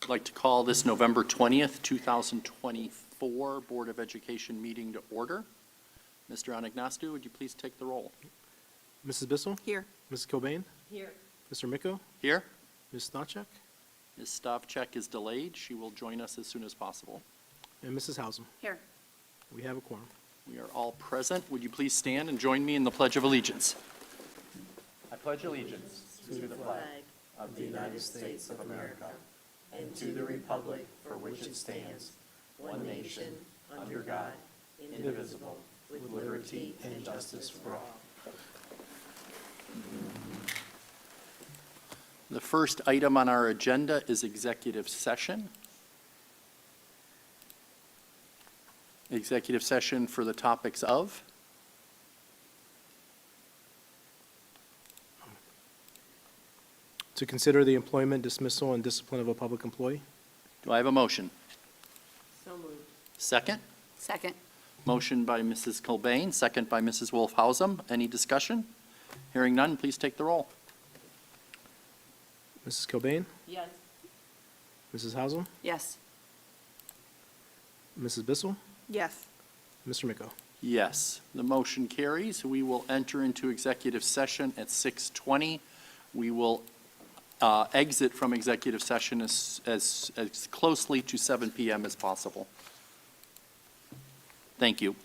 I'd like to call this November 20th, 2024 Board of Education meeting to order. Mr. Anagnostou, would you please take the roll? Mrs. Bissell? Here. Mrs. Cobain? Here. Mr. Micko? Here. Ms. Stavcek? Ms. Stavcek is delayed. She will join us as soon as possible. And Mrs. Hausum? Here. We have a quorum. We are all present. Would you please stand and join me in the Pledge of Allegiance? I pledge allegiance to the flag of the United States of America and to the republic for which it stands, one nation, under God, indivisible, with liberty and justice for all. The first item on our agenda is executive session. Executive session for the topics of To consider the employment, dismissal, and discipline of a public employee. Do I have a motion? So moved. Second? Second. Motion by Mrs. Cobain, second by Mrs. Wolfhausum. Any discussion? Hearing none, please take the roll. Mrs. Cobain? Yes. Mrs. Hausum? Yes. Mrs. Bissell? Yes. Mr. Micko? Yes, the motion carries. We will enter into executive session at 6:20. We will exit from executive session as closely to 7 p.m. as possible. Thank you.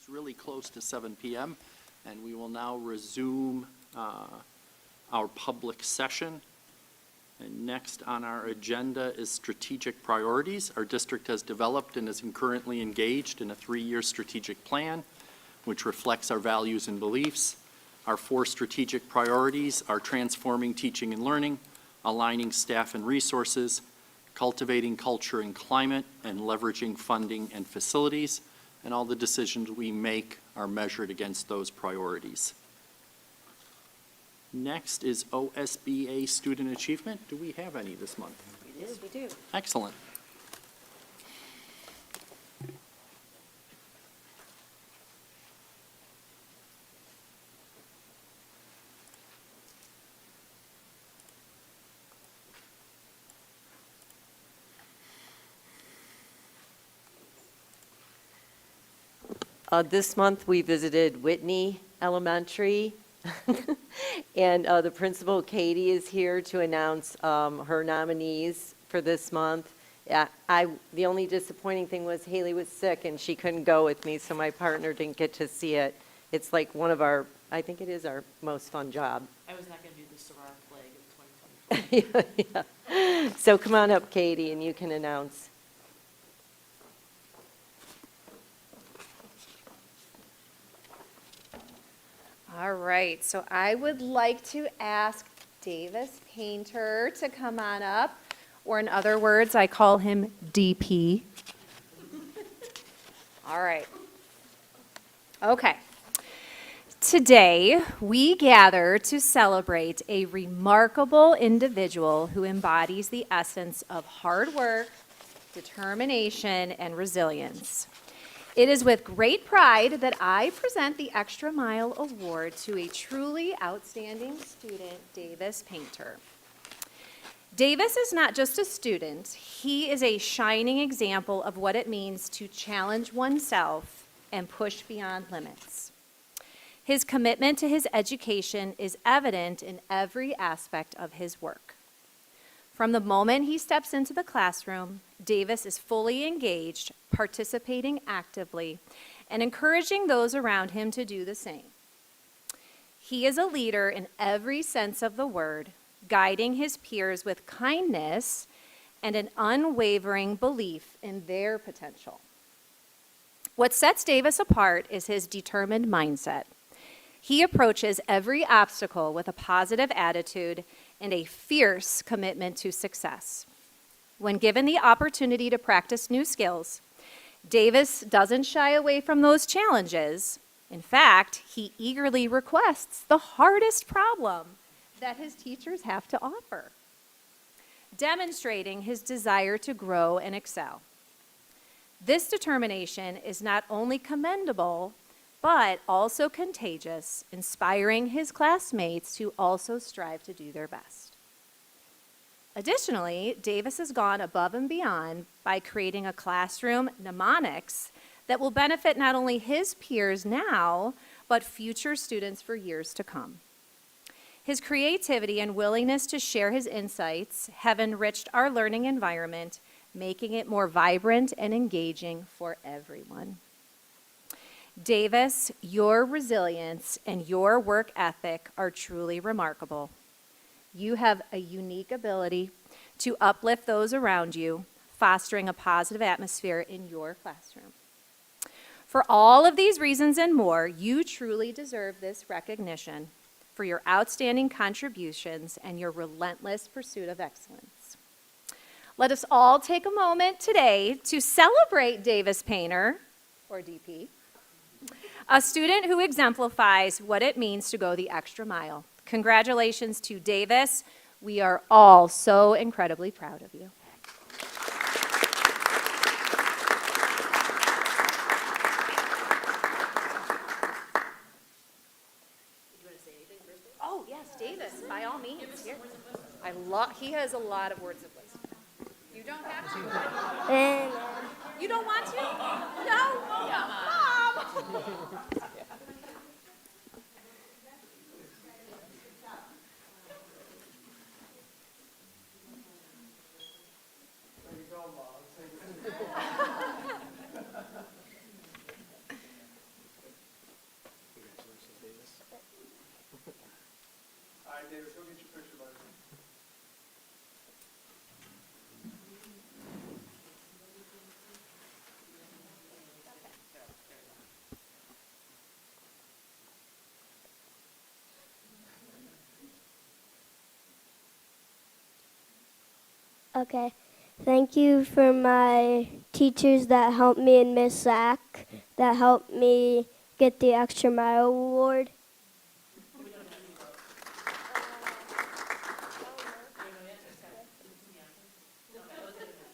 It's really close to 7 p.m., and we will now resume our public session. And next on our agenda is strategic priorities. Our district has developed and is currently engaged in a 3-year strategic plan, which reflects our values and beliefs. Our 4 strategic priorities are transforming teaching and learning, aligning staff and resources, cultivating culture and climate, and leveraging funding and facilities. And all the decisions we make are measured against those priorities. Next is OSBA Student Achievement. Do we have any this month? Yes, we do. Excellent. This month, we visited Whitney Elementary, and the principal, Katie, is here to announce her nominees for this month. The only disappointing thing was Haley was sick, and she couldn't go with me, so my partner didn't get to see it. It's like one of our, I think it is our most fun job. I was not going to do the Sarah flag in 2024. Yeah. So come on up, Katie, and you can announce. All right, so I would like to ask Davis Painter to come on up, or in other words, I call him DP. All right. Okay. Today, we gather to celebrate a remarkable individual who embodies the essence of hard work, determination, and resilience. It is with great pride that I present the Extra Mile Award to a truly outstanding student, Davis Painter. Davis is not just a student, he is a shining example of what it means to challenge oneself and push beyond limits. His commitment to his education is evident in every aspect of his work. From the moment he steps into the classroom, Davis is fully engaged, participating actively, and encouraging those around him to do the same. He is a leader in every sense of the word, guiding his peers with kindness and an unwavering belief in their potential. What sets Davis apart is his determined mindset. He approaches every obstacle with a positive attitude and a fierce commitment to success. When given the opportunity to practice new skills, Davis doesn't shy away from those challenges. In fact, he eagerly requests the hardest problem that his teachers have to offer, demonstrating his desire to grow and excel. This determination is not only commendable, but also contagious, inspiring his classmates to also strive to do their best. Additionally, Davis has gone above and beyond by creating a classroom mnemonics that will benefit not only his peers now, but future students for years to come. His creativity and willingness to share his insights have enriched our learning environment, making it more vibrant and engaging for everyone. Davis, your resilience and your work ethic are truly remarkable. You have a unique ability to uplift those around you, fostering a positive atmosphere in your classroom. For all of these reasons and more, you truly deserve this recognition for your outstanding contributions and your relentless pursuit of excellence. Let us all take a moment today to celebrate Davis Painter, or DP, a student who exemplifies what it means to go the extra mile. Congratulations to Davis. We are all so incredibly proud of you. Oh, yes, Davis, by all means. Here. He has a lot of words of wisdom. You don't have to. You don't want to? No? Mom! Okay. Thank you for my teachers that helped me and Miss Zach that helped me get the Extra Mile Award.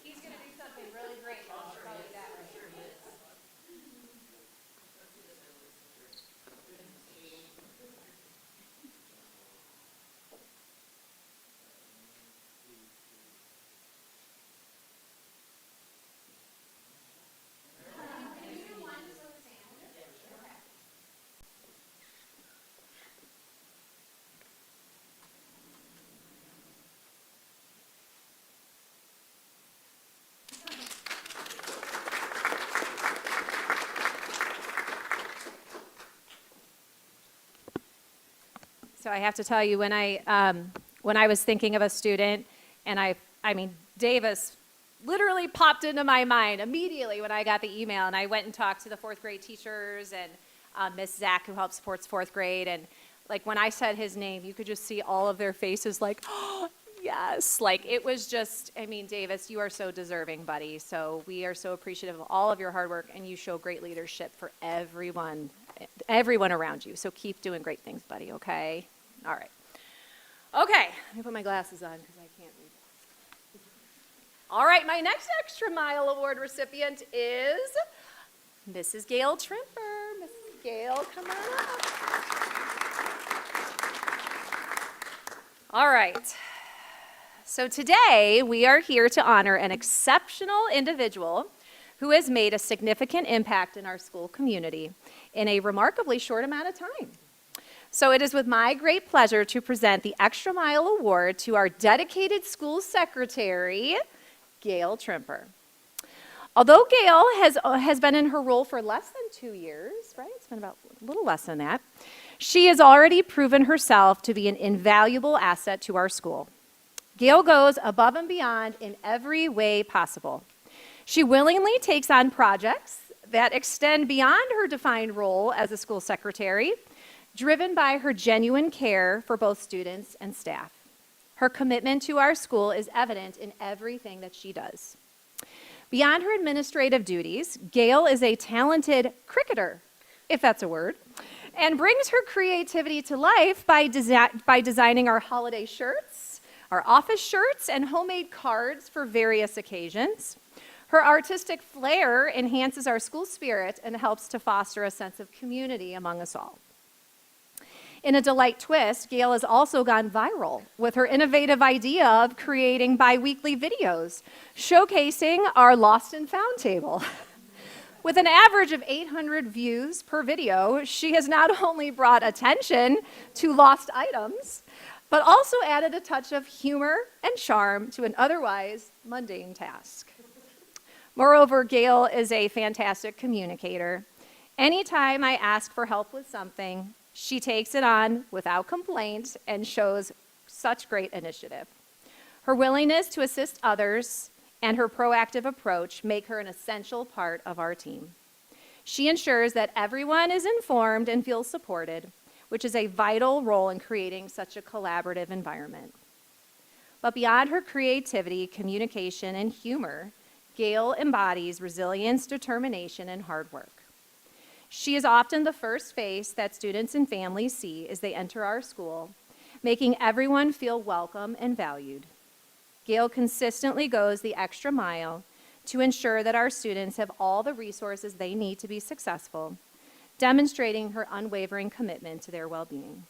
He's going to do something really great. I'll tell you that. So I have to tell you, when I was thinking of a student, and I mean, Davis literally popped into my mind immediately when I got the email, and I went and talked to the fourth grade teachers and Miss Zach, who helps supports fourth grade, and like when I said his name, you could just see all of their faces like, oh, yes, like it was just, I mean, Davis, you are so deserving, buddy. So we are so appreciative of all of your hard work, and you show great leadership for everyone around you. So keep doing great things, buddy, okay? All right. Okay, let me put my glasses on because I can't read. All right, my next Extra Mile Award recipient is Mrs. Gail Trimper. Mrs. Gail, come on up. All right. So today we are here to honor an exceptional individual who has made a significant impact in our school community in a remarkably short amount of time. So it is with my great pleasure to present the Extra Mile Award to our dedicated school secretary, Gail Trimper. Although Gail has been in her role for less than 2 years, right? It's been about a little less than that. She has already proven herself to be an invaluable asset to our school. Gail goes above and beyond in every way possible. She willingly takes on projects that extend beyond her defined role as a school secretary, driven by her genuine care for both students and staff. Her commitment to our school is evident in everything that she does. Beyond her administrative duties, Gail is a talented cricketer, if that's a word, and brings her creativity to life by designing our holiday shirts, our office shirts, and homemade cards for various occasions. Her artistic flair enhances our school spirit and helps to foster a sense of community among us all. In a delight twist, Gail has also gone viral with her innovative idea of creating bi-weekly videos showcasing our lost and found table. With an average of 800 views per video, she has not only brought attention to lost items, but also added a touch of humor and charm to an otherwise mundane task. Moreover, Gail is a fantastic communicator. Anytime I ask for help with something, she takes it on without complaint and shows such great initiative. Her willingness to assist others and her proactive approach make her an essential part of our team. She ensures that everyone is informed and feels supported, which is a vital role in creating such a collaborative environment. But beyond her creativity, communication, and humor, Gail embodies resilience, determination, and hard work. She is often the first face that students and families see as they enter our school, making everyone feel welcome and valued. Gail consistently goes the extra mile to ensure that our students have all the resources they need to be successful, demonstrating her unwavering commitment to their well-being.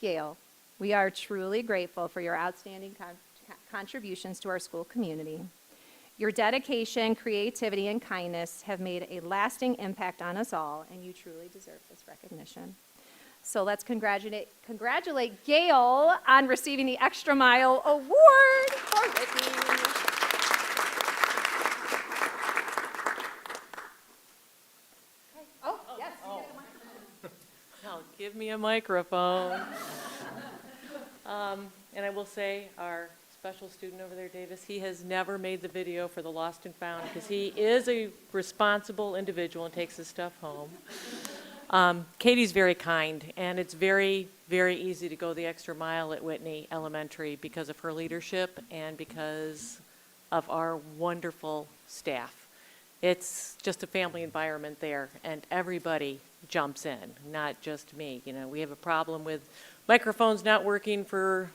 Gail, we are truly grateful for your outstanding contributions to our school community. Your dedication, creativity, and kindness have made a lasting impact on us all, and you truly deserve this recognition. So let's congratulate Gail on receiving the Extra Mile Award for Whitney. Oh, yes. Now, give me a microphone. And I will say, our special student over there, Davis, he has never made the video for the Lost and Found because he is a responsible individual and takes his stuff home. Katie's very kind, and it's very very easy to go the extra mile at Whitney Elementary because of her leadership and because of our wonderful staff. It's just a family environment there, and everybody jumps in, not just me. You know, we have a problem with microphones not working for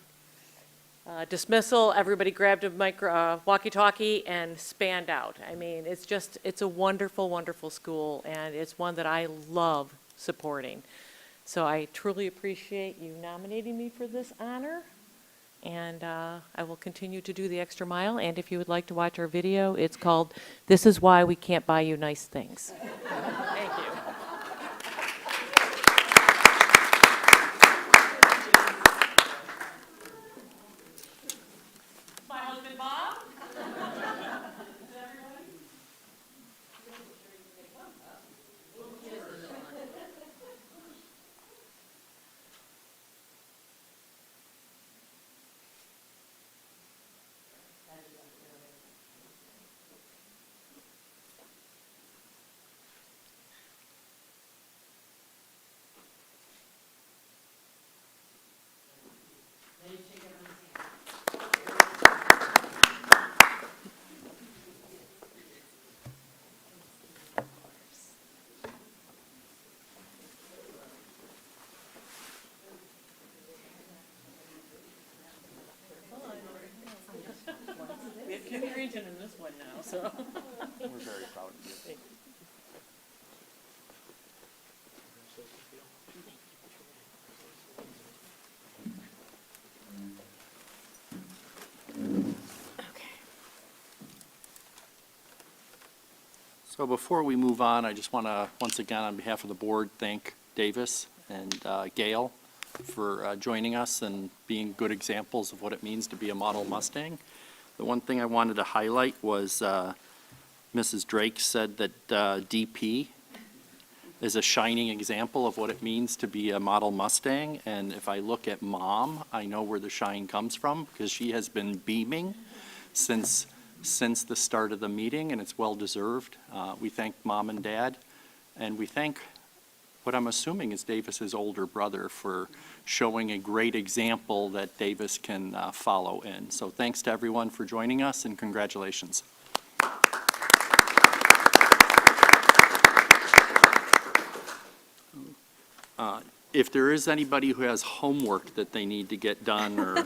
dismissal. Everybody grabbed a walkie-talkie and spanned out. I mean, it's a wonderful, wonderful school, and it's one that I love supporting. So I truly appreciate you nominating me for this honor, and I will continue to do the extra mile. And if you would like to watch our video, it's called "This Is Why We Can't Buy You Nice Things." Thank you. My husband, Bob. We have Kenny Region in this one now, so. We're very proud of you. So before we move on, I just want to, once again, on behalf of the board, thank Davis and Gail for joining us and being good examples of what it means to be a model Mustang. The one thing I wanted to highlight was Mrs. Drake said that DP is a shining example of what it means to be a model Mustang. And if I look at Mom, I know where the shine comes from, because she has been beaming since the start of the meeting, and it's well-deserved. We thank Mom and Dad, and we thank what I'm assuming is Davis's older brother for showing a great example that Davis can follow in. So thanks to everyone for joining us, and congratulations. If there is anybody who has homework that they need to get done or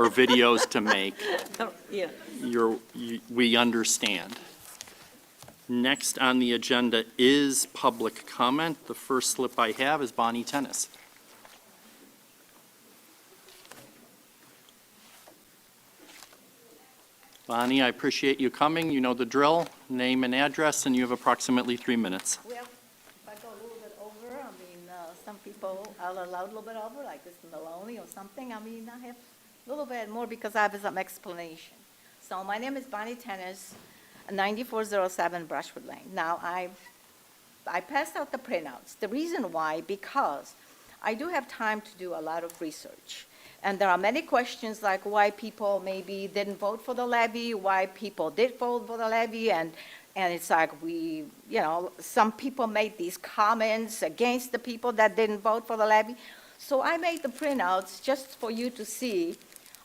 videos to make, Yeah. we understand. Next on the agenda is public comment. The first slip I have is Bonnie Tennis. Bonnie, I appreciate you coming. You know the drill, name and address, and you have approximately 3 minutes. Well, if I go a little bit over, I mean, some people are allowed a little bit over, like this Maloney or something. I mean, I have a little bit more because I have some explanation. So my name is Bonnie Tennis, 9407 Brushwood Lane. Now, I passed out the printouts. The reason why, because I do have time to do a lot of research. And there are many questions like why people maybe didn't vote for the levy, why people did vote for the levy, and it's like some people made these comments against the people that didn't vote for the levy. So I made the printouts just for you to see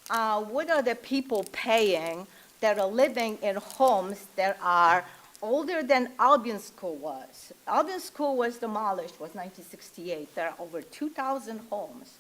what are the people paying that are living in homes that are older than Albion School was. Albion School was demolished, was 1968. There are over 2,000 homes.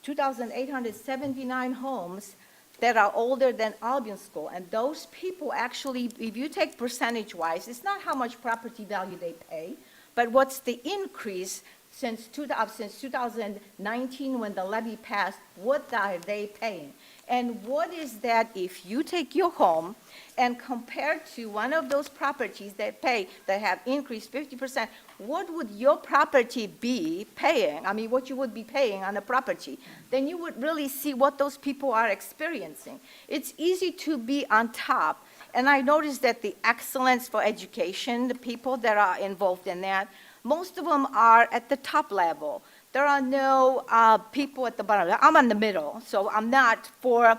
2,879 homes that are older than Albion School. And those people actually, if you take percentage-wise, it's not how much property value they pay, but what's the increase since 2019 when the levy passed, what are they paying? And what is that if you take your home and compare to one of those properties that have increased 50%, what would your property be paying? I mean, what you would be paying on a property? Then you would really see what those people are experiencing. It's easy to be on top. And I noticed that the excellence for education, the people that are involved in that, most of them are at the top level. There are no people at the bottom. I'm in the middle, so I'm not for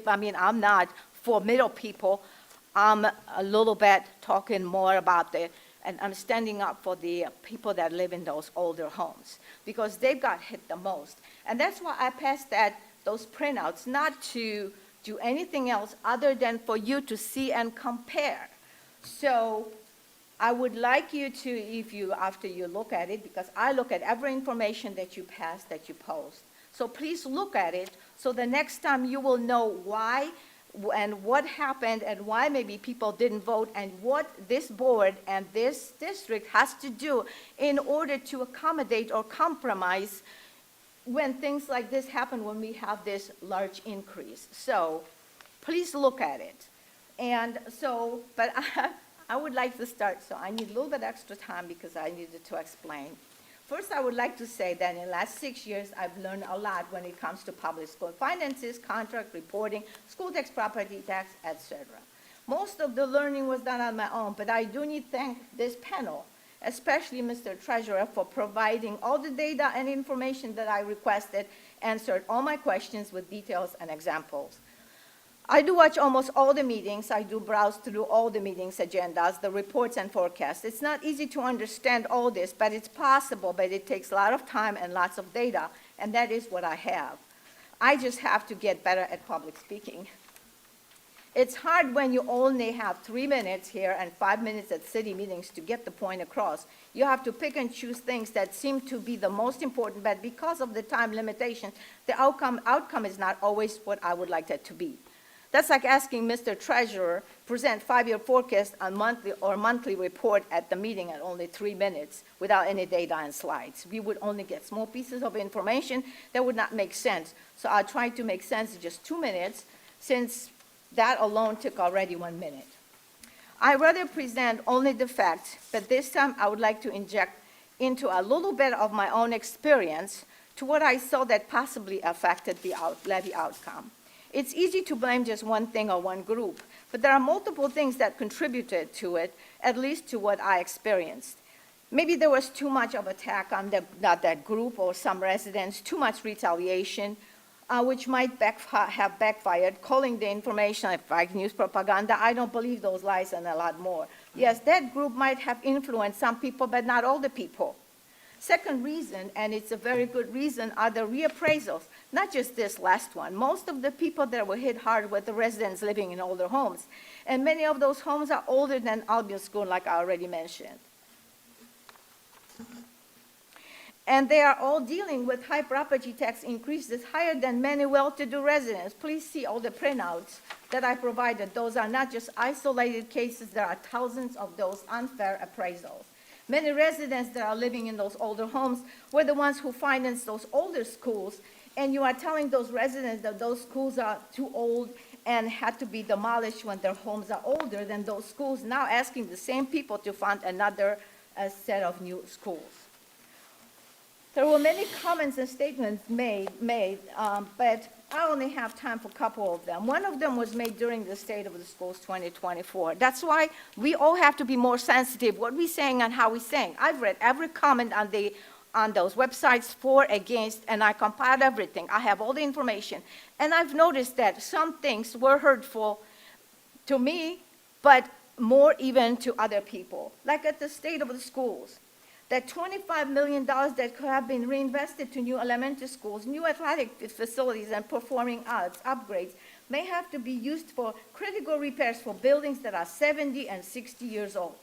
I'm not for middle people. I'm a little bit talking more about the and I'm standing up for the people that live in those older homes, because they've got hit the most. And that's why I passed those printouts, not to do anything else other than for you to see and compare. So I would like you to, after you look at it, because I look at every information that you pass, that you post. So please look at it, so the next time you will know why and what happened and why maybe people didn't vote, and what this board and this district has to do in order to accommodate or compromise when things like this happen, when we have this large increase. So please look at it. And so, but I would like to start, so I need a little bit extra time because I needed to explain. First, I would like to say that in the last 6 years, I've learned a lot when it comes to public school finances, contract reporting, school tax, property tax, etc. Most of the learning was done on my own, but I do need to thank this panel, especially Mr. Treasurer, for providing all the data and information that I requested, answered all my questions with details and examples. I do watch almost all the meetings. I do browse through all the meetings agendas, the reports and forecasts. It's not easy to understand all this, but it's possible, but it takes a lot of time and lots of data, and that is what I have. I just have to get better at public speaking. It's hard when you only have 3 minutes here and 5 minutes at city meetings to get the point across. You have to pick and choose things that seem to be the most important, but because of the time limitation, the outcome is not always what I would like that to be. That's like asking Mr. Treasurer present 5-year forecast on monthly report at the meeting at only 3 minutes without any data and slides. We would only get small pieces of information that would not make sense. So I tried to make sense in just 2 minutes, since that alone took already 1 minute. I rather present only the facts, but this time I would like to inject into a little bit of my own experience to what I saw that possibly affected the levy outcome. It's easy to blame just one thing or one group, but there are multiple things that contributed to it, at least to what I experienced. Maybe there was too much of attack on that group or some residents, too much retaliation, which might have backfired, calling the information like fake news propaganda. I don't believe those lies and a lot more. Yes, that group might have influenced some people, but not all the people. Second reason, and it's a very good reason, are the reappraisals. Not just this last one. Most of the people that were hit hard were the residents living in older homes. And many of those homes are older than Albion School, like I already mentioned. And they are all dealing with high property tax increases higher than many well-to-do residents. Please see all the printouts that I provided. Those are not just isolated cases. There are thousands of those unfair appraisals. Many residents that are living in those older homes were the ones who financed those older schools, and you are telling those residents that those schools are too old and had to be demolished when their homes are older than those schools, now asking the same people to fund another set of new schools. There were many comments and statements made, but I only have time for a couple of them. One of them was made during the State of the Schools 2024. That's why we all have to be more sensitive, what we're saying and how we're saying. I've read every comment on those websites for, against, and I compiled everything. I have all the information. And I've noticed that some things were hurtful to me, but more even to other people. Like at the State of the Schools. That $25 million that could have been reinvested to new elementary schools, new athletic facilities, and performing arts upgrades may have to be used for critical repairs for buildings that are 70 and 60 years old.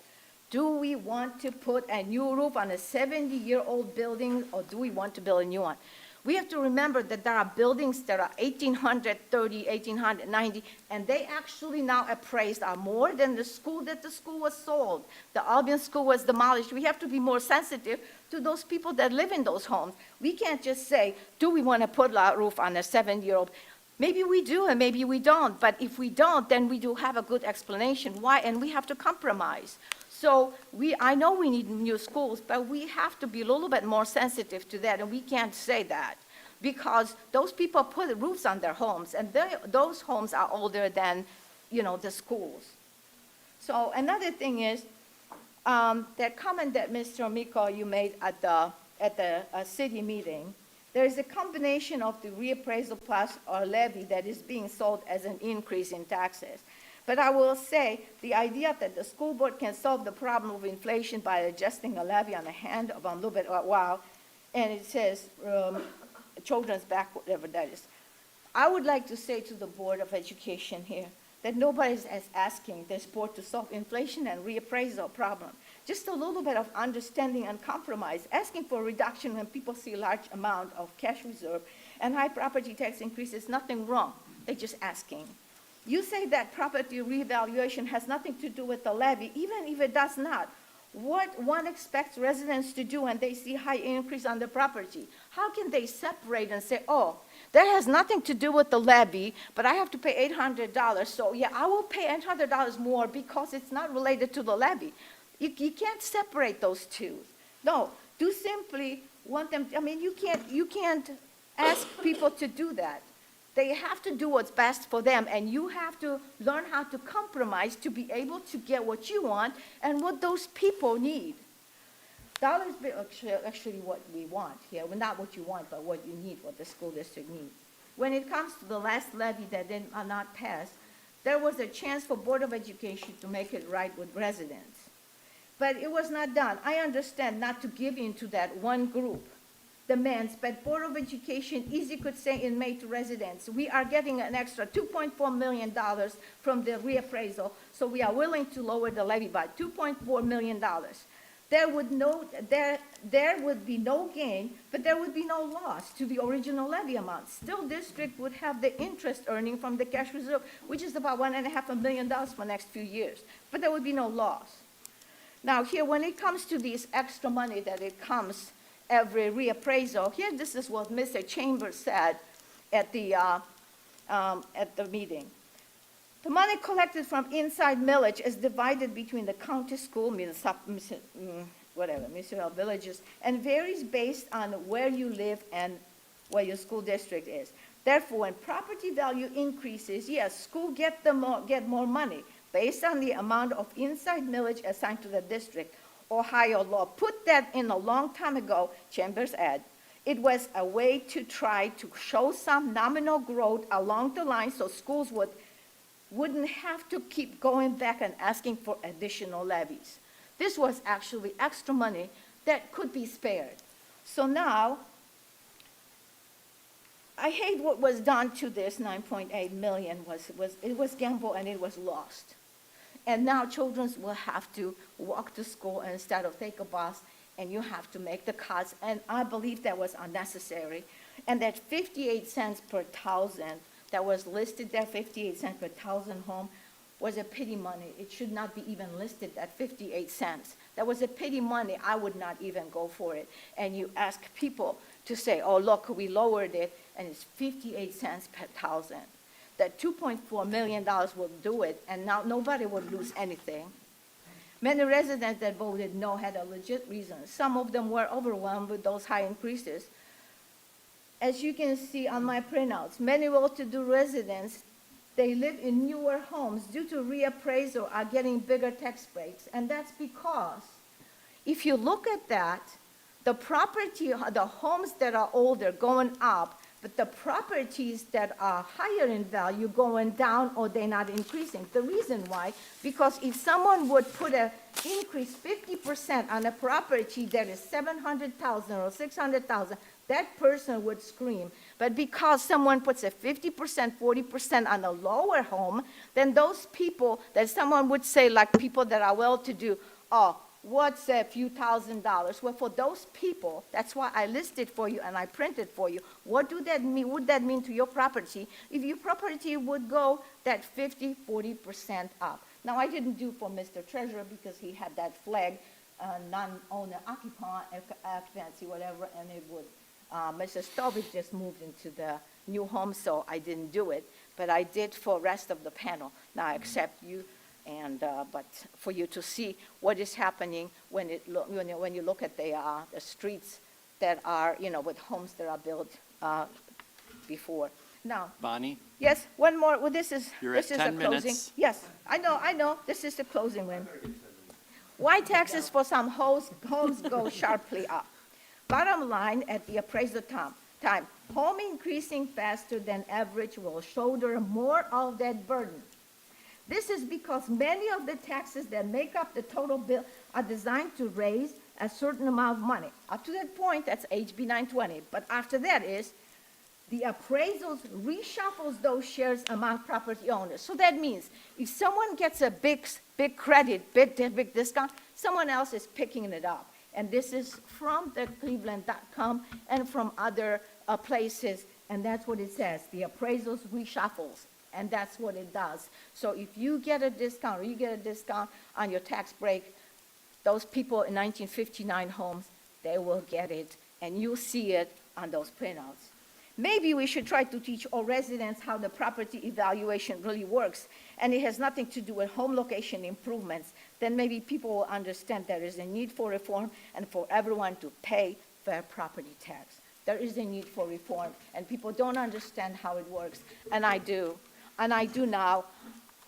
Do we want to put a new roof on a 70-year-old building, or do we want to build a new one? We have to remember that there are buildings that are 1830, 1890, and they actually now appraised are more than the school that the school was sold. The Albion School was demolished. We have to be more sensitive to those people that live in those homes. We can't just say, do we want to put a roof on a 7-year-old? Maybe we do and maybe we don't, but if we don't, then we do have a good explanation why, and we have to compromise. So I know we need new schools, but we have to be a little bit more sensitive to that, and we can't say that because those people put roofs on their homes, and those homes are older than, the schools. So another thing is that comment that Mr. Miko, you made at the city meeting. There is a combination of the reappraisal plus or levy that is being sold as an increase in taxes. But I will say, the idea that the school board can solve the problem of inflation by adjusting a levy on the hand of a little bit, wow, and it says children's back, whatever that is. I would like to say to the Board of Education here that nobody's asking this board to solve inflation and reappraisal problem. Just a little bit of understanding and compromise, asking for a reduction when people see a large amount of cash reserve and high property tax increase is nothing wrong. They're just asking. You say that property revaluation has nothing to do with the levy, even if it does not. What one expects residents to do when they see high increase on the property? How can they separate and say, oh, that has nothing to do with the levy, but I have to pay $800, so yeah, I will pay $800 more because it's not related to the levy. You can't separate those two. No, do simply want them, I mean, you can't ask people to do that. They have to do what's best for them, and you have to learn how to compromise to be able to get what you want and what those people need. Dollars actually what we want here. Well, not what you want, but what you need, what the school district needs. When it comes to the last levy that did not pass, there was a chance for Board of Education to make it right with residents. But it was not done. I understand not to give in to that one group demands, but Board of Education easy could say in May to residents, we are getting an extra $2.4 million from the reappraisal, so we are willing to lower the levy by $2.4 million. There would be no gain, but there would be no loss to the original levy amount. Still, district would have the interest earning from the cash reserve, which is about $1.5 million for the next few years, but there would be no loss. Now here, when it comes to this extra money that it comes every reappraisal, here this is what Mr. Chambers said at the meeting. The money collected from inside millage is divided between the county school, municipal villages, and varies based on where you live and where your school district is. Therefore, when property value increases, yes, school get more money based on the amount of inside millage assigned to the district. Ohio law put that in a long time ago, Chambers said. It was a way to try to show some nominal growth along the line so schools wouldn't have to keep going back and asking for additional levies. This was actually extra money that could be spared. So now, I hate what was done to this 9.8 million. It was gamble and it was lost. And now children will have to walk to school instead of take a bus, and you have to make the cuts, and I believe that was unnecessary. And that 58 cents per thousand that was listed there, 58 cents per thousand home, was a pity money. It should not be even listed at 58 cents. That was a pity money. I would not even go for it. And you ask people to say, oh, look, we lowered it, and it's 58 cents per thousand. That $2.4 million will do it, and now nobody would lose anything. Many residents that voted no had a legit reason. Some of them were overwhelmed with those high increases. As you can see on my printouts, many well-to-do residents, they live in newer homes due to reappraisal are getting bigger tax breaks. And that's because if you look at that, the property, the homes that are older going up, but the properties that are higher in value going down or they're not increasing. The reason why, because if someone would put an increase 50% on a property that is $700,000 or $600,000, that person would scream. But because someone puts a 50%, 40% on a lower home, then those people that someone would say, like people that are well-to-do, oh, what's a few $1,000s? Well, for those people, that's why I listed for you and I printed for you. What would that mean to your property if your property would go that 50, 40% up? Now, I didn't do for Mr. Treasurer because he had that flag, non-owner occupancy, whatever, and it would. Mr. Stovich just moved into the new home, so I didn't do it. But I did for rest of the panel. Now, I accept you. And but for you to see what is happening when you look at the streets that are, with homes that are built before. Now, Bonnie? yes, one more. Well, this is You're this at is 10 a closing. minutes. Yes, I know. This is the closing one. Why taxes for some homes go sharply up? Bottom line, at the appraisal time, home increasing faster than average will shoulder more of that burden. This is because many of the taxes that make up the total bill are designed to raise a certain amount of money. Up to that point, that's HB 920. But after that is the appraisals reshuffles those shares among property owners. So that means if someone gets a big credit, big discount, someone else is picking it up. And this is from the Cleveland.com and from other places, and that's what it says. The appraisals reshuffles, and that's what it does. So if you get a discount or you get a discount on your tax break, those people in 1959 homes, they will get it, and you'll see it on those printouts. Maybe we should try to teach all residents how the property evaluation really works, and it has nothing to do with home location improvements. Then maybe people will understand there is a need for reform and for everyone to pay fair property tax. There is a need for reform, and people don't understand how it works, and I do now.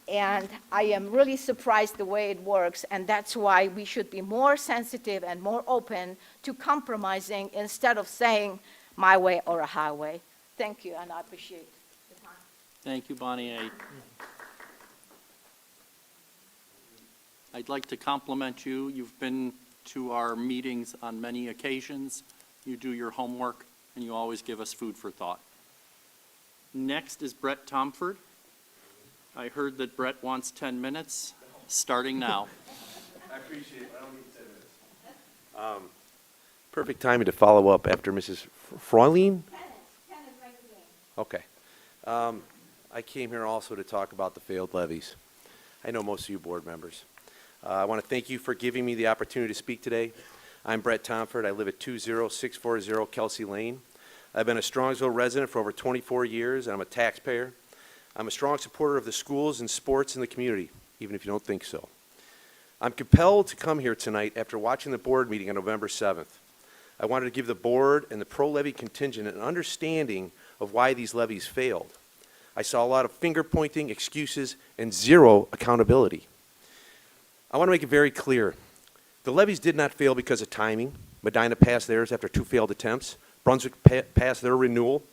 And I am really surprised the way it works, and that's why we should be more sensitive and more open to compromising instead of saying my way or a highway. Thank you, and I appreciate the time. Thank you, Bonnie. I'd like to compliment you. You've been to our meetings on many occasions. You do your homework, and you always give us food for thought. Next is Brett Tomford. I heard that Brett wants 10 minutes, starting now. I appreciate it. I don't need 10 minutes. Perfect timing to follow up after Mrs. Fraulein. Okay. I came here also to talk about the failed levies. I know most of you board members. I want to thank you for giving me the opportunity to speak today. I'm Brett Tomford. I live at 20640 Kelsey Lane. I've been a Strongsville resident for over 24 years, and I'm a taxpayer. I'm a strong supporter of the schools and sports in the community, even if you don't think so. I'm compelled to come here tonight after watching the board meeting on November 7th. I wanted to give the board and the pro-levy contingent an understanding of why these levies failed. I saw a lot of finger-pointing, excuses, and zero accountability. I want to make it very clear. The levies did not fail because of timing. Medina passed theirs after 2 failed attempts. Brunswick passed their renewal.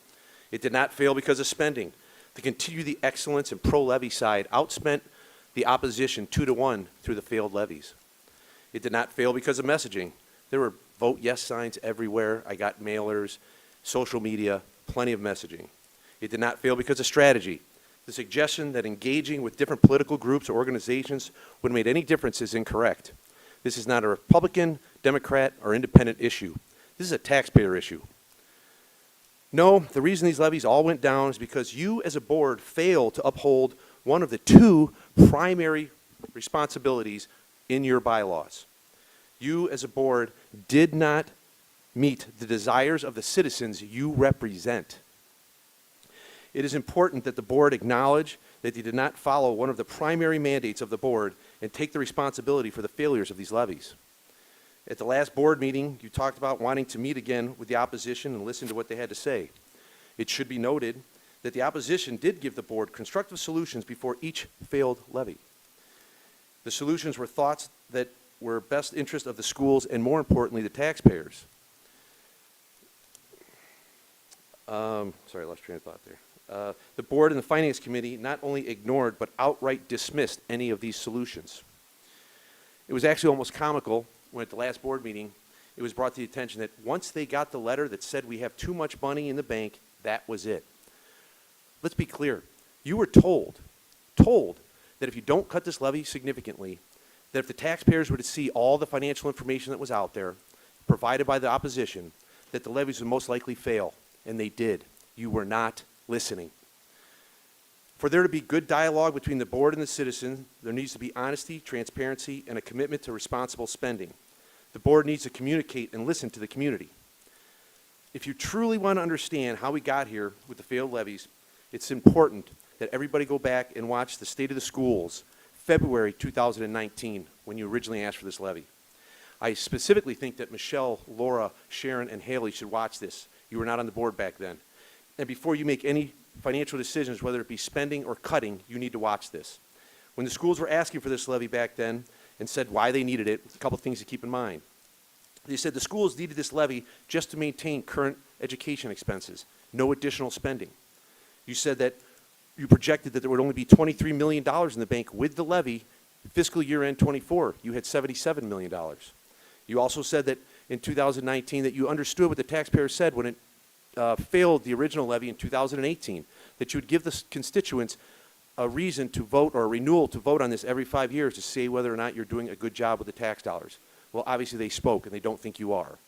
It did not fail because of spending. To continue the excellence and pro-levy side outspent the opposition 2-1 through the failed levies. It did not fail because of messaging. There were vote yes signs everywhere. I got mailers, social media, plenty of messaging. It did not fail because of strategy. The suggestion that engaging with different political groups or organizations would have made any difference is incorrect. This is not a Republican, Democrat, or independent issue. This is a taxpayer issue. No, the reason these levies all went down is because you as a board failed to uphold one of the 2 primary responsibilities in your bylaws. You as a board did not meet the desires of the citizens you represent. It is important that the board acknowledge that they did not follow one of the primary mandates of the board and take the responsibility for the failures of these levies. At the last board meeting, you talked about wanting to meet again with the opposition and listen to what they had to say. It should be noted that the opposition did give the board constructive solutions before each failed levy. The solutions were thoughts that were best interest of the schools and, more importantly, the taxpayers. Sorry, I lost train of thought there. The board and the finance committee not only ignored but outright dismissed any of these solutions. It was actually almost comical when at the last board meeting, it was brought to the attention that once they got the letter that said we have too much money in the bank, that was it. Let's be clear. You were told that if you don't cut this levy significantly, that if the taxpayers were to see all the financial information that was out there provided by the opposition, that the levies would most likely fail, and they did. You were not listening. For there to be good dialogue between the board and the citizen, there needs to be honesty, transparency, and a commitment to responsible spending. The board needs to communicate and listen to the community. If you truly want to understand how we got here with the failed levies, it's important that everybody go back and watch the State of the Schools, February 2019, when you originally asked for this levy. I specifically think that Michelle, Laura, Sharon, and Haley should watch this. You were not on the board back then. And before you make any financial decisions, whether it be spending or cutting, you need to watch this. When the schools were asking for this levy back then and said why they needed it, a couple things to keep in mind. They said the schools needed this levy just to maintain current education expenses, no additional spending. You said that you projected that there would only be $23 million in the bank with the levy fiscal year end '24. You had $77 million. You also said that in 2019 that you understood what the taxpayers said when it failed the original levy in 2018, that you would give the constituents a reason to vote or a renewal to vote on this every 5 years to say whether or not you're doing a good job with the tax dollars. Well, obviously they spoke and they don't think you are.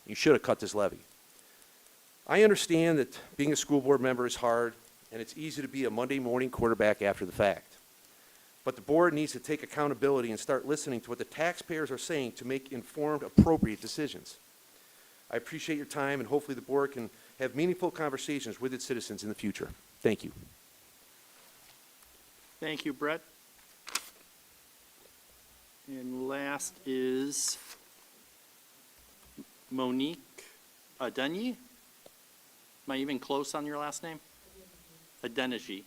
You should have cut this levy. I understand that being a school board member is hard and it's easy to be a Monday morning quarterback after the fact. But the board needs to take accountability and start listening to what the taxpayers are saying to make informed, appropriate decisions. I appreciate your time, and hopefully the board can have meaningful conversations with its citizens in the future. Thank you. Thank you, Brett. And last is Monique Adenyi. Am I even close on your last name? Adeniji.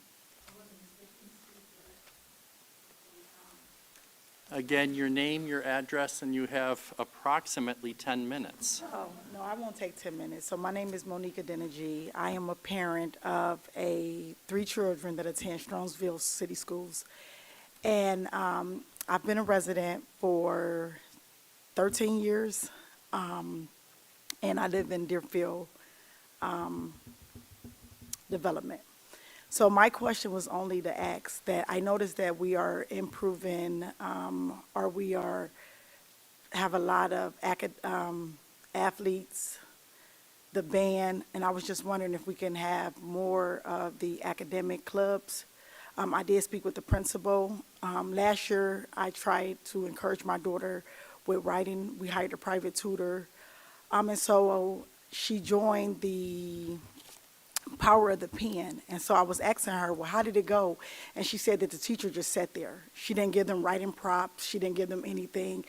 Again, your name, your address, and you have approximately 10 minutes. Oh, no, I won't take 10 minutes. So my name is Monique Adeniji. I am a parent of 3 children that attend Strongsville City Schools. And I've been a resident for 13 years, and I live in Deerfield Development. So my question was only to ask that I noticed that we are improving, or we have a lot of athletes, the band, and I was just wondering if we can have more of the academic clubs. I did speak with the principal. Last year, I tried to encourage my daughter with writing. We hired a private tutor. And so she joined the Power of the Pen. And so I was asking her, well, how did it go? And she said that the teacher just sat there. She didn't give them writing props. She didn't give them anything.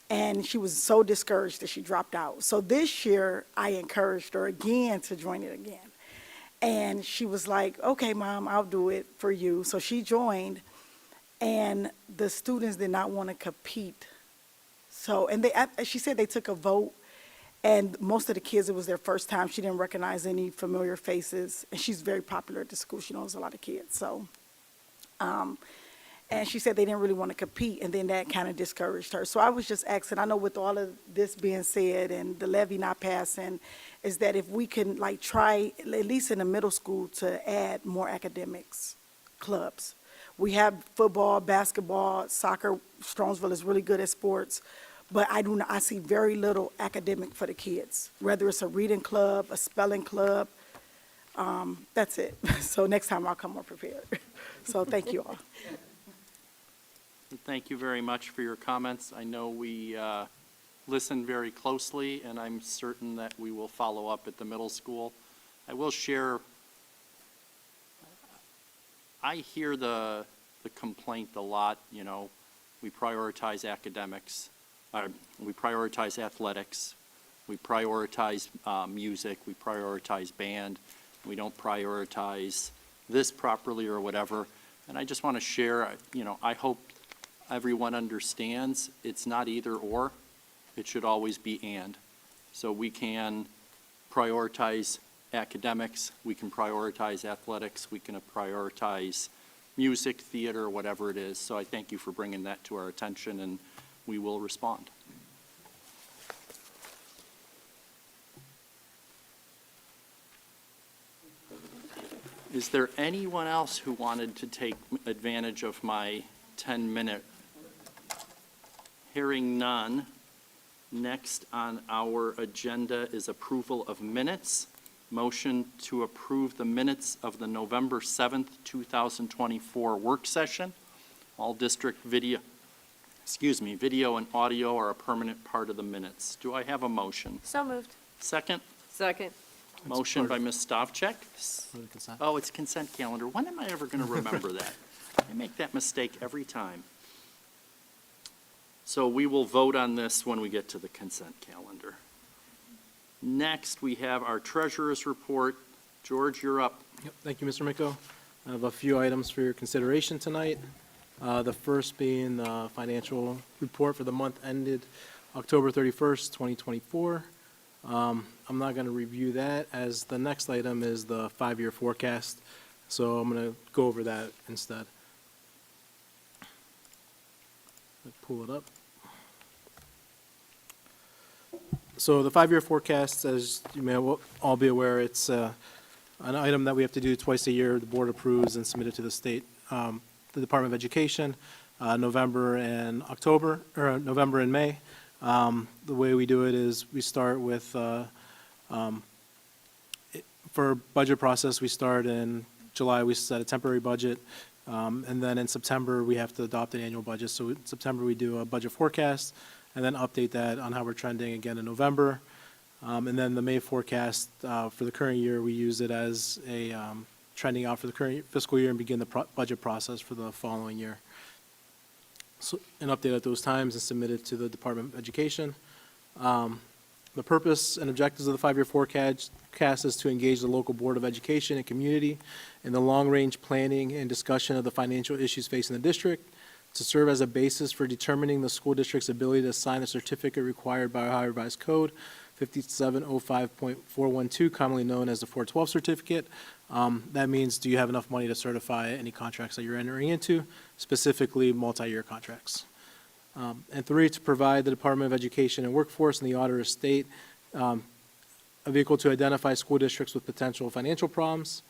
And she was so discouraged that she dropped out. So this year, I encouraged her again to join it again. And she was like, okay, Mom, I'll do it for you. So she joined, and the students did not want to compete. So, and she said they took a vote. And most of the kids, it was their first time. She didn't recognize any familiar faces. And she's very popular at the school. She knows a lot of kids. So, and she said they didn't really want to compete. And then that kind of discouraged her. So I was just asking, I know with all of this being said and the levy not passing, is that if we can like try, at least in the middle school, to add more academics clubs. We have football, basketball, soccer. Strongsville is really good at sports. But I see very little academic for the kids, whether it's a reading club, a spelling club. That's it. So next time I'll come more prepared. So thank you all. Thank you very much for your comments. I know we listened very closely, and I'm certain that we will follow up at the middle school. I will share, I hear the complaint a lot, you know, we prioritize academics. We prioritize athletics, we prioritize music, we prioritize band, we don't prioritize this properly or whatever. And I just want to share, you know, I hope everyone understands it's not either or, it should always be and. So we can prioritize academics, we can prioritize athletics, we can prioritize music, theater, whatever it is. So I thank you for bringing that to our attention, and we will respond. Is there anyone else who wanted to take advantage of my 10-minute? Hearing none, next on our agenda is approval of minutes. Motion to approve the minutes of the November 7th, 2024 work session. All district video and audio are a permanent part of the minutes. Do I have a motion? So moved. Second? Second. Motion by Ms. Stavcek. For the consent. Oh, it's consent calendar. When am I ever going to remember that? I make that mistake every time. So we will vote on this when we get to the consent calendar. Next, we have our treasurer's report. George, you're up. Yep, thank you, Mr. Miko. I have a few items for your consideration tonight. The first being the financial report for the month ended October 31st, 2024. I'm not going to review that, as the next item is the 5-year forecast So I'm going to go over that instead. Pull it up. So the 5-year forecast, as you may all be aware, it's an item that we have to do twice a year. The board approves and submit it to the state, the Department of Education, November and October, or November and May. The way we do it is we start with, for budget process, we start in July, we set a temporary budget. And then in September, we have to adopt an annual budget. So in September, we do a budget forecast and then update that on how we're trending again in November. And then the May forecast for the current year, we use it as a trending out for the current fiscal year and begin the budget process for the following year. So an update at those times is submitted to the Department of Education. The purpose and objectives of the 5-year forecast is to engage the local Board of Education and community in the long-range planning and discussion of the financial issues facing the district, to serve as a basis for determining the school district's ability to sign the certificate required by Ohio Revised Code 5705.412, commonly known as the 412 certificate. That means, do you have enough money to certify any contracts that you're entering into, specifically multi-year contracts? And 3, to provide the Department of Education and Workforce and the Auditor of State a vehicle to identify school districts with potential financial problems.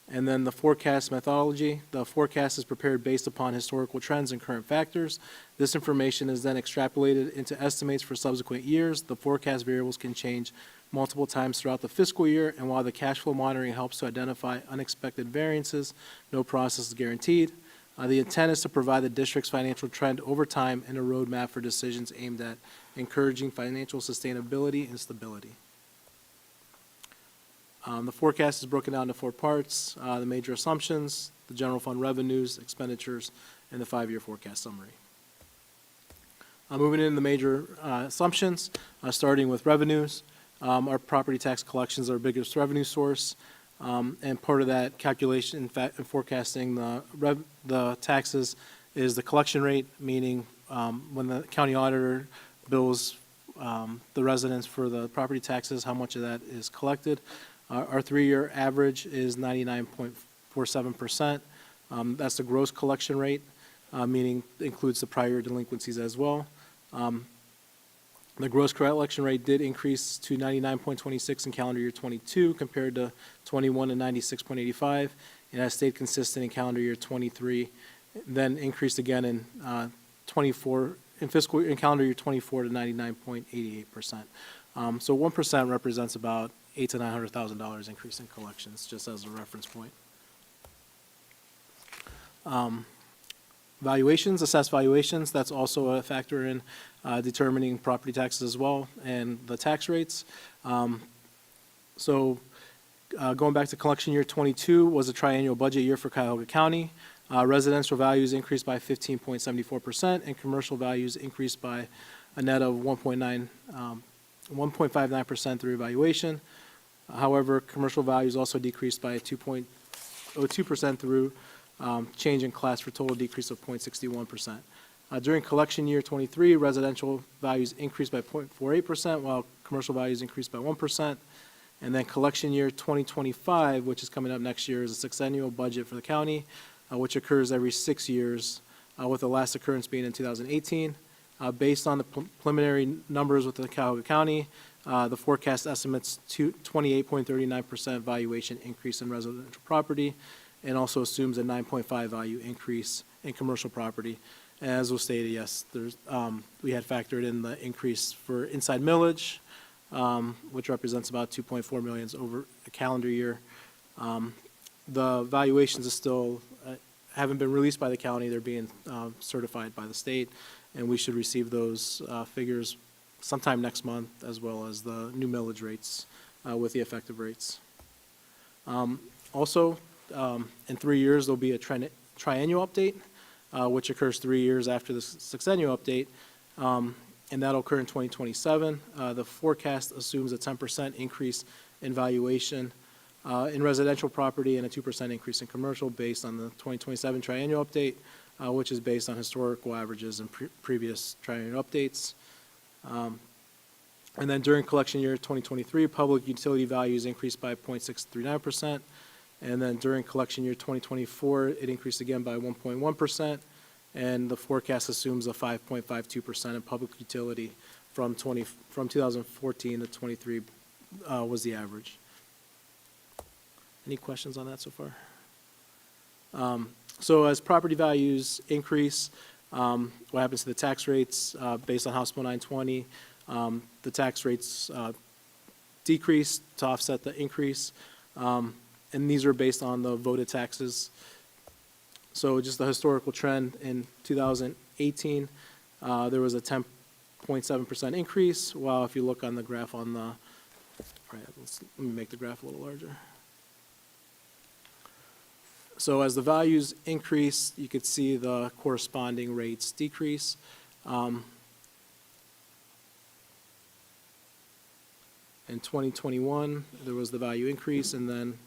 And then the forecast methodology. The forecast is prepared based upon historical trends and current factors. This information is then extrapolated into estimates for subsequent years. The forecast variables can change multiple times throughout the fiscal year, and while the cash flow monitoring helps to identify unexpected variances, no process is guaranteed. The intent is to provide the district's financial trend over time and a roadmap for decisions aimed at encouraging financial sustainability and stability. The forecast is broken down into 4 parts: the major assumptions, the general fund revenues, expenditures, and the 5-year forecast summary. Moving into the major assumptions, starting with revenues. Our property tax collections are our biggest revenue source. And part of that calculation, in fact, in forecasting the taxes is the collection rate, meaning when the county auditor bills the residents for the property taxes, how much of that is collected. Our 3-year average is 99.47%. That's the gross collection rate, meaning includes the prior delinquencies as well. The gross collection rate did increase to 99.26 in calendar year 22 compared to 21 and 96.85, and has stayed consistent in calendar year 23, then increased again in 24 in calendar year 24 to 99.88%. So 1% represents about $800,000 to $900,000 increase in collections, just as a reference point. Valuations, assessed valuations, that's also a factor in determining property taxes as well, and the tax rates. So going back to collection year 22 was a triennial budget year for Cuyahoga County. Residential values increased by 15.74%, and commercial values increased by a net of 1.59% through evaluation. However, commercial values also decreased by 2.02% through change in class, for total decrease of 0.61%. During collection year 23, residential values increased by 0.48%, while commercial values increased by 1%. And then collection year 2025, which is coming up next year, is a sexennial budget for the county, which occurs every 6 years, with the last occurrence being in 2018. Based on the preliminary numbers with the Cuyahoga County, the forecast estimates 28.39% valuation increase in residential property, and also assumes a 9.5 value increase in commercial property. As was stated, yes, we had factored in the increase for inside millage, which represents about 2.4 million over a calendar year. The valuations are still haven't been released by the county. They're being certified by the state, and we should receive those figures sometime next month, as well as the new millage rates with the effective rates. Also, in 3 years, there'll be a triennial update, which occurs 3 years after the sexennial update, and that'll occur in 2027. The forecast assumes a 10% increase in valuation in residential property and a 2% increase in commercial based on the 2027 triennial update, which is based on historical averages and previous triennial updates. And then during collection year 2023, public utility values increased by 0.639%, And then during collection year 2024, it increased again by 1.1%, and the forecast assumes a 5.52% in public utility from 2014 to 23 was the average. Any questions on that so far? So as property values increase, what happens to the tax rates based on House Bill 920? The tax rates decrease to offset the increase, and these are based on the voted taxes. So just the historical trend in 2018, there was a 10.7% increase, while if you look on the graph on the, let me make the graph a little larger. So as the values increase, you could see the corresponding rates decrease. In 2021, there was the value increase, and then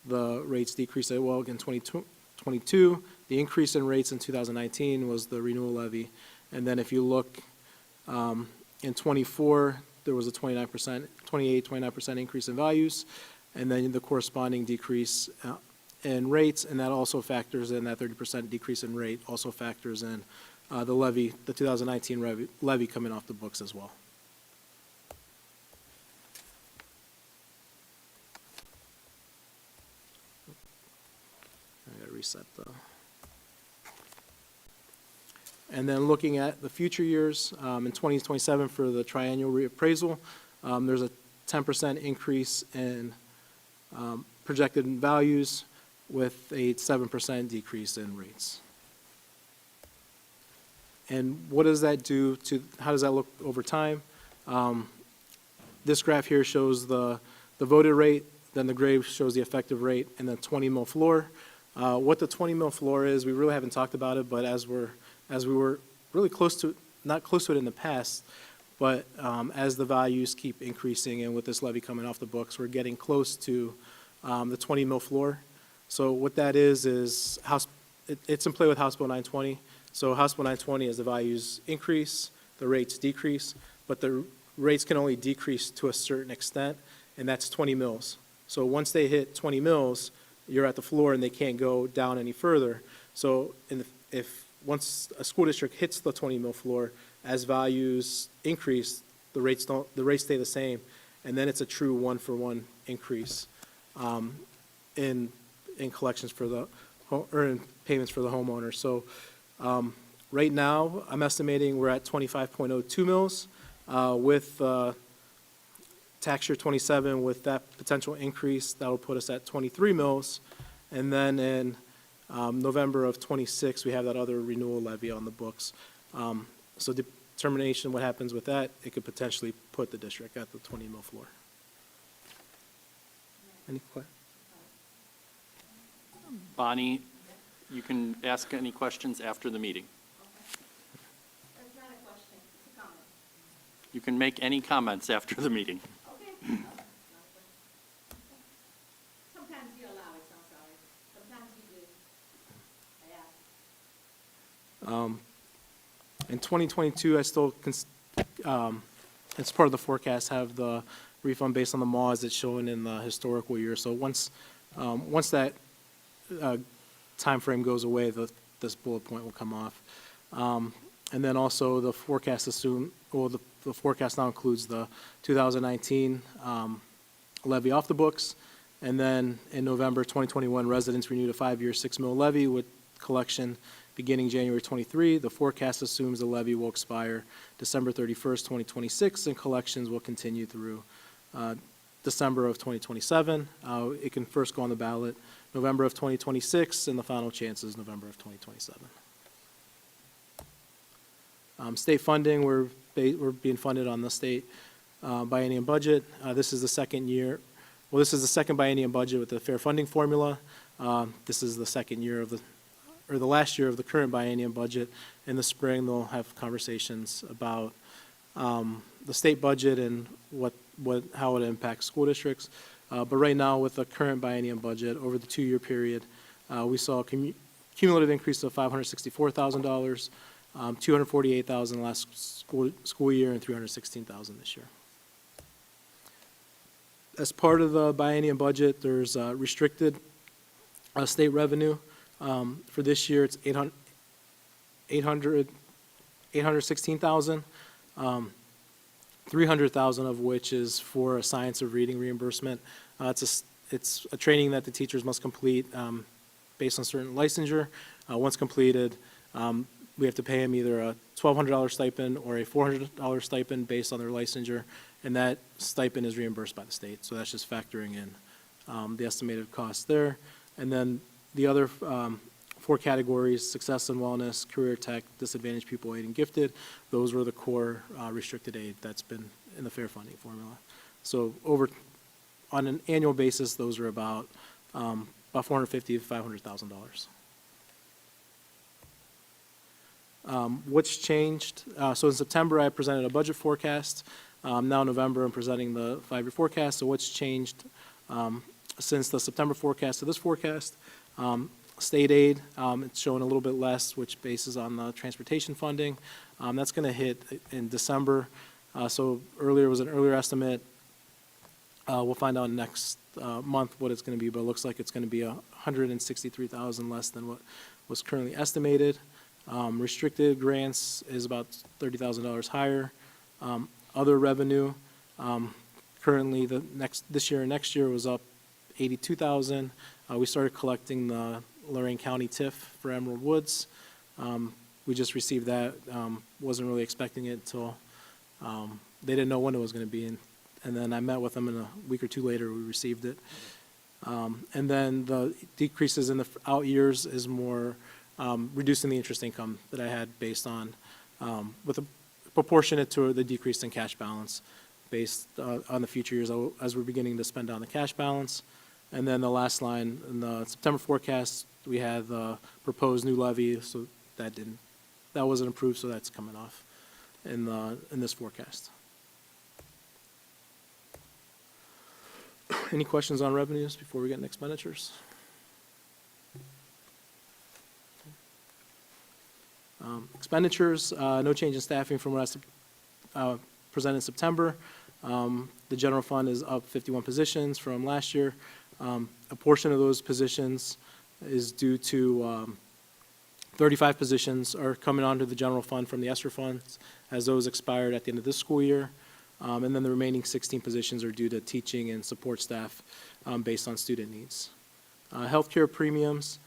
the rates decreased. Well, in 2022, the increase in rates in 2019 was the renewal levy. And then if you look in 24, there was a 29% increase in values, and then the corresponding decrease in rates, and that also factors in, that 30% decrease in rate also factors in the levy, the 2019 levy coming off the books as well. I gotta reset the. And then looking at the future years, in 2027 for the triennial reappraisal, there's a 10% increase in projected values with a 7% decrease in rates. And what does that do to, how does that look over time? This graph here shows the voted rate, then the gray shows the effective rate, and the 20 mil floor. What the 20 mil floor is, we really haven't talked about it, but as we were really close to, not close to it in the past, but as the values keep increasing and with this levy coming off the books, we're getting close to the 20 mil floor. So what that is it's in play with House Bill 920. So House Bill 920, as the values increase, the rates decrease, but the rates can only decrease to a certain extent, and that's 20 mils. So once they hit 20 mils, you're at the floor and they can't go down any further. So if once a school district hits the 20 mil floor, as values increase, the rates stay the same, and then it's a true one-for-one increase in collections for the, or in payments for the homeowner. So right now, I'm estimating we're at 25.02 mils with tax year 27, with that potential increase, that'll put us at 23 mils. And then in November of 26, we have that other renewal levy on the books. So determination, what happens with that, it could potentially put the district at the 20 mil floor. Any questions? Bonnie, you can ask any questions after the meeting. That's not a question, it's a comment. You can make any comments after the meeting. Okay. Sometimes you allow it, I'm sorry. Sometimes you do. I ask. In 2022, I still, as part of the forecast, have the refund based on the MAWs that's shown in the historical year. So once that time frame goes away, this bullet point will come off. And then also the forecast the forecast now includes the 2019 levy off the books. And then in November 2021, residents renewed a 5-year, 6 mil levy with collection beginning January 23. The forecast assumes the levy will expire December 31st, 2026, and collections will continue through December of 2027. It can first go on the ballot November of 2026, and the final chance is November of 2027. State funding, we're being funded on the state biennium budget. This is the second year. Well, this is the second biennium budget with the fair funding formula. This is the second year of the last year of the current biennium budget. In the spring, they'll have conversations about the state budget and how it impacts school districts. But right now, with the current biennium budget, over the 2-year period, we saw a cumulative increase of $564,000, $248,000 last school year, and $316,000 this year. As part of the biennium budget, there's restricted State revenue, for this year, it's 816,000, 300,000 of which is for a science of reading reimbursement. It's a training that the teachers must complete based on certain licensure. Once completed, we have to pay them either a $1,200 stipend or a $400 stipend based on their licensure, and that stipend is reimbursed by the state. So that's just factoring in the estimated cost there. And then the other four categories, success and wellness, career tech, disadvantaged people, aid and gifted, those were the core restricted aid that's been in the fair funding formula. So on an annual basis, those are about $450,000 to $500,000. What's changed? So in September, I presented a budget forecast. Now in November, I'm presenting the 5-year forecast. So what's changed since the September forecast to this forecast? State aid, it's showing a little bit less, which bases on the transportation funding. That's going to hit in December. So earlier was an earlier estimate. We'll find out next month what it's going to be, but it looks like it's going to be $163,000 less than what was currently estimated. Restricted grants is about $30,000 higher. Other revenue, currently this year and next year was up $82,000. We started collecting the Lorain County TIF for Emerald Woods. We just received that. Wasn't really expecting it until they didn't know when it was going to be, and then I met with them, and a week or two later we received it. And then the decreases in the out years is more reducing the interest income that I had based on, with a proportionate to the decrease in cash balance based on the future years as we're beginning to spend down the cash balance. And then the last line, in the September forecast, we had the proposed new levy, so that wasn't approved, so that's coming off in this forecast. Any questions on revenues before we get into expenditures? Expenditures, no change in staffing from what I presented in September. The general fund is up 51 positions from last year. A portion of those positions is due to 35 positions are coming onto the general fund from the ESSER funds as those expired at the end of this school year. And then the remaining 16 positions are due to teaching and support staff based on student needs. Healthcare premiums,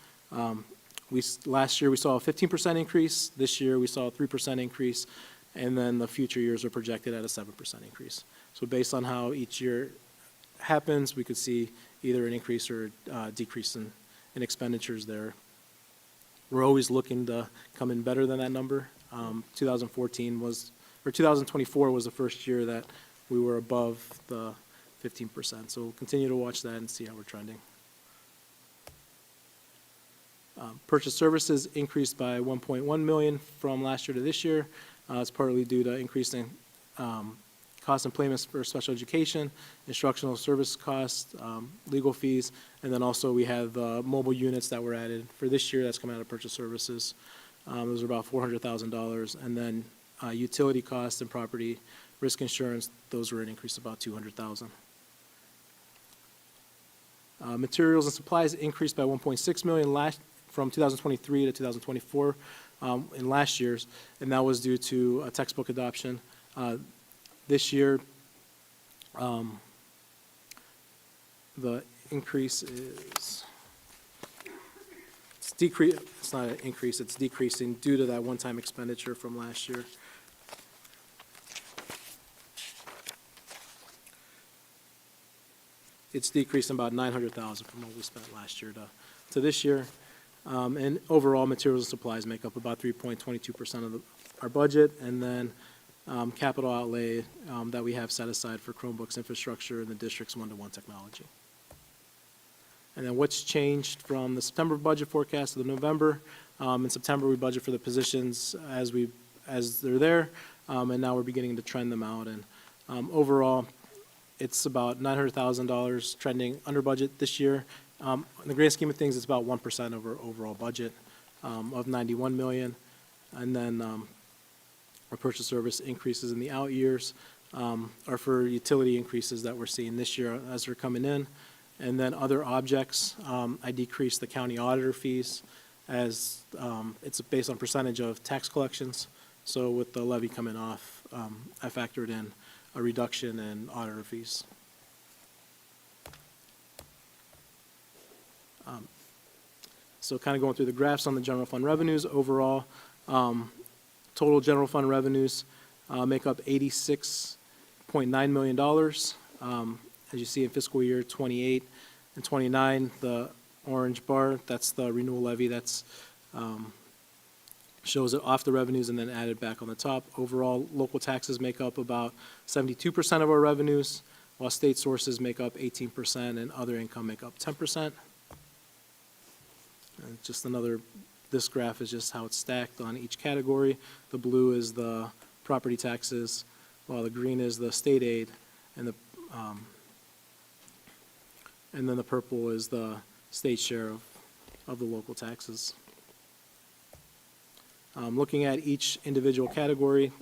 last year we saw a 15% increase. This year we saw a 3% increase. And then the future years are projected at a 7% increase. So based on how each year happens, we could see either an increase or decrease in expenditures there. We're always looking to come in better than that number. 2024 was the first year that we were above the 15%. So we'll continue to watch that and see how we're trending. Purchase services increased by $1.1 million from last year to this year. It's partly due to increasing cost and payments for special education, instructional service costs, legal fees, and then also we have mobile units that were added for this year. That's coming out of purchase services. Those are about $400,000, and then utility costs and property risk insurance. Those were an increase of about $200,000. Materials and supplies increased by $1.6 million from 2023 to 2024 in last year's, and that was due to a textbook adoption. This year, the increase is, it's not an increase, it's decreasing due to that one-time expenditure from last year. It's decreasing about $900,000 from what we spent last year to this year. And overall, materials and supplies make up about 3.22% of our budget, and then capital outlay that we have set aside for Chromebooks infrastructure in the district's one-to-one technology. And then what's changed from the September budget forecast to the November? In September, we budget for the positions as they're there, and now we're beginning to trend them out. And overall, it's about $900,000 trending under budget this year. In the grand scheme of things, it's about 1% over overall budget of $91 million. And then our purchase service increases in the out years are for utility increases that we're seeing this year as they're coming in. And then other objects, I decreased the county auditor fees as it's based on percentage of tax collections. So with the levy coming off, I factored in a reduction in auditor fees. So kind of going through the graphs on the general fund revenues, overall, total general fund revenues make up $86.9 million. As you see in fiscal year 28 and 29, the orange bar, that's the renewal levy, that's shows it off the revenues and then added back on the top. Overall, local taxes make up about 72% of our revenues, while state sources make up 18% and other income make up 10%. And just another, this graph is just how it's stacked on each category. The blue is the property taxes, while the green is the state aid, and then the purple is the state share of the local taxes. Looking at each individual category,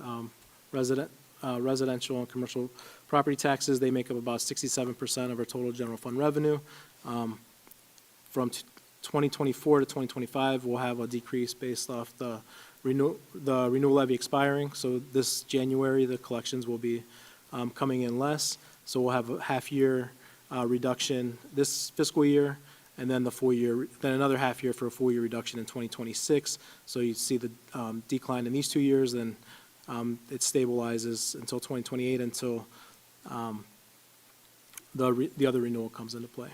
residential and commercial property taxes, they make up about 67% of our total general fund revenue. From 2024 to 2025, we'll have a decrease based off the renewal levy expiring. So this January, the collections will be coming in less. So we'll have a half-year reduction this fiscal year, and then the full year, then another half year for a full year reduction in 2026. So you see the decline in these 2 years, then it stabilizes until 2028 until the other renewal comes into play.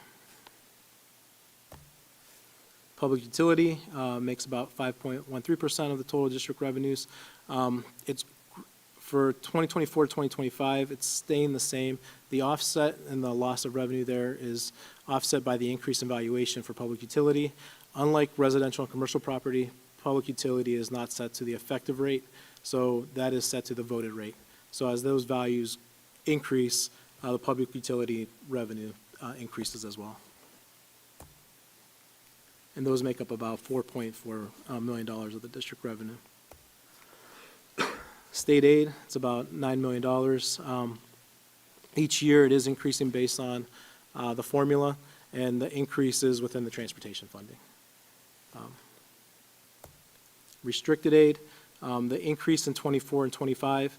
Public utility makes about 5.13% of the total district revenues. It's for 2024 to 2025, it's staying the same. The offset and the loss of revenue there is offset by the increase in valuation for public utility. Unlike residential and commercial property, public utility is not set to the effective rate, so that is set to the voted rate. So as those values increase, the public utility revenue increases as well. And those make up about $4.4 million of the district revenue. State aid, it's about $9 million. Each year it is increasing based on the formula, and the increase is within the transportation funding. Restricted aid, the increase in 24 and 25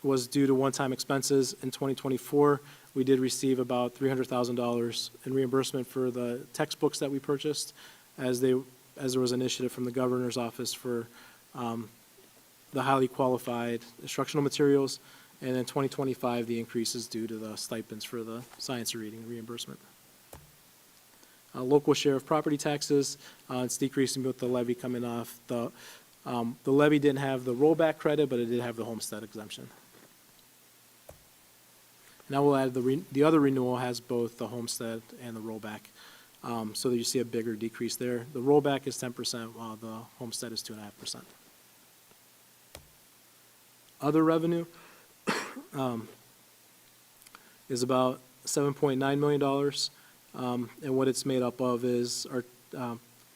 was due to one-time expenses. In 2024, we did receive about $300,000 in reimbursement for the textbooks that we purchased, as there was an initiative from the governor's office for the highly qualified instructional materials. And in 2025, the increase is due to the stipends for the science reading reimbursement. Local share of property taxes, it's decreasing with the levy coming off. The levy didn't have the rollback credit, but it did have the homestead exemption. Now we'll add the other renewal has both the homestead and the rollback, so that you see a bigger decrease there. The rollback is 10%, while the homestead is 2.5%. Other revenue is about $7.9 million, and what it's made up of is our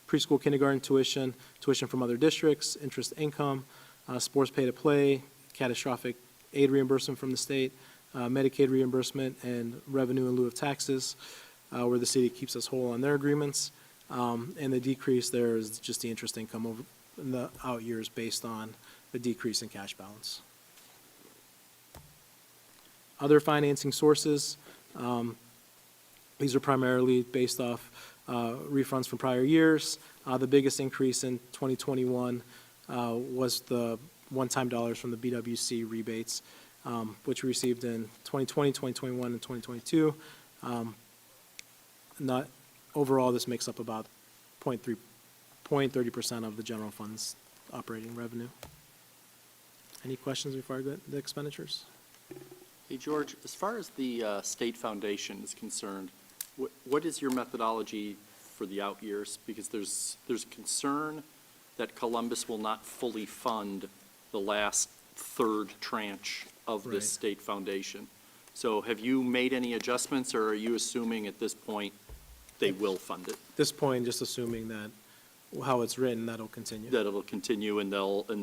preschool kindergarten tuition, tuition from other districts, interest income, sports pay to play, catastrophic aid reimbursement from the state, Medicaid reimbursement, and revenue in lieu of taxes, where the city keeps us whole on their agreements. And the decrease there is just the interest income over in the out years based on the decrease in cash balance. Other financing sources, these are primarily based off refunds from prior years. The biggest increase in 2021 was the one-time dollars from the BWC rebates, which we received in 2020, 2021, and 2022. Overall, this makes up about 0.30% of the general fund's operating revenue. Any questions before I go to the expenditures? Hey, George, as far as the state foundation is concerned, what is your methodology for the out years? Because there's concern that Columbus will not fully fund the last third tranche of this Right. state foundation. So have you made any adjustments, or are you assuming at this point they will fund it? At this point, just assuming that how it's written, that'll continue. That it'll continue and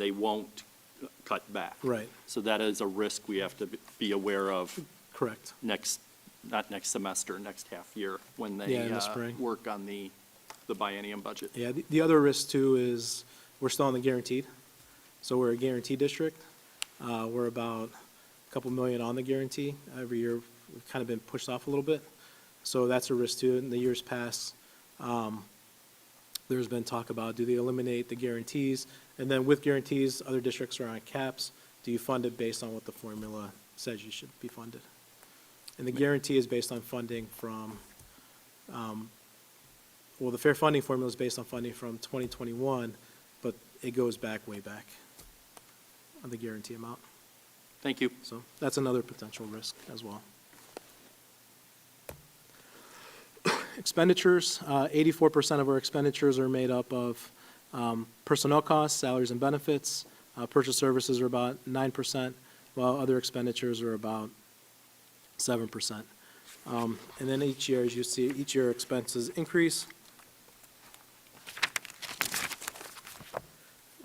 they won't cut back? Right, So that is a risk we have to be aware of correct. next not next semester, next half year, when they Yeah, in the spring. work on the biennium budget. Yeah, the other risk too is we're still on the guaranteed. So we're a guaranteed district. We're about a couple million on the guarantee. Every year, we've kind of been pushed off a little bit. So that's a risk too. In the years past, there's been talk about, do they eliminate the guarantees? And then with guarantees, other districts are on caps. Do you fund it based on what the formula says you should be funded? And the guarantee is based on funding from, well, the fair funding formula is based on funding from 2021, but it goes back, way back on the guarantee amount. Thank you. So that's another potential risk as well. Expenditures, 84% of our expenditures are made up of personnel costs, salaries and benefits. Purchase services are about 9%, while other expenditures are about 7%. And then each year, as you see, each year expenses increase.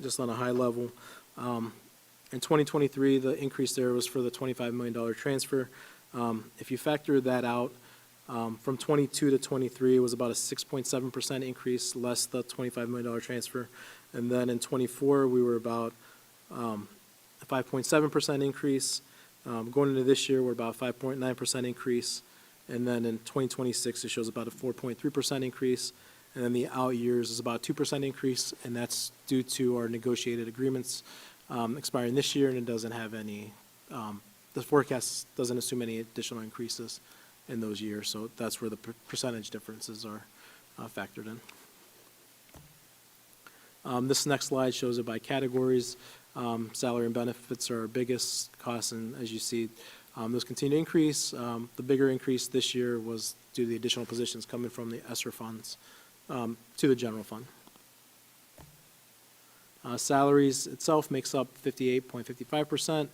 Just on a high level. In 2023, the increase there was for the $25 million transfer. If you factor that out, from 22 to 23, it was about a 6.7% increase, less the $25 million transfer. And then in 24, we were about a 5.7% increase. Going into this year, we're about 5.9% increase. And then in 2026, it shows about a 4.3% increase. And then the out years is about a 2% increase, and that's due to our negotiated agreements expiring this year, and it doesn't have any, the forecast doesn't assume any additional increases in those years, so that's where the percentage differences are factored in. This next slide shows it by categories. Salary and benefits are our biggest costs, and as you see, those continue to increase. The bigger increase this year was due to the additional positions coming from the ESSER funds to the general fund. Salaries itself makes up 58.55%.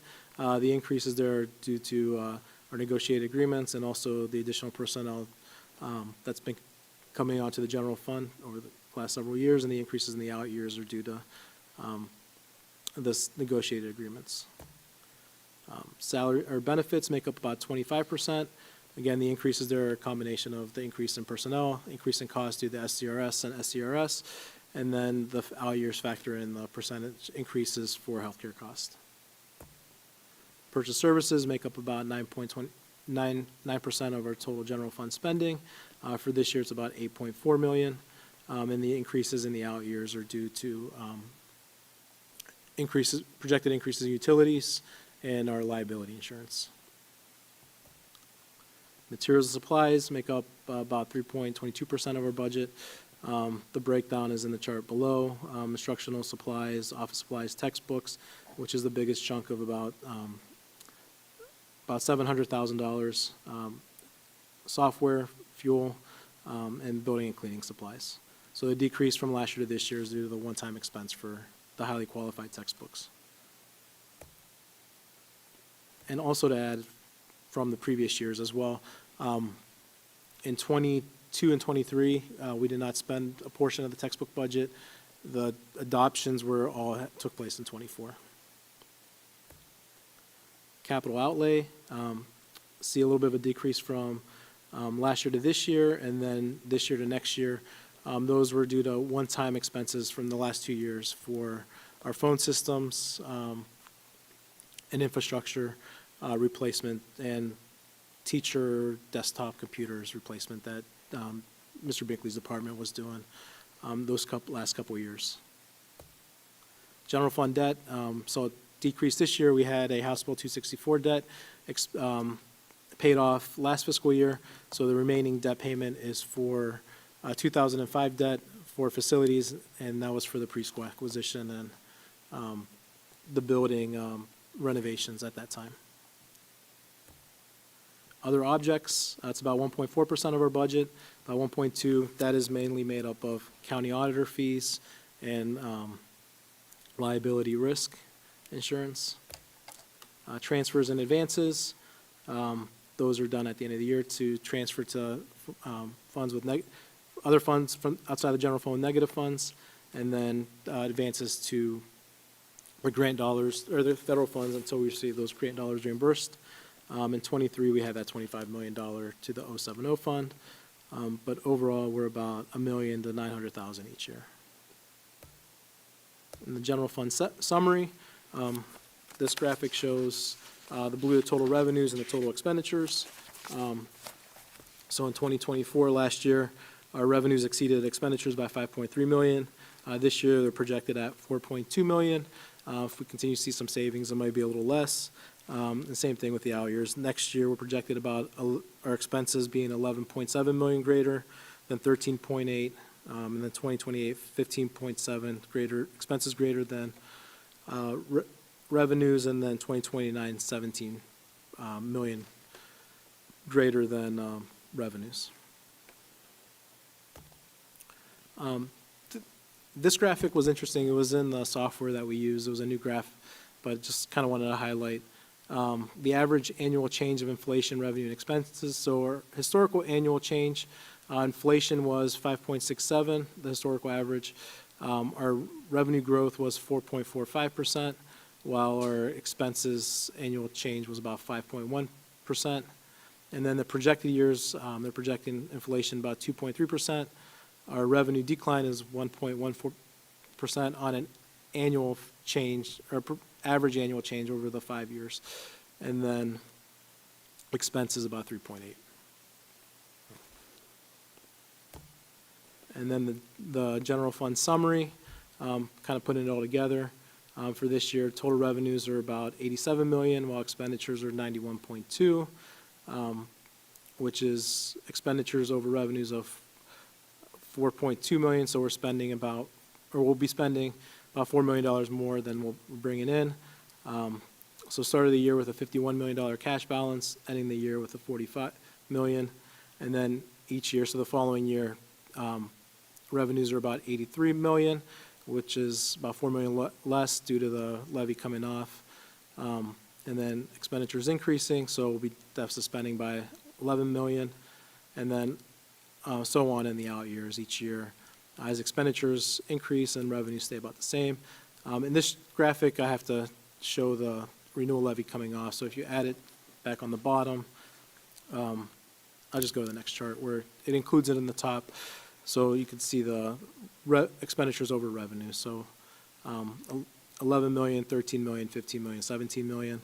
The increases there are due to our negotiated agreements and also the additional personnel that's been coming onto the general fund over the last several years, and the increases in the out years are due to this negotiated agreements. Salary or benefits make up about 25%. Again, the increases there are a combination of the increase in personnel, increase in cost due to SCRS and SCRS, and then the out years factor in the percentage increases for healthcare costs. Purchase services make up about 9.9% of our total general fund spending. For this year, it's about $8.4 million, and the increases in the out years are due to projected increases in utilities and our liability insurance. Materials and supplies make up about 3.22% of our budget. The breakdown is in the chart below. Instructional supplies, office supplies, textbooks, which is the biggest chunk of about $700,000. Software, fuel, and building and cleaning supplies. So the decrease from last year to this year is due to the one-time expense for the highly qualified textbooks. And also to add from the previous years as well, in 22 and 23, we did not spend a portion of the textbook budget. The adoptions took place in 24. Capital outlay, see a little bit of a decrease from last year to this year, and then this year to next year. Those were due to one-time expenses from the last 2 years for our phone systems and infrastructure replacement and teacher desktop computers replacement that Mr. Binkley's department was doing those last couple of years. General fund debt, so it decreased this year. We had a House Bill 264 debt paid off last fiscal year, so the remaining debt payment is for 2005 debt for facilities, and that was for the preschool acquisition and the building renovations at that time. Other objects, it's about 1.4% of our budget, about 1.2%. That is mainly made up of county auditor fees and liability risk insurance. Transfers and advances, those are done at the end of the year to transfer to funds with other funds from outside the general fund with negative funds, and then advances to grant dollars or the federal funds until we receive those grant dollars reimbursed. In '23, we had that $25 million to the 070 fund. But overall, we're about $1 million to $900,000 each year. In the general fund summary, this graphic shows the blue, the total revenues and the total expenditures. So in 2024, last year, our revenues exceeded expenditures by $5.3 million. This year, they're projected at $4.2 million. If we continue to see some savings, it might be a little less. The same thing with the out years. Next year, we're projected about our expenses being 11.7 million greater than 13.8, and then 2028, 15.7 greater, expenses greater than revenues, and then 2029, 17 million greater than revenues. This graphic was interesting. It was in the software that we use. It was a new graph, but just kind of wanted to highlight the average annual change of inflation, revenue, and expenses. So our historical annual change, inflation was 5.67, the historical average. Our revenue growth was 4.45%, while our expenses annual change was about 5.1%. And then the projected years, they're projecting inflation about 2.3%. Our revenue decline is 1.14% on an annual change, or average annual change over the 5 years. And then expenses about 3.8. And then the general fund summary, kind of putting it all together. For this year, total revenues are about 87 million, while expenditures are 91.2, which is expenditures over revenues of 4.2 million. So we're spending about, or we'll be spending about $4 million more than we're bringing in. So started the year with a $51 million cash balance, ending the year with a 45 million. And then each year, so the following year, revenues are about 83 million, which is about 4 million less due to the levy coming off. And then expenditures increasing, so we'll be deficit spending by 11 million. And then so on in the out years each year as expenditures increase and revenues stay about the same. In this graphic, I have to show the renewal levy coming off. So if you add it back on the bottom, I'll just go to the next chart where it includes it in the top. So you can see the expenditures over revenue. So 11 million, 13 million, 15 million, 17 million.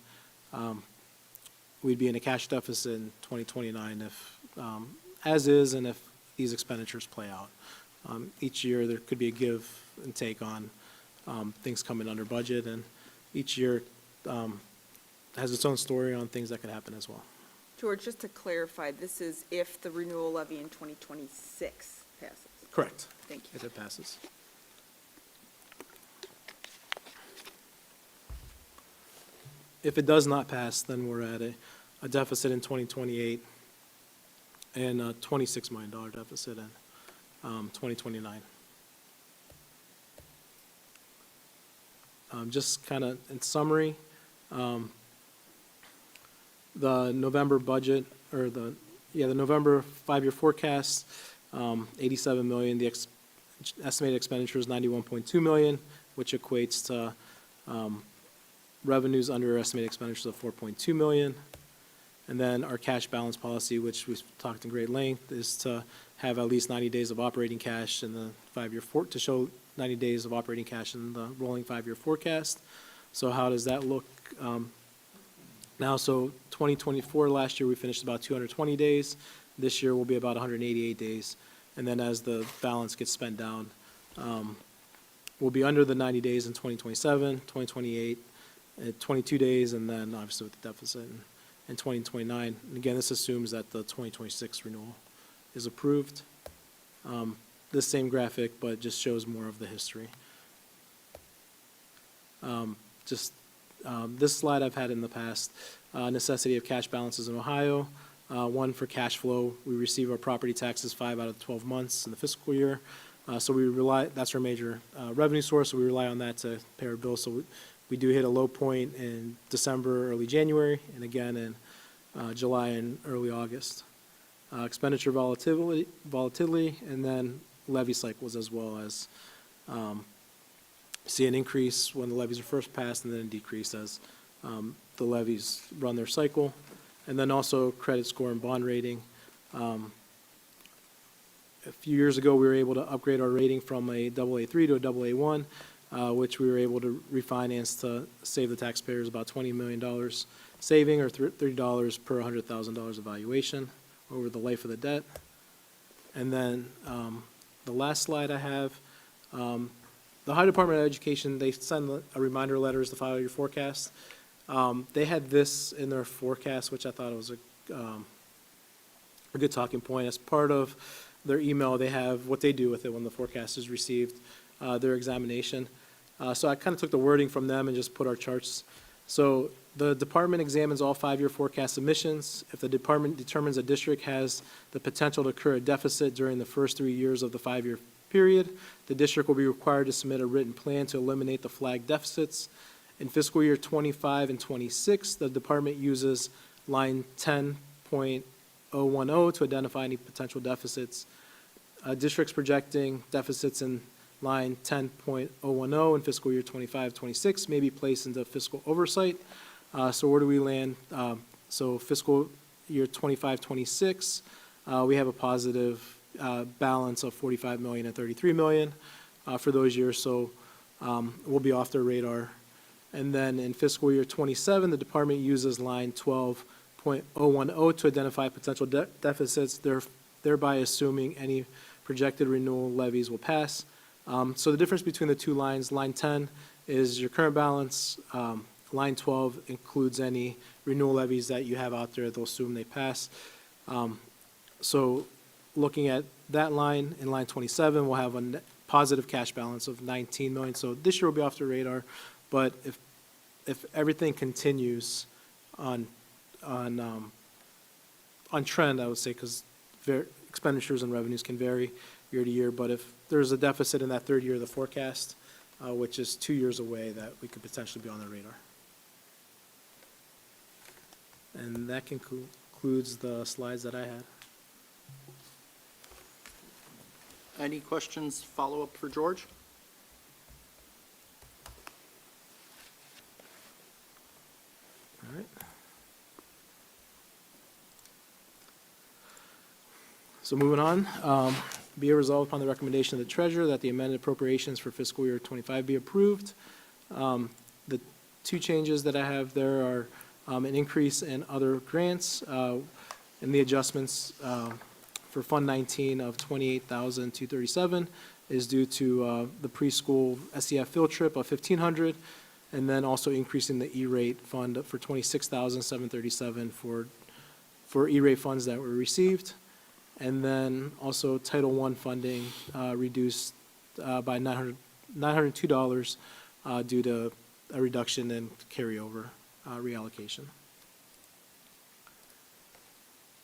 We'd be in a cash deficit in 2029 if, as is, and if these expenditures play out. Each year there could be a give and take on things coming under budget, and each year has its own story on things that could happen as well. George, just to clarify, this is if the renewal levy in 2026 passes? Correct. Thank you. If it passes. If it does not pass, then we're at a deficit in 2028 and a $26 million deficit in 2029. Just kind of in summary, the November budget, or the November 5-year forecast, 87 million. The estimated expenditure is 91.2 million, which equates to revenues under estimated expenditures of 4.2 million. And then our cash balance policy, which we've talked in great length, is to have at least 90 days of operating cash in the 5-year to show 90 days of operating cash in the rolling 5-year forecast. So how does that look now? So 2024, last year we finished about 220 days. This year will be about 188 days. And then as the balance gets spent down, we'll be under the 90 days in 2027, 2028, 22 days, and then obviously with the deficit in 2029. And again, this assumes that the 2026 renewal is approved. This same graphic, but just shows more of the history. This slide I've had in the past, necessity of cash balances in Ohio. One, for cash flow, we receive our property taxes 5 out of the 12 months in the fiscal year. So we rely, that's our major revenue source, so we rely on that to pay our bills. So we do hit a low point in December, early January, and again in July and early August. Expenditure volatility, and then levy cycles as well, as see an increase when the levies are first passed and then a decrease as the levies run their cycle. and then also credit score and bond rating. A few years ago, we were able to upgrade our rating from a AA3 to a AA1, which we were able to refinance to save the taxpayers about $20 million saving, or $30 per $100,000 evaluation over the life of the debt. And then the last slide I have, the Ohio Department of Education, they send a reminder letters to file your forecast. They had this in their forecast, which I thought was a good talking point. As part of their email, they have what they do with it when the forecast is received, their examination. So I kind of took the wording from them and just put our charts. So the department examines all 5-year forecast submissions. If the department determines a district has the potential to incur a deficit during the first 3 years of the 5-year period, the district will be required to submit a written plan to eliminate the flagged deficits. In fiscal year 25 and 26, the department uses line 10.010 to identify any potential deficits. Districts projecting deficits in line 10.010 in fiscal year 25-26 may be placed into fiscal oversight. So where do we land? So fiscal year 25-26, we have a positive balance of $45 million and $33 million for those years, so we'll be off their radar. And then in fiscal year 27, the department uses line 12.010 to identify potential deficits, thereby assuming any projected renewal levies will pass. So the difference between the two lines, line 10 is your current balance, line 12 includes any renewal levies that you have out there, they'll assume they pass. So looking at that line, in line 27, we'll have a positive cash balance of $19 million. So this year will be off the radar, but if everything continues on trend, I would say, because expenditures and revenues can vary year to year, but if there's a deficit in that third year of the forecast, which is 2 years away, that we could potentially be on the radar. And that concludes the slides that I had. Any questions, follow-up for George? All right. So moving on, be it resolved upon the recommendation of the treasurer that the amended appropriations for fiscal year 25 be approved. The two changes that I have there are an increase in other grants and the adjustments for Fund 19 of $28,237 is due to the preschool SEF field trip of $1,500, and then also increasing the E-rate fund for $26,737 for E-rate funds that were received. And then also Title I funding reduced by $902 due to a reduction in carryover reallocation.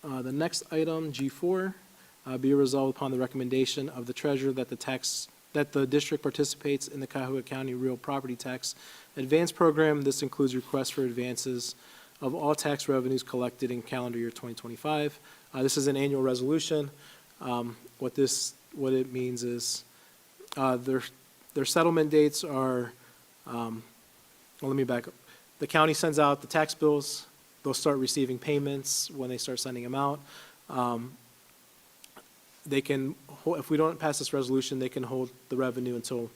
The next item, G4, be resolved upon the recommendation of the treasurer that the district participates in the Cuyahoga County Real Property Tax Advance Program. This includes requests for advances of all tax revenues collected in calendar year 2025. This is an annual resolution. What it means is their settlement dates are, well, let me back up. The county sends out the tax bills. They'll start receiving payments when they start sending them out. They can, if we don't pass this resolution, they can hold the revenue until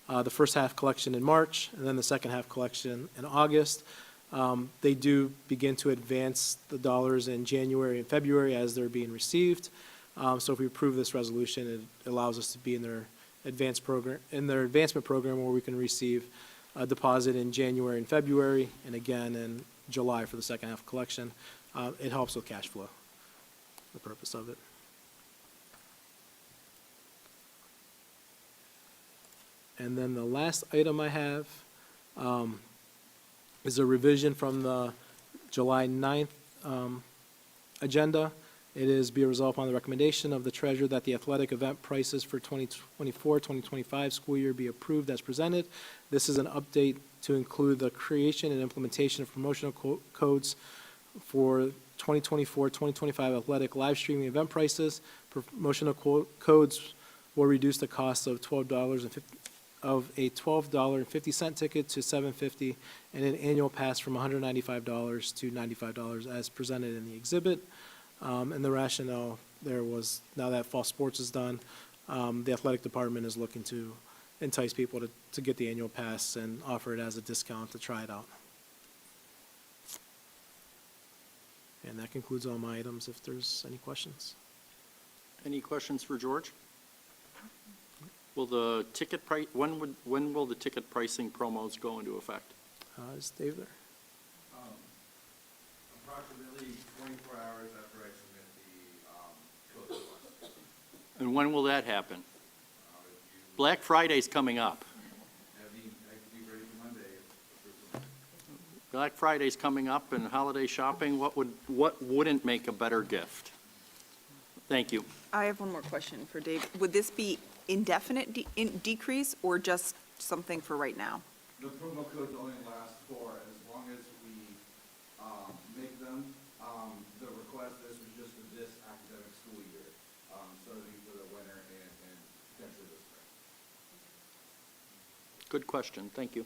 the first half collection in March, and then the second half collection in August. They do begin to advance the dollars in January and February as they're being received. So if we approve this resolution, it allows us to be in their advancement program where we can receive a deposit in January and February, and again in July for the second half collection. It helps with cash flow, the purpose of it. And then the last item I have is a revision from the July 9th agenda. It is be resolved upon the recommendation of the treasurer that the athletic event prices for 2024-2025 school year be approved as presented. This is an update to include the creation and implementation of promotional codes for 2024-2025 athletic live streaming event prices. Promotional codes will reduce the cost of of a $12.50 ticket to $7.50, and an annual pass from $195 to $95 as presented in the exhibit. And the rationale there was, now that fall sports is done, the athletic department is looking to entice people to get the annual pass and offer it as a discount to try it out. And that concludes all my items, if there's any questions. Any questions for George? Will the ticket price, when will the ticket pricing promos go into effect? Is Dave there? Approximately 24 hours after I submit the code request. And when will that happen? Black Friday's coming up. I can be ready for Monday. Black Friday's coming up, and holiday shopping, what wouldn't make a better gift? Thank you. I have one more question for Dave. Would this be indefinite decrease or just something for right now? The promo codes only last for as long as we make them. The request, this was just for this academic school year, so it'll be for the winter and potentially the spring. Good question, thank you.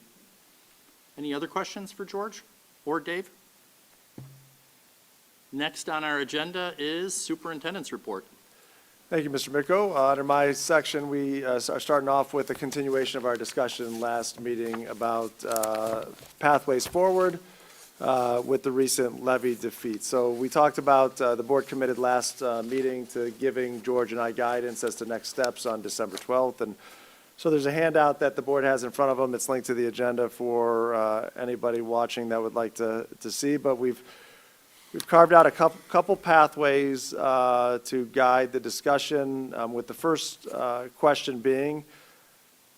Any other questions for George or Dave? Next on our agenda is superintendent's report. Thank you, Mr. Micko. Under my section, we are starting off with a continuation of our discussion last meeting about pathways forward with the recent levy defeat. So we talked about, the board committed last meeting to giving George and I guidance as to next steps on December 12th. And so there's a handout that the board has in front of them. It's linked to the agenda for anybody watching that would like to see. But we've carved out a couple pathways to guide the discussion, with the first question being,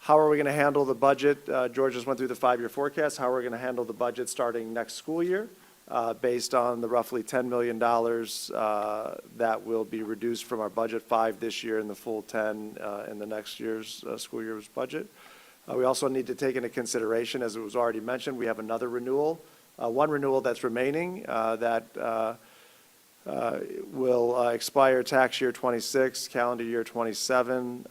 how are we going to handle the budget? George just went through the 5-year forecast. How are we going to handle the budget starting next school year based on the roughly $10 million that will be reduced from our budget, 5 this year and the full 10 in the next year's school year's budget? We also need to take into consideration, as it was already mentioned, we have another renewal. One renewal that's remaining that will expire tax year 26, calendar year 27.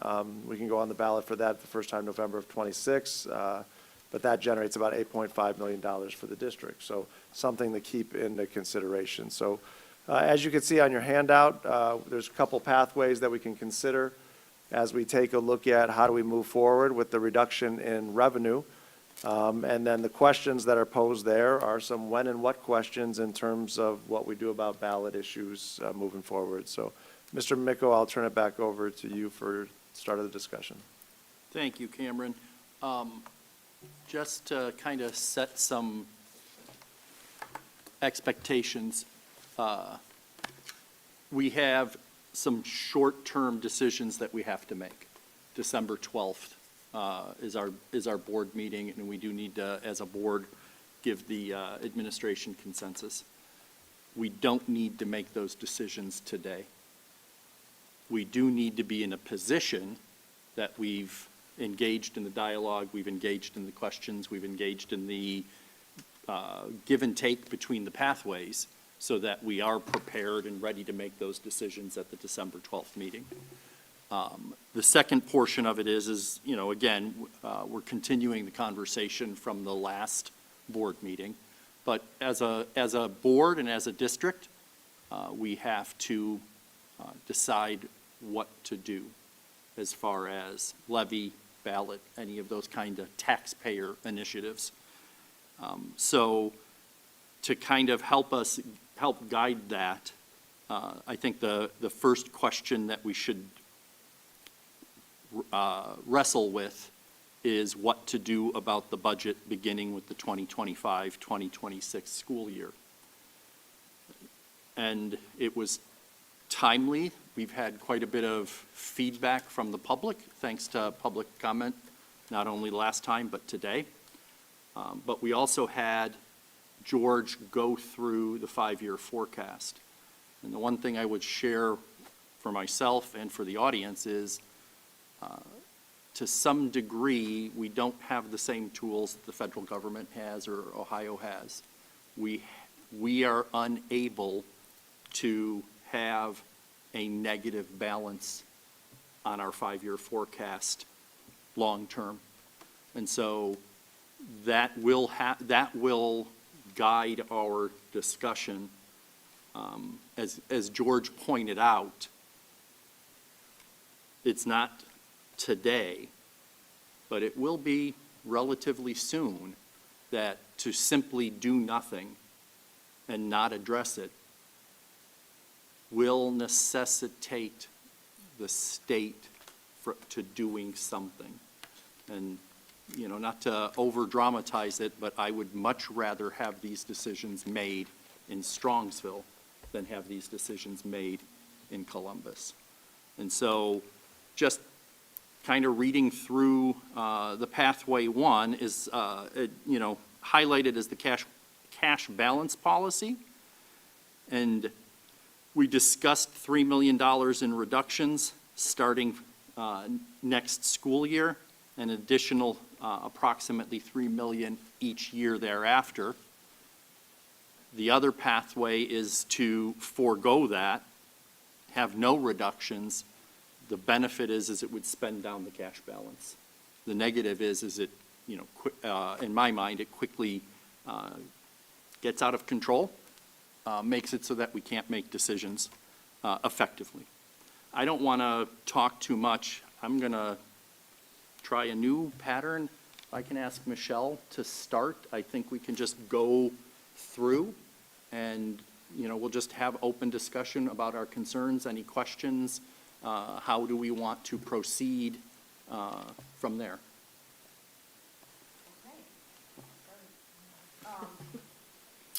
We can go on the ballot for that the first time November of 26, but that generates about $8.5 million for the district. So something to keep into consideration. So as you can see on your handout, there's a couple pathways that we can consider as we take a look at how do we move forward with the reduction in revenue. And then the questions that are posed there are some when and what questions in terms of what we do about ballot issues moving forward. So, Mr. Micko, I'll turn it back over to you for start of the discussion. Thank you, Cameron. Just to kind of set some expectations, we have some short-term decisions that we have to make. December 12th. Is our board meeting, and we do need to, as a board, give the administration consensus. We don't need to make those decisions today. We do need to be in a position that we've engaged in the dialogue, we've engaged in the questions, we've engaged in the give and take between the pathways, so that we are prepared and ready to make those decisions at the December 12th meeting. The second portion of it is you know, again, we're continuing the conversation from the last board meeting. But as a board and as a district, we have to decide what to do as far as levy, ballot, any of those kind of taxpayer initiatives. So to kind of help guide that, I think the first question that we should wrestle with is what to do about the budget beginning with the 2025-2026 school year. And it was timely. We've had quite a bit of feedback from the public, thanks to public comment, not only last time, but today. But we also had George go through the 5-year forecast. And the one thing I would share for myself and for the audience is, to some degree, we don't have the same tools that the federal government has or Ohio has. We are unable to have a negative balance on our 5-year forecast long-term. And so that will guide our discussion. As George pointed out, it's not today, but it will be relatively soon, that to simply do nothing and not address it will necessitate the state to doing something. And, you know, not to over-dramatize it, but I would much rather have these decisions made in Strongsville than have these decisions made in Columbus. And so just kind of reading through the pathway one is, you know, highlighted as the cash balance policy. And we discussed $3 million in reductions starting next school year, an additional approximately $3 million each year thereafter. The other pathway is to forego that, have no reductions. The benefit is it would spend down the cash balance. The negative is it, you know, in my mind, it quickly gets out of control, makes it so that we can't make decisions effectively. I don't want to talk too much. I'm going to try a new pattern. If I can ask Michelle to start, I think we can just go through and, you know, we'll just have open discussion about our concerns, any questions, how do we want to proceed from there.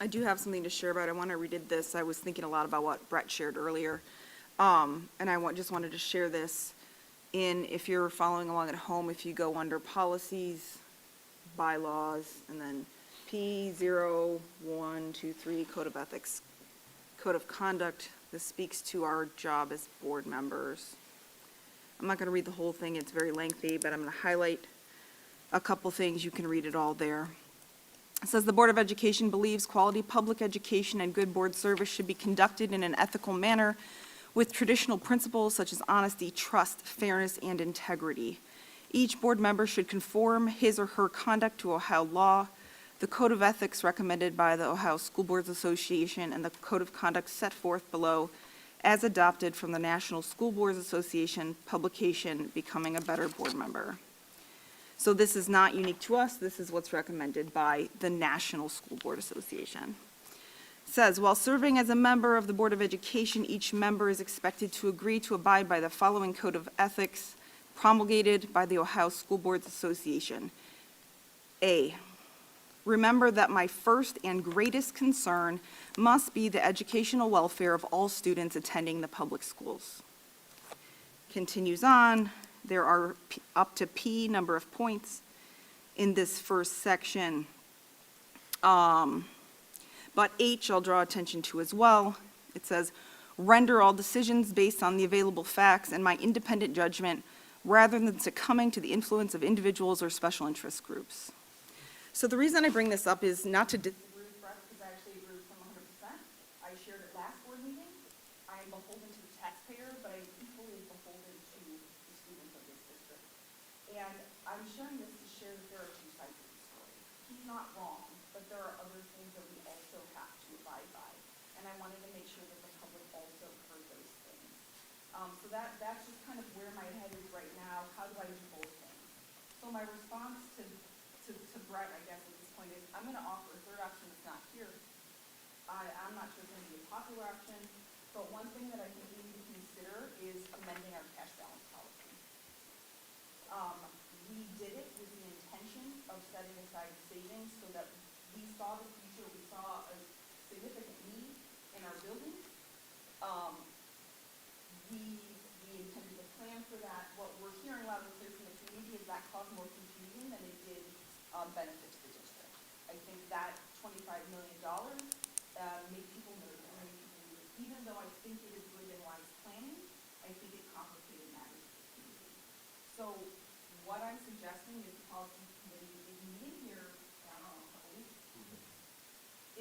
I do have something to share about it. When I redid this, I was thinking a lot about what Brett shared earlier. And I just wanted to share this if you're following along at home, if you go under policies, bylaws, and then P0123, Code of Ethics, Code of Conduct, this speaks to our job as board members. I'm not going to read the whole thing, it's very lengthy, but I'm going to highlight a couple things. You can read it all there. It says the Board of Education believes quality public education and good board service should be conducted in an ethical manner with traditional principles such as honesty, trust, fairness, and integrity. Each board member should conform his or her conduct to Ohio law, the Code of Ethics recommended by the Ohio School Boards Association, and the Code of Conduct set forth below as adopted from the National School Boards Association publication, Becoming a Better Board Member. So this is not unique to us. This is what's recommended by the National School Board Association. It says, while serving as a member of the Board of Education, each member is expected to agree to abide by the following Code of Ethics promulgated by the Ohio School Boards Association. A, remember that my first and greatest concern must be the educational welfare of all students attending the public schools. Continues on, there are up to P number of points in this first section. But H I'll draw attention to as well. It says, render all decisions based on the available facts and my independent judgment rather than succumbing to the influence of individuals or special interest groups. So the reason I bring this up is not to disagree with Brett, because I actually agree with him 100%. I shared it last board meeting. I am beholden to the taxpayer, but I'm equally beholden to the students of this district. And I'm sharing this to share that there are two sides of the story. He's not wrong, but there are other things that we also have to abide by. And I wanted to make sure that the public also heard those things. So that's just kind of where my head is right now. How do I do both things? So my response to Brett, I guess, at this point is, I'm going to offer a third option that's not here. I'm not sure it's going to be a popular option, but one thing that I think we need to consider is amending our cash balance policy. We did it with the intention of setting aside savings so that we saw the future, we saw a significant need in our buildings. We intended to plan for that. What we're hearing loud and clear from the community is that caused more confusion than it did benefit to the district. I think that $25 million made people nervous. Even though I think it is good and wise planning, I think it complicated matters for the community. So what I'm suggesting is the policy committee is meeting here, I don't know, a couple weeks,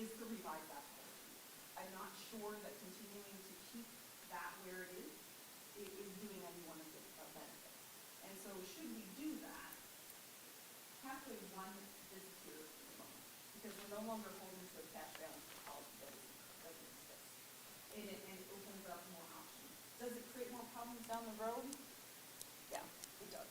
is to revise that policy. I'm not sure that continuing to keep that where it is doing anyone a benefit. And so should we do that, cash we're no longer holding to the cash balance policy that doesn't exist. And it opens up more options. Does it create more problems down the road? Yeah, it does.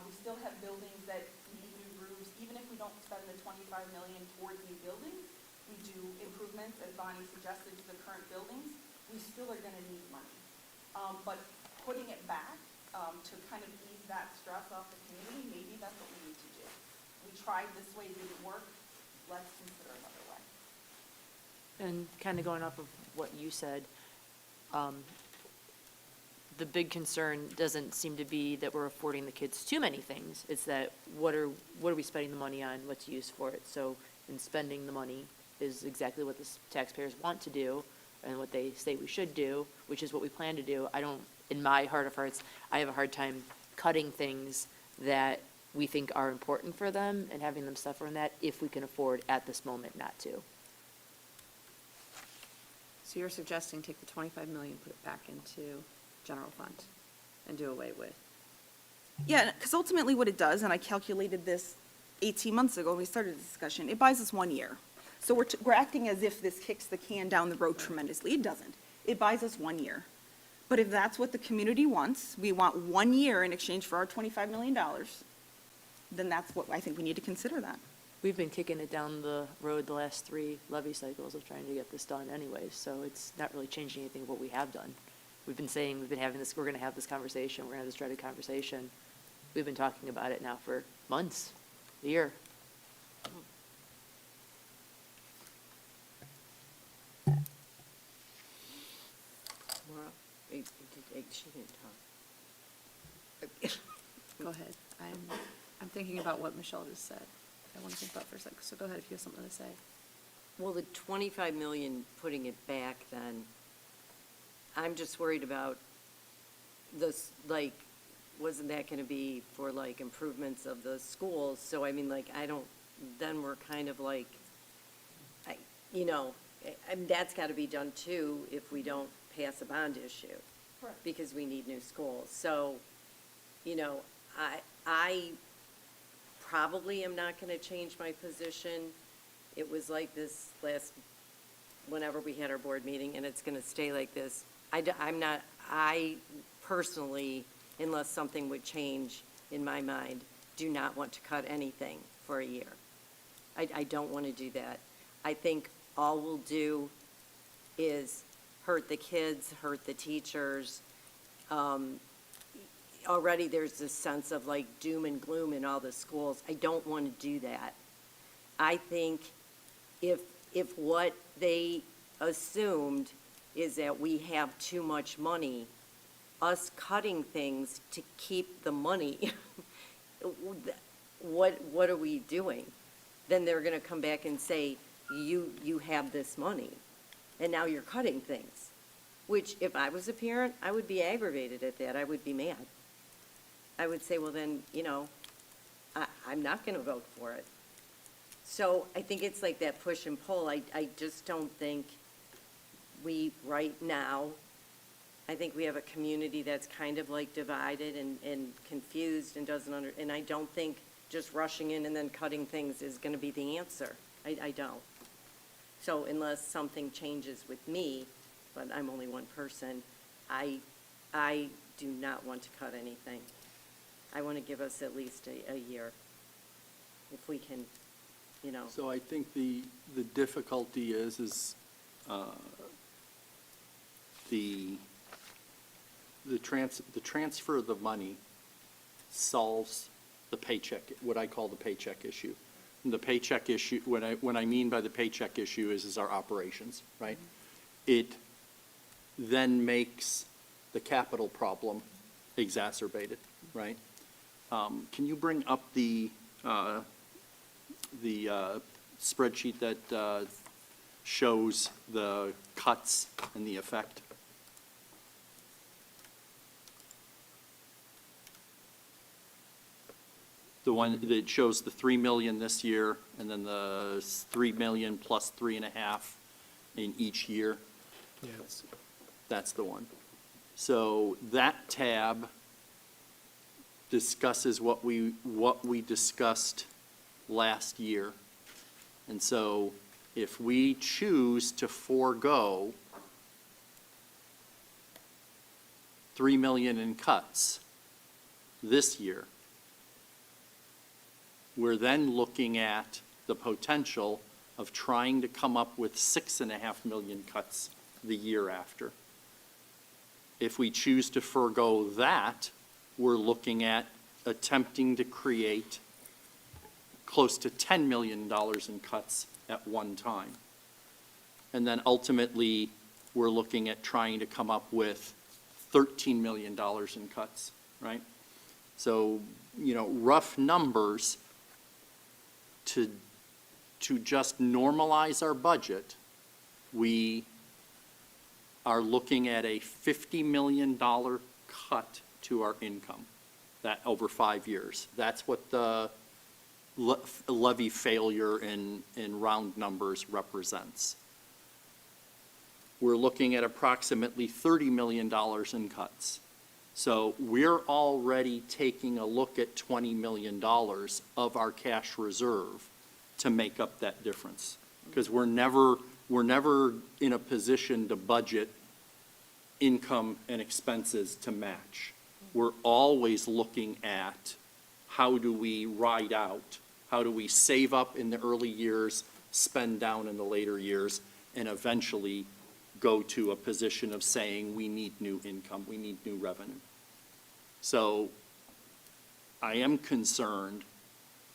We still have buildings that need new roofs, even if we don't spend the 25 million towards new buildings, we do improvements, as Bonnie suggested, to the current buildings, we still are gonna need money. But putting it back, to kind of ease that stress off the community, maybe that's what we need to do. We tried this way, it didn't work, let's consider another way. And kind of going off of what you said, the big concern doesn't seem to be that we're affording the kids too many things. It's that what are we spending the money on, what's used for it? So in spending the money is exactly what the taxpayers want to do and what they say we should do, which is what we plan to do. In my heart of hearts, I have a hard time cutting things that we think are important for them and having them suffer in that if we can afford at this moment not to. So you're suggesting take the 25 million, put it back into general fund and do away with? Yeah, because ultimately what it does, and I calculated this 18 months ago when we started the discussion, it buys us 1 year. So we're acting as if this kicks the can down the road tremendously. It doesn't. It buys us 1 year. But if that's what the community wants, we want 1 year in exchange for our $25 million, then that's what I think we need to consider that. We've been kicking it down the road the last 3 levy cycles of trying to get this done anyways, so it's not really changing anything of what we have done. We've been saying, we're going to have this conversation, we're going to have this dreaded conversation. We've been talking about it now for months, a year. She didn't talk. Go ahead. I'm thinking about what Michelle just said. I want to think about it for a second, so go ahead if you have something to say. Well, the 25 million, putting it back then, I'm just worried about this, like, wasn't that going to be for, like, improvements of the schools? So, I mean, like, then we're kind of like, that's got to be done too if we don't pass a bond issue. Correct. Because we need new schools. So, I probably am not going to change my position. It was like this whenever we had our board meeting, and it's going to stay like this. I personally, unless something would change in my mind, do not want to cut anything for a year. I don't want to do that. I think all we'll do is hurt the kids, hurt the teachers. Already there's this sense of like doom and gloom in all the schools. I don't want to do that. I think if what they assumed is that we have too much money, us cutting things to keep the money, what are we doing? Then they're going to come back and say, you have this money, and now you're cutting things. Which, if I was a parent, I would be aggravated at that. I would be mad. I would say, well then, I'm not going to vote for it. So I think it's like that push and pull. I just don't think right now, I think we have a community that's kind of like divided and confused and and I don't think just rushing in and then cutting things is going to be the answer. I don't. So unless something changes with me, but I'm only one person, I do not want to cut anything. I want to give us at least a year, if we can, So I think the difficulty is the transfer of the money solves the paycheck, what I call the paycheck issue. And the paycheck issue, what I mean by the paycheck issue is our operations, right? It then makes the capital problem exacerbated, right? Can you bring up the spreadsheet that shows the cuts and the effect? The one that shows the 3 million this year, and then the 3 million plus 3.5 in each year. Yes. That's the one. So that tab discusses what we discussed last year. And so if we choose to forego 3 million in cuts this year, we're then looking at the potential of trying to come up with 6.5 million cuts the year after. If we choose to forego that, we're looking at attempting to create close to $10 million in cuts at one time. And then ultimately, we're looking at trying to come up with $13 million in cuts, right? So, rough numbers to just normalize our budget, we are looking at a $50 million cut to our income, that over 5 years. That's what the levy failure in round numbers represents. We're looking at approximately $30 million in cuts. So we're already taking a look at $20 million of our cash reserve to make up that difference. Because we're never in a position to budget income and expenses to match. We're always looking at how do we ride out, how do we save up in the early years, spend down in the later years, and eventually go to a position of saying we need new income, we need new revenue. So I am concerned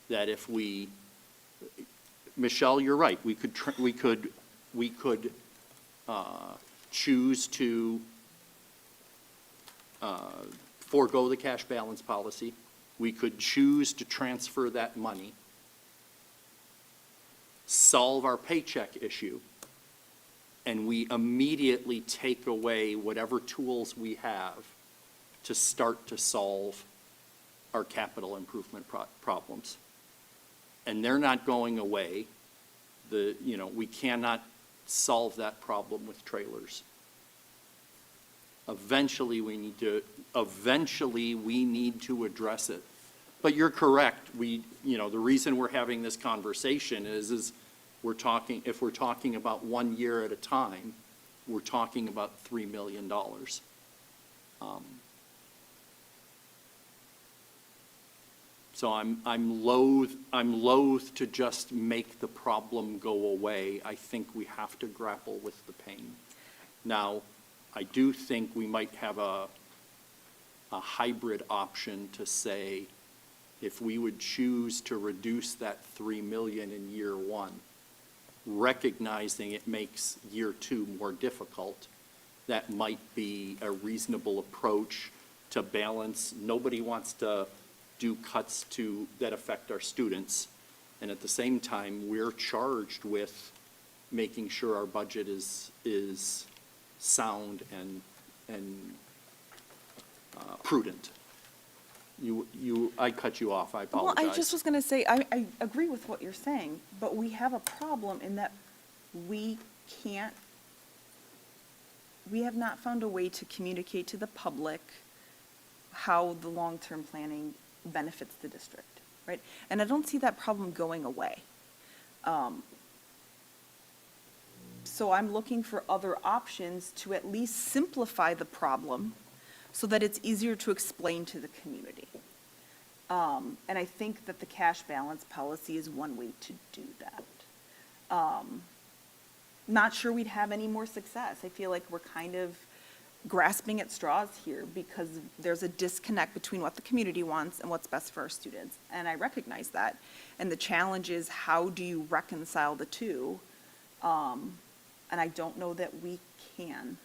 that if we, Michelle, you're right, we could choose to forego the cash balance policy. We could choose to transfer that money, solve our paycheck issue, and we immediately take away whatever tools we have to start to solve our capital improvement problems. And they're not going away. We cannot solve that problem with trailers. Eventually, we need to address it. But you're correct. The reason we're having this conversation is if we're talking about 1 year at a time, we're talking about $3 million. So I'm loath to just make the problem go away. I think we have to grapple with the pain. Now, I do think we might have a hybrid option to say, if we would choose to reduce that $3 million in year one, recognizing it makes year two more difficult, that might be a reasonable approach to balance. Nobody wants to do cuts that affect our students. And at the same time, we're charged with making sure our budget is sound and prudent. I cut you off, I apologize. Well, I just was going to say, I agree with what you're saying, but we have a problem in that we have not found a way to communicate to the public how the long-term planning benefits the district, right? And I don't see that problem going away. So I'm looking for other options to at least simplify the problem so that it's easier to explain to the community. And I think that the cash balance policy is one way to do that. Not sure we'd have any more success. I feel like we're kind of grasping at straws here because there's a disconnect between what the community wants and what's best for our students. And I recognize that. And the challenge is, how do you reconcile the two? And I don't know that we can.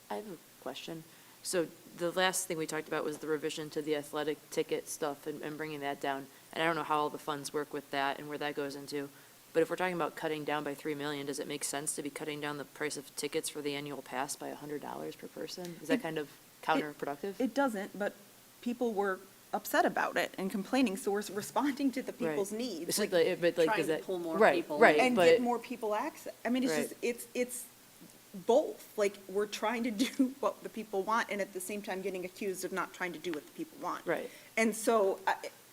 I have a question. So the last thing we talked about was the revision to the athletic ticket stuff and bringing that down. And I don't know how all the funds work with that and where that goes into. But if we're talking about cutting down by $3 million, does it make sense to be cutting down the price of tickets for the annual pass by $100 per person? Is that kind of counterproductive? It doesn't, but people were upset about it and complaining, so we're responding to the people's needs. But Trying is to that pull more right, people right, in. And but get more people access. I mean, it's Right. just, it's both. Like, we're trying to do what the people want and at the same time getting accused of not trying to do what the people want. Right. And so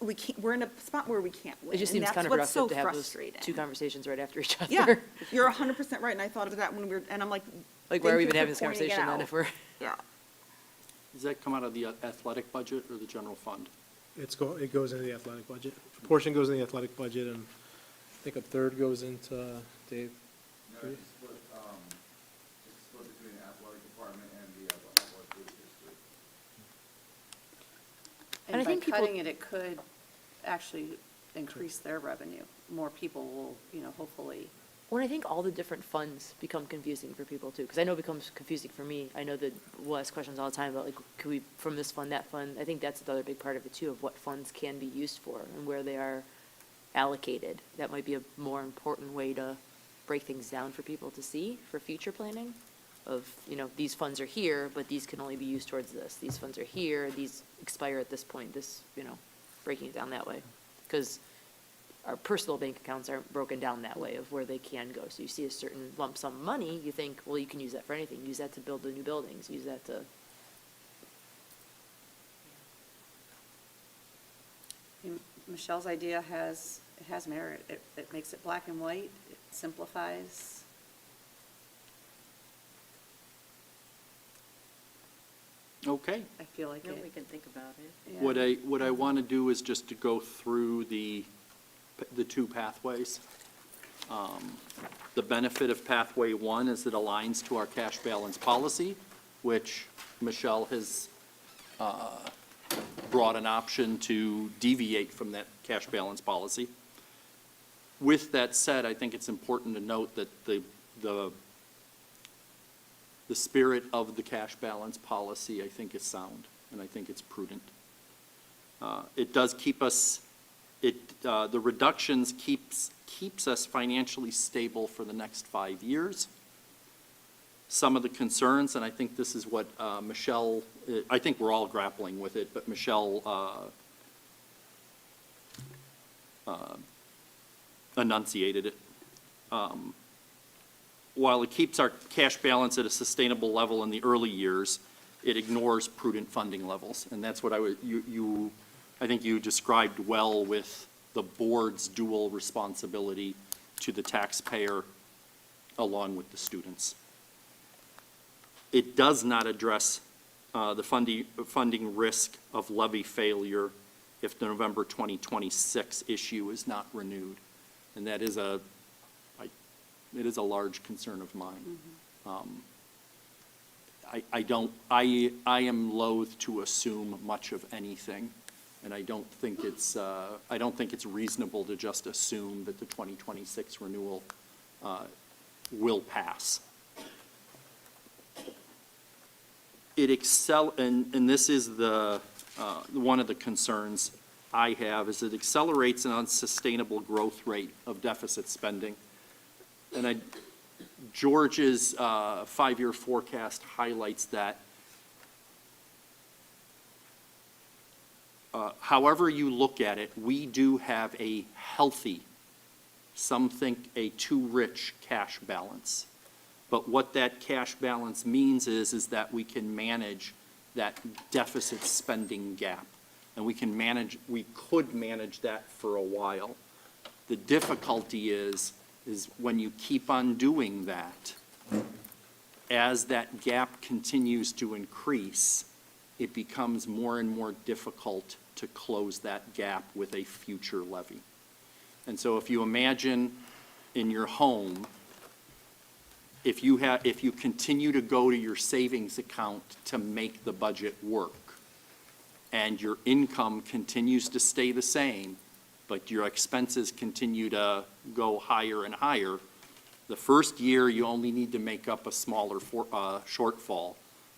we can't, we're in a spot where we can't win. It just and seems that's what's so counterproductive to have those frustrating. two conversations right after each other. Yeah, you're 100% right, and I thought of that when we were, and I'm like. Like, why are we thank even you having for this pointing it conversation then out. if we're? Yeah. Does that come out of the athletic budget or the general fund? It goes into the athletic budget. A portion goes in the athletic budget, and I think a third goes into, Dave? No, it's split between the athletic department and the athletic boosters too. And I And by think people- cutting it, it could actually increase their revenue. More people will, hopefully. Well, I think all the different funds become confusing for people too, because I know it becomes confusing for me. I know that we'll ask questions all the time about like, could we, from this fund, that fund? I think that's another big part of it too, of what funds can be used for and where they are allocated. That might be a more important way to break things down for people to see for future planning of, these funds are here, but these can only be used towards this. These funds are here, these expire at this point, breaking it down that way. Because our personal bank accounts aren't broken down that way of where they can go. So you see a certain lump sum of money, you think, well, you can use that for anything. Use that to build the new buildings, use that to. Michelle's idea has merit. It makes it black and white, it simplifies. Okay. I feel like Yeah, we it. can think about it. Yeah. What I want to do is just to go through the two pathways. The benefit of pathway one is it aligns to our cash balance policy, which Michelle has brought an option to deviate from that cash balance policy. With that said, I think it's important to note that the spirit of the cash balance policy, I think, is sound, and I think it's prudent. It does keep us, the reductions keeps us financially stable for the next 5 years. Some of the concerns, and I think this is what Michelle, I think we're all grappling with it, but Michelle enunciated it. While it keeps our cash balance at a sustainable level in the early years, it ignores prudent funding levels. And that's what I think you described well with the board's dual responsibility to the taxpayer along with the students. It does not address the funding risk of levy failure if the November 2026 issue is not renewed. And that is it is a large concern of mine. I am loath to assume much of anything, and I don't think it's reasonable to just assume that the 2026 renewal will pass. And this is one of the concerns I have, is it accelerates an unsustainable growth rate of deficit spending. And George's 5-year forecast highlights that. However you look at it, we do have a healthy, some think a too rich we balance. But what that cash balance means is that we can manage that deficit spending gap. And we could manage that for a while. The difficulty is when you keep on doing that, as that gap continues to increase, it becomes more and more difficult to close that gap with a future levy. And so if you imagine in your home, if you continue to go to your savings account to make the budget work, and your income continues to stay the same, but your expenses continue to go higher and higher, the first year you only need to make up a smaller shortfall,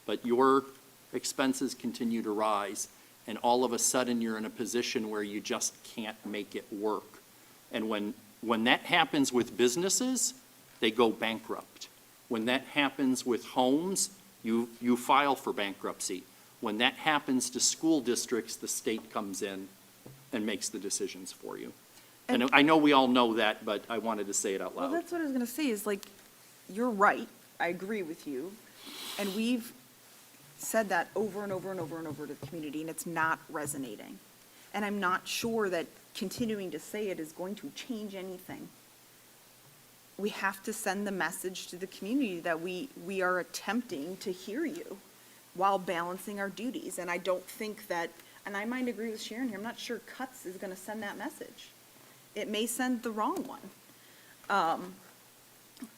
but your expenses continue to rise, and all of a sudden you're in a position where you just can't make it work. And when that happens with businesses, they go bankrupt. When that happens with homes, you file for bankruptcy. When that happens to school districts, the state comes in and makes the decisions for you. And I know we all know that, but I wanted to say it out Well, loud. that's what I was gonna say, is like, you're right, I agree with you, and we've said that over and over and over and over to the community, and it's not resonating. And I'm not sure that continuing to say it is going to change anything. We have to send the message to the community that we are attempting to hear you while balancing our duties. And I don't think that, and I might agree with Sharon here, I'm not sure cuts is gonna send that message. It may send the wrong one.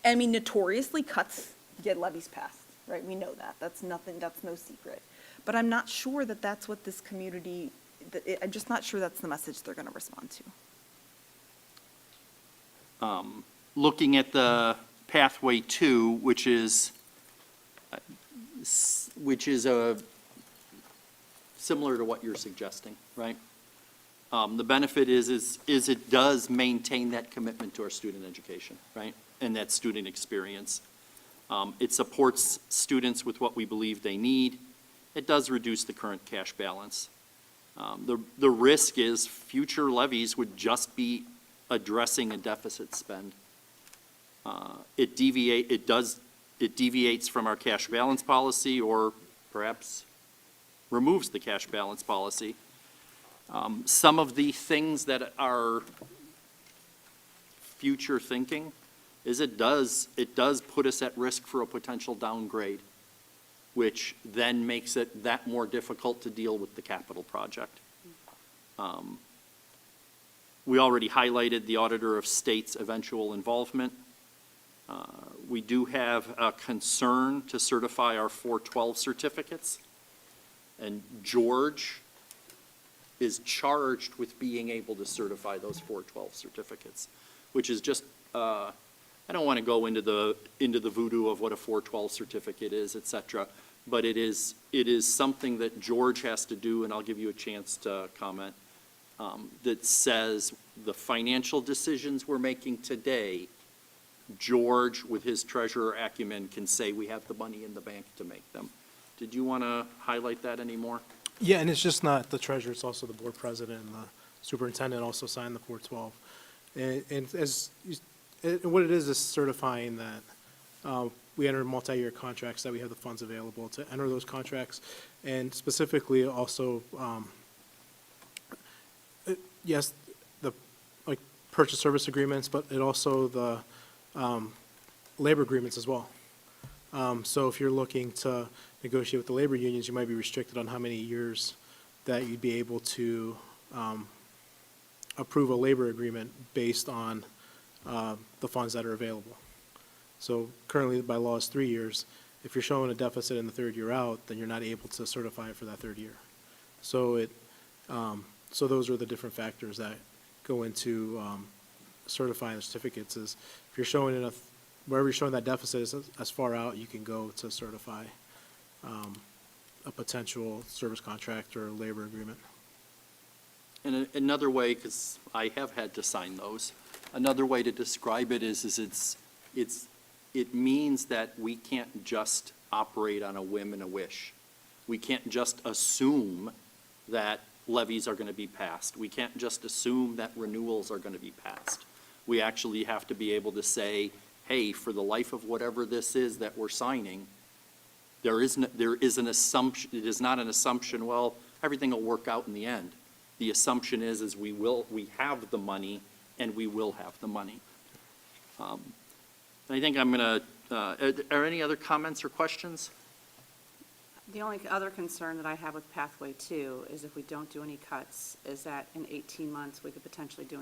I mean, notoriously, cuts get levies passed, right? We know that. That's nothing, that's no secret. But I'm not sure that that's what this community, I'm just not sure that's the message they're gonna respond to. Looking at the pathway 2, which is similar to what you're suggesting, right? The benefit is it does maintain that commitment to our student education, right? And that student experience. It supports students with what we believe they need. It does reduce the current cash balance. The risk is future levies would just be addressing a deficit spend. It deviates from our cash balance policy, or perhaps removes the cash balance policy. Some of the things that are future thinking is it does put us at risk for a potential downgrade, which then makes it that more difficult to deal with the capital project. We already highlighted the Auditor of State's eventual involvement. We do have a concern to certify our 412 certificates, and George is charged with being able to certify those 412 certificates, which is just, I don't want to go into the voodoo of what a 412 certificate is, et cetera, but it is something that George has to do, and I'll give you a chance to comment, that says the financial decisions we're making today, George, with his treasurer acumen, can say we have the money in the bank to make them. Did you want to highlight that anymore? Yeah, and it's just not the treasurer, it's also the board president and the superintendent also signed the 412. And what it is certifying that we enter multi-year contracts, that we have the funds available to enter those contracts, and specifically also, yes, the purchase service agreements, but it also the labor agreements as well. So if you're looking to negotiate with the labor unions, you might be restricted on how many years that you'd be able to approve a labor agreement based on the funds that are available. So currently by law is 3 years. If you're showing a deficit in the third year out, then you're not able to certify it for that third year. So so those are the different factors that go into certifying the certificates. Is if you're showing wherever you're showing that deficit is as far out, you can go to certify a potential service contract or labor agreement. And another way, because I have had to sign those, another way to describe it is it means that we can't just operate on a whim and a wish. We can't just assume that levies are going to be passed. We can't just assume that renewals are going to be passed. We actually have to be able to say, hey, for the life of whatever this is that we're signing, there is an assumption. It is not an assumption, well, everything will work out in the end. The assumption is we have the money, and we will have the money. I think I'm going to, are any other comments or questions? The only other concern that I have with Pathway 2 is if we don't do any cuts, is that in 18 months, we could potentially be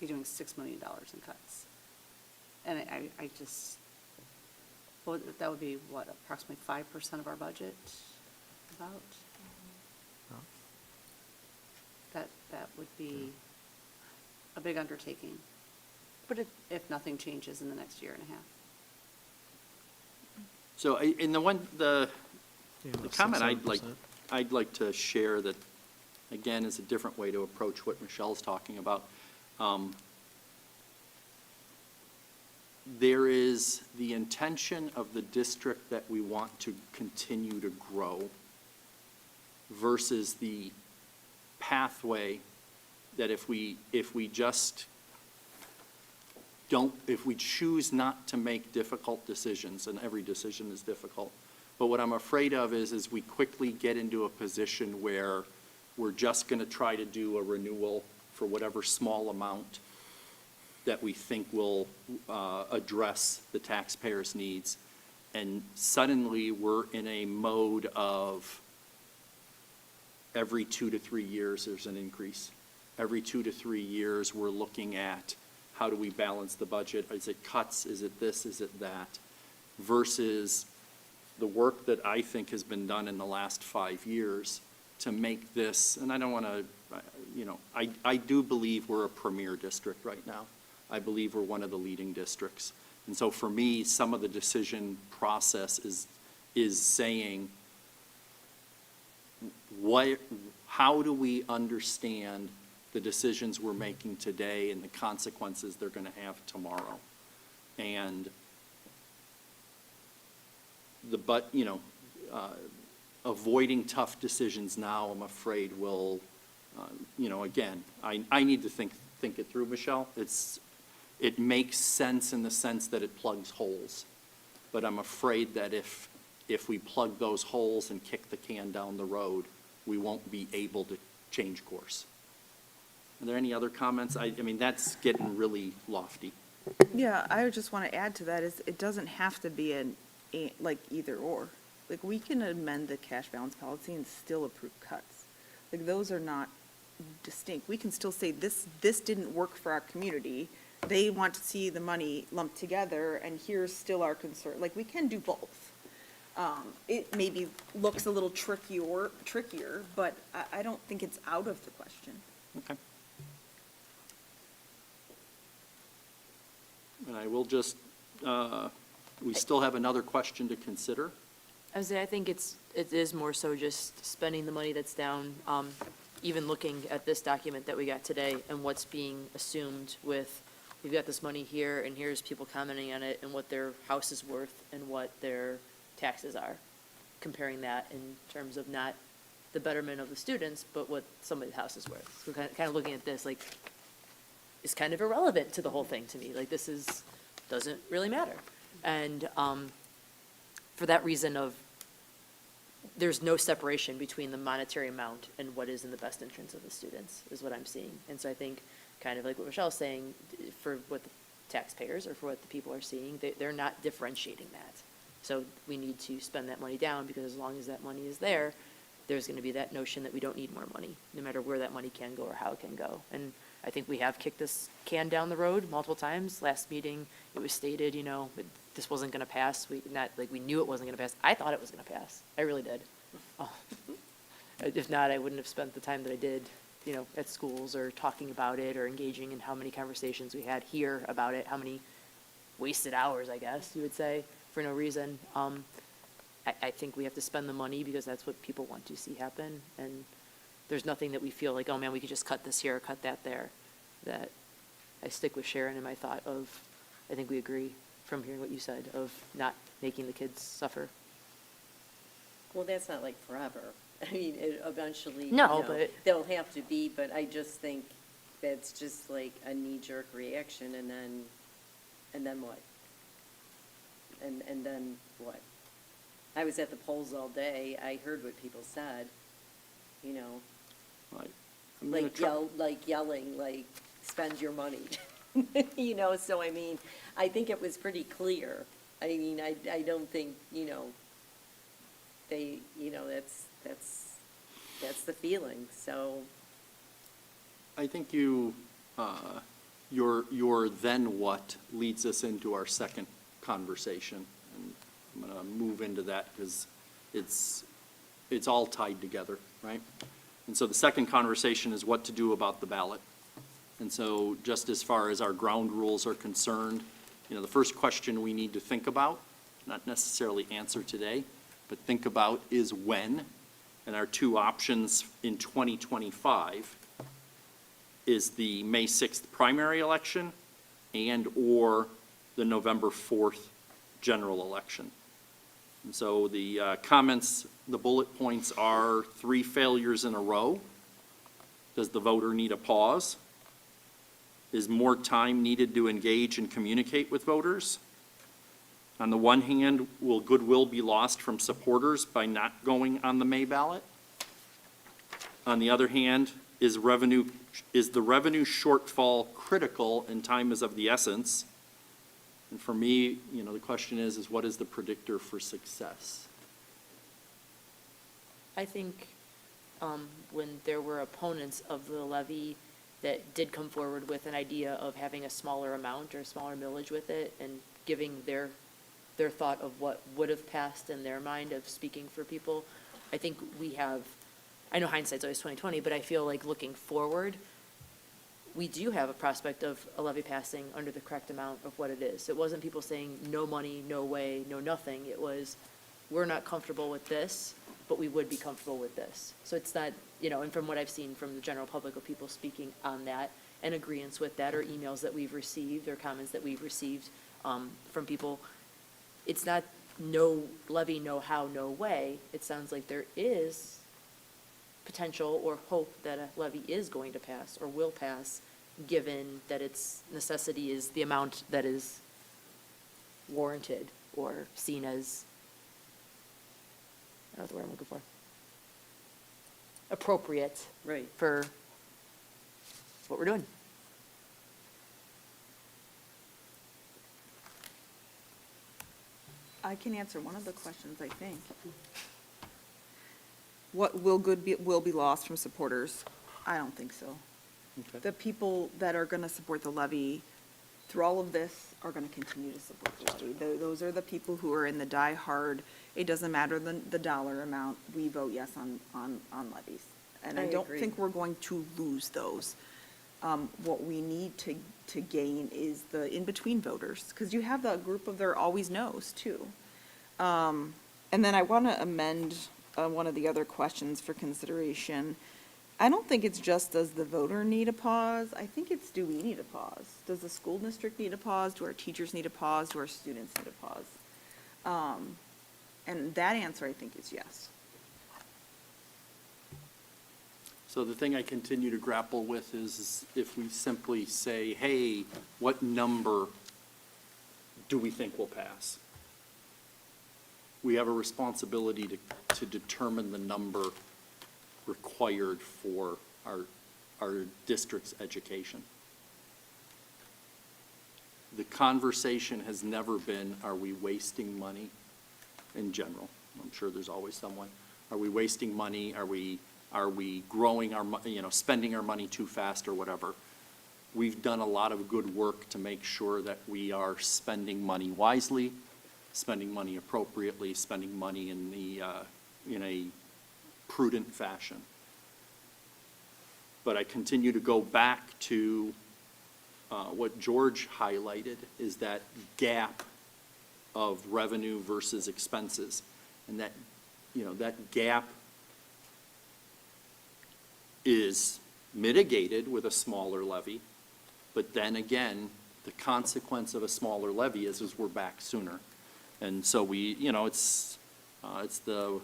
doing $6 million in cuts. And I just, well, that would be what, approximately 5% of our budget, about? That would be a big undertaking, but if nothing changes in the next year and a half. So in the comment 6-7%. I'd like to share that, again, is a different way to approach what Michelle's talking about. There is the intention of the district that we want to continue to grow versus the pathway that if we choose not to make difficult decisions, and every decision is difficult, but what I'm afraid of is we quickly get into a position where we're just going to try to do a renewal for whatever small amount that we think will address the taxpayers' needs. And suddenly, we're in a mode of every 2 to 3 years, there's an increase. Every 2 to 3 years, we're looking at how do we balance the budget? Is it cuts? Is it this? Is it that? Versus the work that I think has been done in the last 5 years to make this, and I don't want to, I do believe we're a premier district right now. I believe we're one of the leading districts. And so for me, some of the decision process is saying, how do we understand the decisions we're making today and the consequences they're going to have tomorrow? And avoiding tough decisions now, I'm afraid, will, again, I need to think it through, Michelle. It makes sense in the sense that it plugs holes. But I'm afraid that if we plug those holes and kick the can down the road, we won't be able to change course. Are there any other comments? I mean, that's getting really lofty. Yeah, I would just want to add to that is it doesn't have to be like either or. Like, we can amend the cash balance policy and still approve cuts. Like, those are not distinct. We can still say this didn't work for our community. They want to see the money lumped together, and here's still our concern. Like, we can do both. It maybe looks a little trickier, but I don't think it's out of the question. Okay. And I will just, we still have another question to consider. I think it is more so just spending the money that's down, even looking at this document that we got today and what's being assumed with, we've got this money here, and here's people commenting on it and what their house is worth and what their taxes are. Comparing that in terms of not the betterment of the students, but what somebody's house is worth. So kind of looking at this, like, it's kind of irrelevant to the whole thing to me. Like, doesn't really matter. And for that reason of, there's no separation between the monetary amount and what is in the best interest of the students, is what I'm seeing. And so I think, kind of like what Michelle's saying, for what the taxpayers or for what the people are seeing, they're not differentiating that. So we need to spend that money down, because as long as that money is there, there's going to be that notion that we don't need more money, no matter where that money can go or how it can go. And I think we have kicked this can down the road multiple times. Last meeting, it was stated, this wasn't going to pass. We knew it wasn't going to pass. I thought it was going to pass. I really did. If not, I wouldn't have spent the time that I did, at schools or talking about it or engaging in how many conversations we had here about it, how many wasted hours, I guess you would say, for no reason. I think we have to spend the money because that's what people want to see happen. And there's nothing that we feel like, oh man, we could just cut this here or cut that there. That I stick with Sharon in my thought of, I think we agree from hearing what you said, of not making the kids suffer. Well, that's not like forever. I mean, it eventually, No, but- there'll have to be, but I just think that's just like a knee-jerk reaction, and then what? And then what? I was at the polls all day. I heard what people said, Right. I'm gonna yelling, like, spend your money. So I mean, I think it was pretty clear. I mean, I don't think, they, that's the feeling, so. I think your then what leads us into our second conversation. And I'm going to move into that because it's all tied together, right? And so the second conversation is what to do about the ballot. And so just as far as our ground rules are concerned, the first question we need to think about, not necessarily answer today, but think about is when. And our two options in 2025 is the May 6th primary election and/or the November 4th general election. And so the comments, the bullet points are 3 failures in a row. Does the voter need a pause? Is more time needed to engage and communicate with voters? On the one hand, will goodwill be lost from supporters by not going on the May ballot? On the other hand, is the revenue shortfall critical and time is of the essence? And for me, the question is what is the predictor for success? I think when there were opponents of the levy that did come forward with an idea of having a smaller amount or a smaller millage with it and giving their thought of what would have passed in their mind of speaking for people, I think I know hindsight's always 20/20, but I feel like looking forward, we do have a prospect of a levy passing under the correct amount of what it is. It wasn't people saying no money, no way, no nothing. It was, we're not comfortable with this, but we would be comfortable with this. So it's not, and from what I've seen from the general public of people speaking on that and agreeance with that, or emails that we've received, or comments that we've received from people, it's not no levy, no how, no way. It sounds like there is potential or hope that a levy is going to pass or will pass, given that its necessity is the amount that is warranted or seen as, I don't know the word I'm looking for, appropriate Right. for what we're doing. I can answer one of the questions, I think. What will be lost from supporters? I don't think so. Okay. The people that are gonna support the levy through all of this are gonna continue to support the levy. Those are the people who are in the die-hard, it doesn't matter the dollar amount, we vote yes on levies. And I I don't agree. think we're going to lose those. What we need to gain is the in-between voters, because you have the group of their always knows, too. And then I want to amend one of the other questions for consideration. I don't think it's just does the voter need a pause? I think it's do we need a pause? Does the school district need a pause? Do our teachers need a pause? Do our students need a pause? And that answer, I think, is yes. So the thing I continue to grapple with is if we simply say, hey, what number do we think will pass? We have a responsibility to determine the number required for our district's education. The conversation has never been, are we wasting money in general? I'm sure there's always someone. Are we wasting money? Are we growing our, spending our money too fast or whatever? We've done a lot of good work to make sure that we are spending money wisely, spending money appropriately, spending money in a prudent fashion. But I continue to go back to what George highlighted, is that gap of revenue versus expenses. And that, that gap is mitigated with a smaller levy, but then again, the consequence of a smaller levy is we're back sooner. And so we, it's the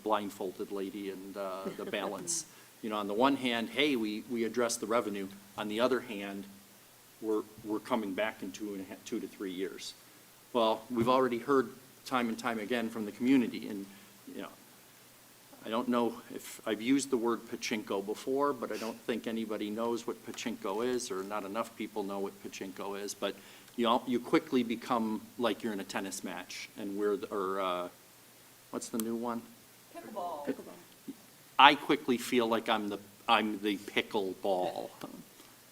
blindfolded lady and the balance. On the one hand, hey, we address the revenue. On the other hand, we're coming back in 2 to 3 years. Well, we've already heard time and time again from the community, and I don't know if I've used the word pachinko before, but I don't think anybody knows what pachinko is, or not enough people know what pachinko is. But you quickly become like you're in a tennis match, and what's the new one? Pickleball. I quickly feel like I'm the pickle ball,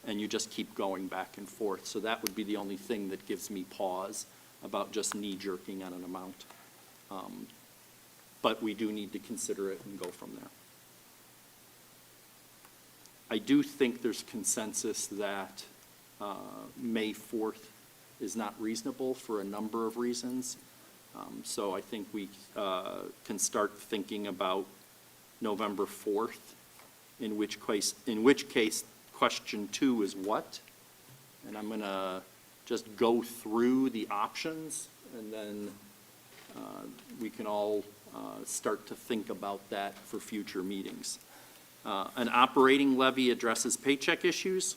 and you just keep going back and forth. So that would be the only thing that gives me pause about just knee-jerking on an amount. But we do need to consider it and go from there. I do think there's consensus that May 4th is not reasonable for a number of reasons. So I think we can start thinking about November 4th, in which case question 2 is what? And I'm going to just go through the options, and then we can all start to think about that for future meetings. An operating levy addresses paycheck issues.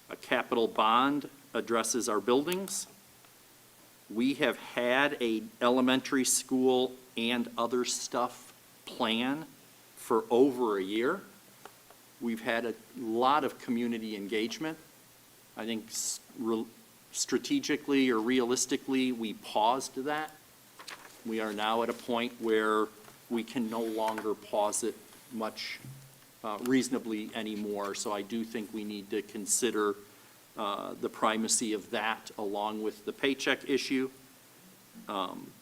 A capital bond addresses our buildings. We have had a elementary school and other stuff plan for over a year. We've had a lot of community engagement. I think strategically or realistically, we paused that. We are now at a point where we can no longer pause it much reasonably anymore. So I do think we need to consider the primacy of that along with the paycheck issue.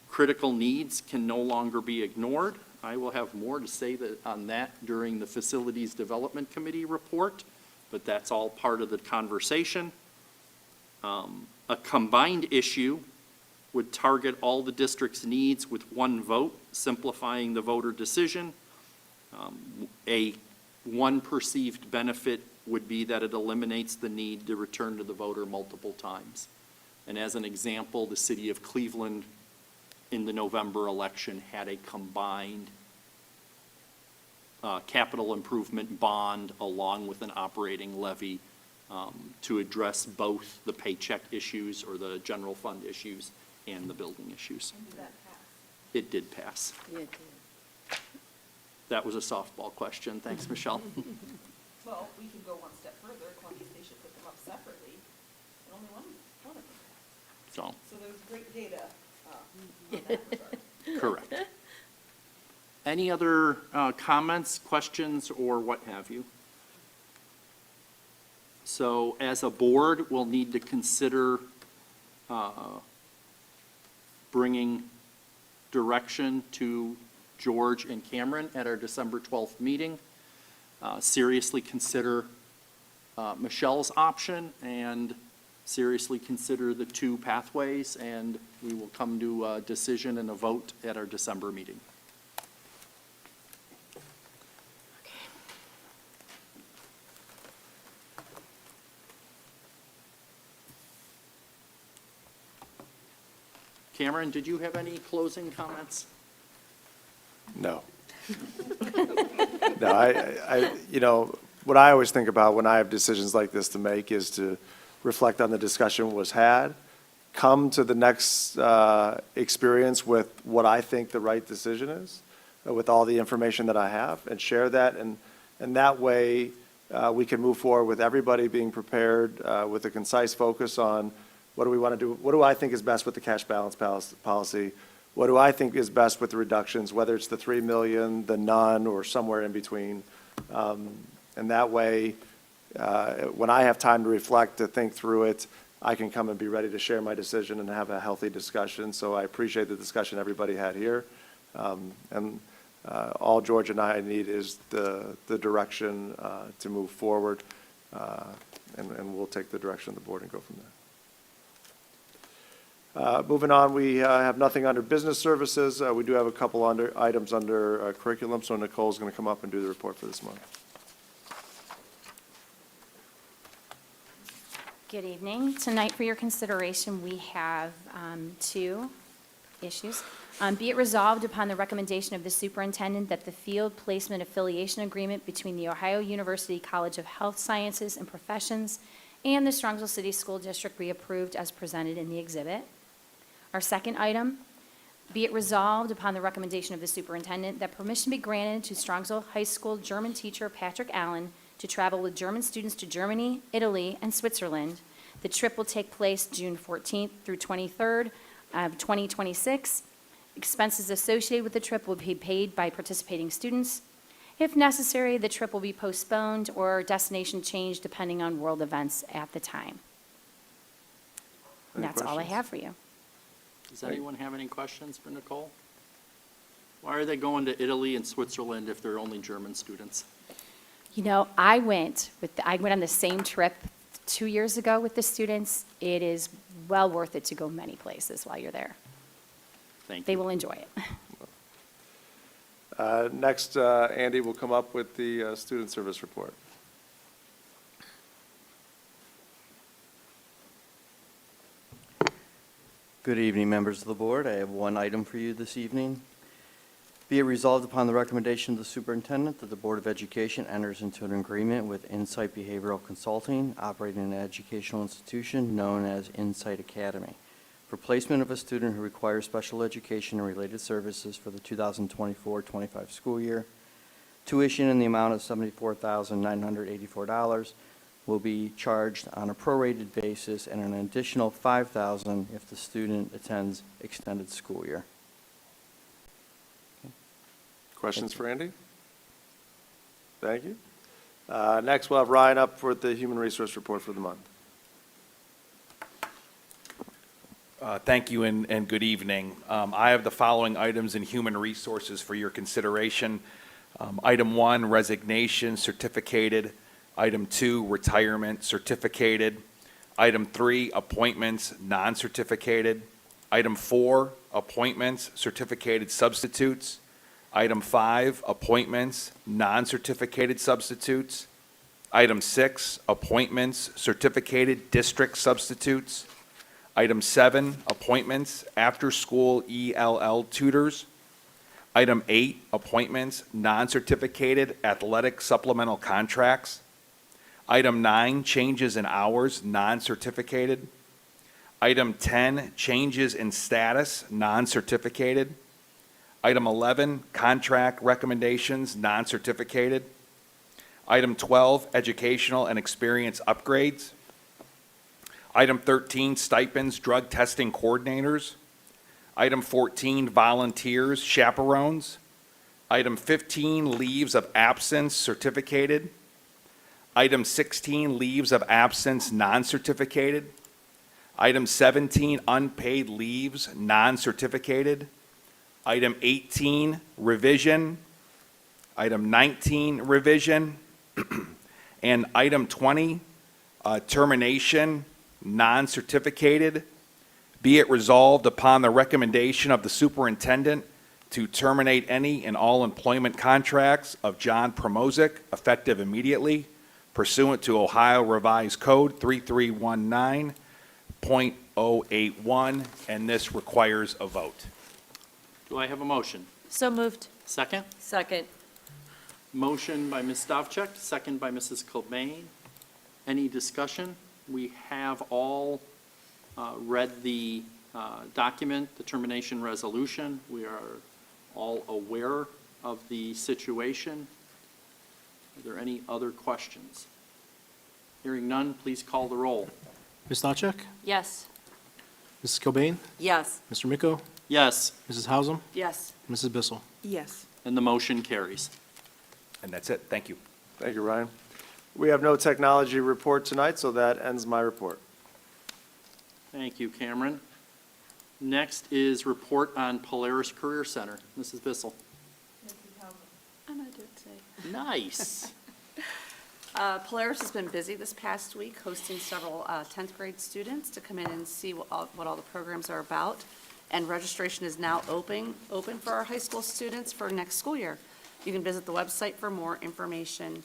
Critical needs can no longer be ignored. I will have more to say on that during the Facilities Development Committee report, but that's all part of the conversation. A combined issue would target all the district's needs with one vote, simplifying the voter decision. One perceived benefit would be that it eliminates the need to return to the voter multiple times. And as an example, the city of Cleveland in the November election had a combined capital improvement bond along with an operating levy to address both the paycheck issues or the general fund issues and the building issues. And did that pass? It did pass. Yeah, it did. That was a softball question. Thanks, Michelle. Well, we can go one step further. Columbia Station put them up separately, and only one of them passed. So, So there's great data on that regard. correct. Any other comments, questions, or what have you? So as a board, we'll need to consider bringing direction to George and Cameron at our December 12th meeting. Seriously consider Michelle's option and seriously consider the two pathways, and we will come to a decision and a vote at our December meeting. Cameron, did you have any closing comments? No. No, what I always think about when I have decisions like this to make is to reflect on the discussion was had, come to the next experience with what I think the right decision is, with all the information that I have, and share that, and that way we can move forward with everybody being prepared with a concise focus on what do we want to do, what do I think is best with the cash balance policy, what do I think is best with the reductions, whether it's the 3 million, the none, or somewhere in between. And that way, when I have time to reflect, to think through it, I can come and be ready to share my decision and have a healthy discussion. So I appreciate the discussion everybody had here. All George and I need is the direction to move forward, and we'll take the direction of the board and go from there. Moving on, we have nothing under business services. We do have a couple items under curriculum, so Nicole's going to come up and do the report for this month. Good evening. Tonight for your consideration, we have two issues. Be it resolved upon the recommendation of the superintendent that the field placement affiliation agreement between the Ohio University College of Health Sciences and Professions and the Strongsville City School District be approved as presented in the exhibit. Our second item, be it resolved upon the recommendation of the superintendent that permission be granted to Strongsville High School German teacher Patrick Allen to travel with German students to Germany, Italy, and Switzerland. The trip will take place June 14th through 23rd of 2026. Expenses associated with the trip will be paid by participating students. If necessary, the trip will be postponed or destination changed depending on world events at the time. And Any that's all I questions? have for you. Does anyone have any questions for Nicole? Why are they going to Italy and Switzerland if they're only German students? You know, I went on the same trip 2 years ago with the students. It is well worth it to go many places while you're there. Thank They you. will enjoy it. Next, Andy will come up with the student service report. Good evening, members of the board. I have one item for you this evening. Be it resolved upon the recommendation of the superintendent that the Board of Education enters into an agreement with Insight Behavioral Consulting, operating an educational institution known as Insight Academy, for placement of a student who requires special education and related services for the 2024-25 school year. Tuition in the amount of $74,984 will be charged on a prorated basis and an additional $5,000 if the student attends extended school year. Questions for Andy? Thank you. Next, we'll have Ryan up for the Human Resource Report for the month. Thank you and good evening. I have the following items in human resources for your consideration. Item 1, resignation, certificated. Item 2, retirement, certificated. Item 3, appointments, non-certificated. Item 4, appointments, certificated substitutes. Item 5, appointments, non-certificated substitutes. Item 6, appointments, certificated district substitutes. Item 7, appointments, after-school ELL tutors. Item 8, appointments, non-certificated athletic supplemental contracts. Item 9, changes in hours, non-certificated. Item 10, changes in status, non-certificated. Item 11, contract recommendations, non-certificated. Item 12, educational and experience upgrades. Item 13, stipends, drug testing coordinators. Item 14, volunteers, chaperones. Item 15, leaves of absence, certificated. Item 16, leaves of absence, non-certificated. Item 17, unpaid leaves, non-certificated. Item 18, revision. Item 19, revision. And item 20, termination, non-certificated. Be it resolved upon the recommendation of the superintendent to terminate any and all employment contracts of John Promozic effective immediately pursuant to Ohio Revised Code 3319.081, and this requires a vote. Do I have a motion? So moved. Second? Second. Motion by Ms. Stavcek, second by Mrs. Cobain. Any discussion? We have all read the document, the termination resolution. We are all aware of the situation. Are there any other questions? Hearing none, please call the roll. Ms. Stavcek? Yes. Mrs. Cobain? Yes. Mr. Miko? Yes, Mrs. Hausum? Yes. Mrs. Bissell? Yes. and the motion carries. And that's it. Thank you. Thank you, Ryan. We have no technology report tonight, so that ends my report. Thank you, Cameron. Next is report on Polaris Career Center. Mrs. Bissell. I'm going to do it today. Nice. Polaris has been busy this past week, hosting several 10th grade students to come in and see what all the programs are about. And registration is now open for our high school students for next school year. You can visit the website for more information.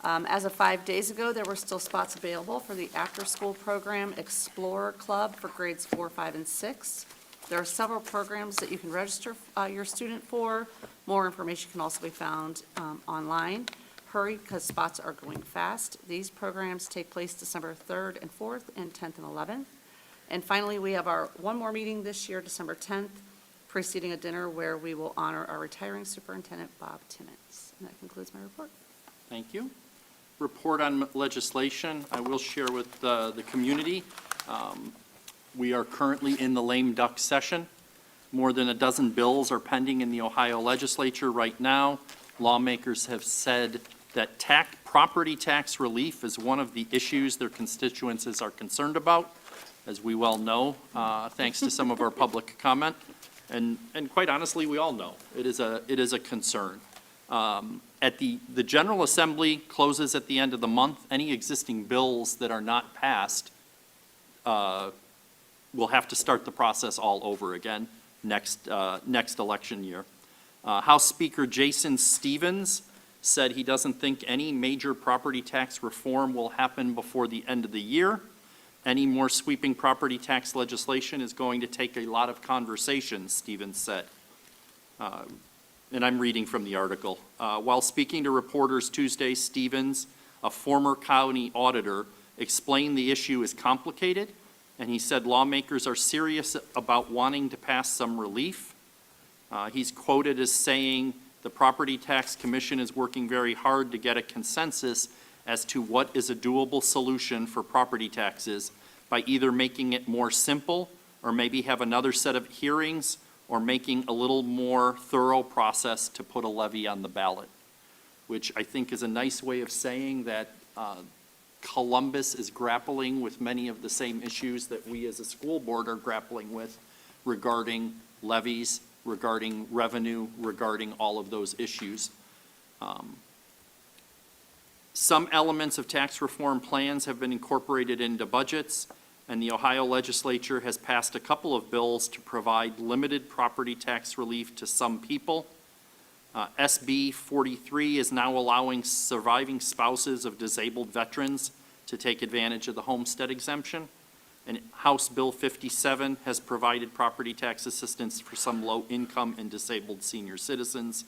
As of 5 days ago, there were still spots available for the after-school program Explorer Club for grades 4, 5, and 6. There are several programs that you can register your student for. More information can also be found online. Hurry, because spots are going fast. These programs take place December 3rd and 4th and 10th and 11th. And finally, we have our one more meeting this year, December 10th, preceding a dinner where we will honor our retiring superintendent, Bob Timmons. And that concludes my report. Thank you. Report on legislation. I will share with the community. We are currently in the lame duck session. More than a dozen bills are pending in the Ohio legislature right now. Lawmakers have said that property tax relief is one of the issues their constituencies are concerned about, as we well know, thanks to some of our public comment. And quite honestly, we all know it is a concern. At the General Assembly closes at the end of the month. Any existing bills that are not passed will have to start the process all over again next election year. House Speaker Jason Stevens said he doesn't think any major property tax reform will happen before the end of the year. Any more sweeping property tax legislation is going to take a lot of conversations, Stevens said. And I'm reading from the article. While speaking to reporters Tuesday, Stevens, a former county auditor, explained the issue is complicated, and he said lawmakers are serious about wanting to pass some relief. He's quoted as saying, The Property Tax Commission is working very hard to get a consensus as to what is a doable solution for property taxes by either making it more simple or maybe have another set of hearings or making a little more thorough process to put a levy on the ballot, which I think is a nice way of saying that Columbus is grappling with many of the same issues that we as a school board are grappling with regarding levies, regarding revenue, regarding all of those issues. Some elements of tax reform plans have been incorporated into budgets, and the Ohio legislature has passed a couple of bills to provide limited property tax relief to some people. SB 43 is now allowing surviving spouses of disabled veterans to take advantage of the homestead exemption. And House Bill 57 has provided property tax assistance for some low-income and disabled senior citizens.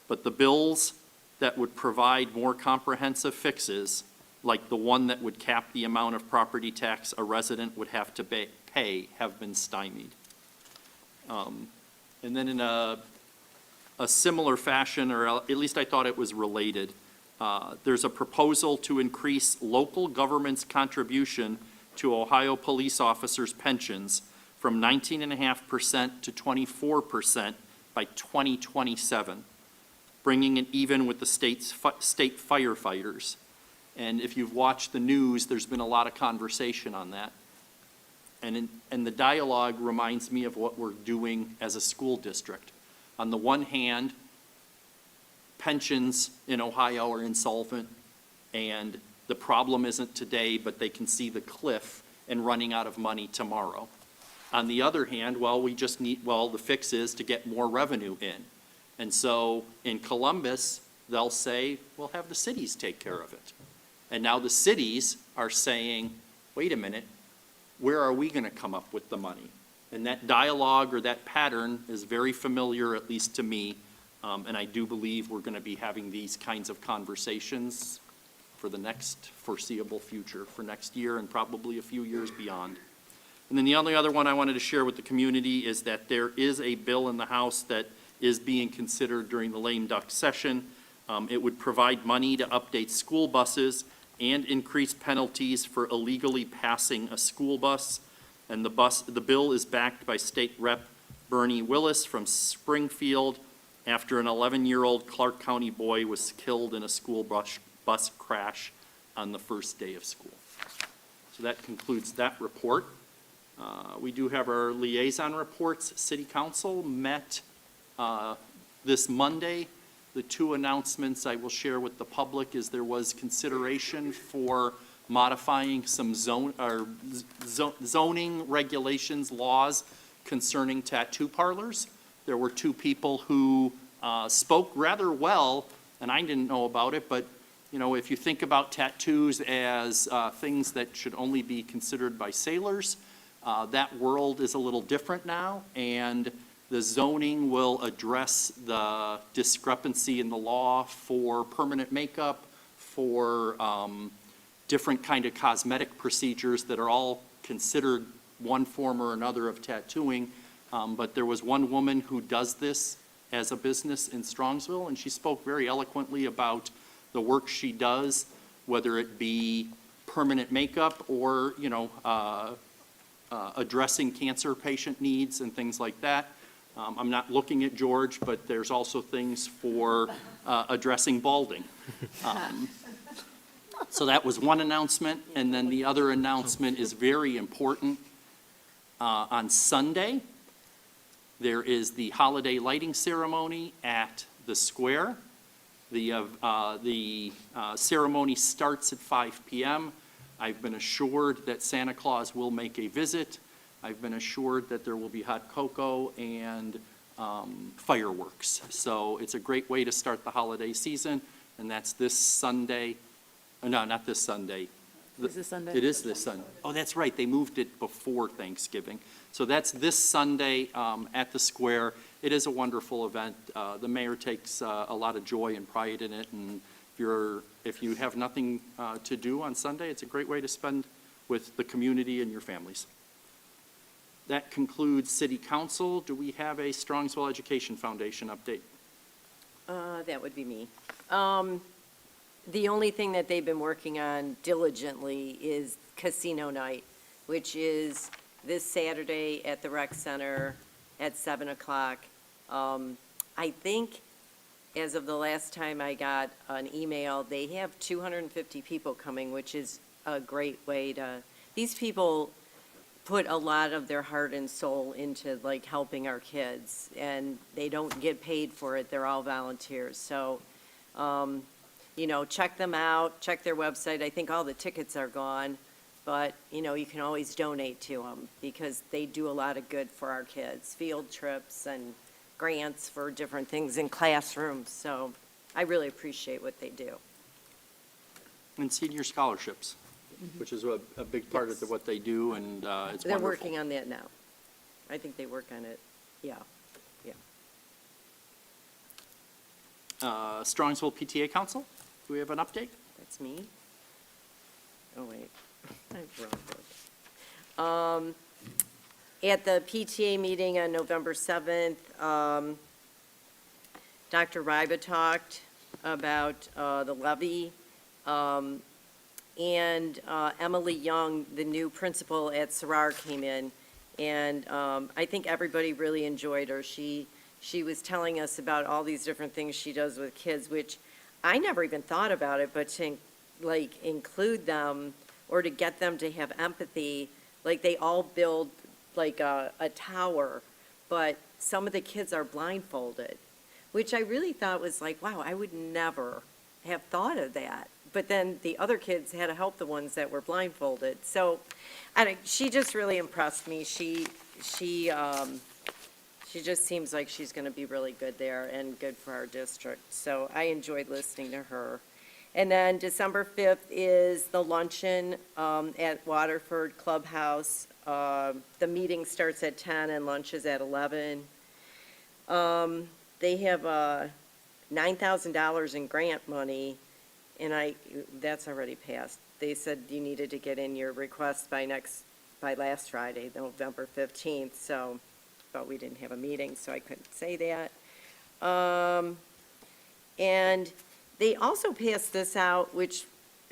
But the bills that would provide more comprehensive fixes, like the one that would cap the amount of property tax a resident would have to pay, have been stymied. And then in a similar fashion, or at least I thought it was related, there's a proposal to increase local government's contribution to Ohio police officers' pensions from 19.5% to 24% by 2027, bringing it even with the state firefighters. And if you've watched the news, there's been a lot of conversation on that. And the dialogue reminds me of what we're doing as a school district. On the one hand, pensions in Ohio are insolvent, and the problem isn't today, but they can see the cliff and running out of money tomorrow. On the other hand, the fix is to get more revenue in. And so in Columbus, they'll say, we'll have the cities take care of it. And now the cities are saying, wait a minute, where are we going to come up with the money? And that dialogue or that pattern is very familiar, at least to me, and I do believe we're going to be having these kinds of conversations for the next foreseeable future, for next year and probably a few years beyond. And then the only other one I wanted to share with the community is that there is a bill in the House that is being considered during the lame duck session. It would provide money to update school buses and increase penalties for illegally passing a school bus. And the bill is backed by State Rep Bernie Willis from Springfield after an 11-year-old Clark County boy was killed in a school bus crash on the first day of school. So that concludes that report. We do have our liaison reports. City Council met this Monday. The two announcements I will share with the public is there was consideration for modifying some zoning regulations, laws concerning tattoo parlors. There were two people who spoke rather well, and I didn't know about it, but you know, if you think about tattoos as things that should only be considered by sailors, that world is a little different now, and the zoning will address the discrepancy in the law for permanent makeup, for different kind of cosmetic procedures that are all considered one form or another of tattooing. But there was one woman who does this as a business in Strongsville, and she spoke very eloquently about the work she does, whether it be permanent makeup or, you know, addressing cancer patient needs and things like that. I'm not looking at George, but there's also things for addressing balding. So that was one announcement, and then the other announcement is very important. On Sunday, there is the holiday lighting ceremony at the square. The ceremony starts at 5 p.m. I've been assured that Santa Claus will make a visit. I've been assured that there will be hot cocoa and fireworks. So it's a great way to start the holiday season, and that's this Sunday. No, not this Sunday. Is this Sunday? It is this Sunday. Oh, that's right. They moved it before Thanksgiving. So that's this Sunday at the square. It is a wonderful event. The mayor takes a lot of joy and pride in it, and if you have nothing to do on Sunday, it's a great way to spend with the community and your families. That concludes City Council. Do we have a Strongsville Education Foundation update? That would be me. The only thing that they've been working on diligently is casino night, which is this Saturday at the rec center at 7 o'clock. I think as of the last time I got an email, they have 250 people coming, which is a great way to, these people put a lot of their heart and soul into like helping our kids, and they don't get paid for it. They're all volunteers. So, you know, check them out, check their website. I think all the tickets are gone, but, you know, you can always donate to them because they do a lot of good for our kids, field trips and grants for different things in classrooms. So I really appreciate what they do. And senior scholarships, which is a big part of what they do, and it's They're wonderful. working on that now. I think they work on it, yeah. Strongsville PTA Council, do we have an update? That's me. Oh, wait. I'm wrong book. At the PTA meeting on November 7th, Dr. Ryba talked about the levy, and Emily Young, the new principal at Sarar, came in, and I think everybody really enjoyed her. She was telling us about all these different things she does with kids, which I never even thought about it, but to like include them or to get them to have empathy, like they all build like a tower, but some of the kids are blindfolded, which I really thought was like, wow, I would never have thought of that. But then the other kids had to help the ones that were blindfolded. So she just really impressed me. She just seems like she's going to be really good there and good for our district. So I enjoyed listening to her. And then December 5th is the luncheon at Waterford Clubhouse. The meeting starts at 10 and lunch is at 11. They have $9,000 in grant money, and that's already passed. They said you needed to get in your request by last Friday, November 15th, so, but we didn't have a meeting, so I couldn't say that. And they also passed this out, which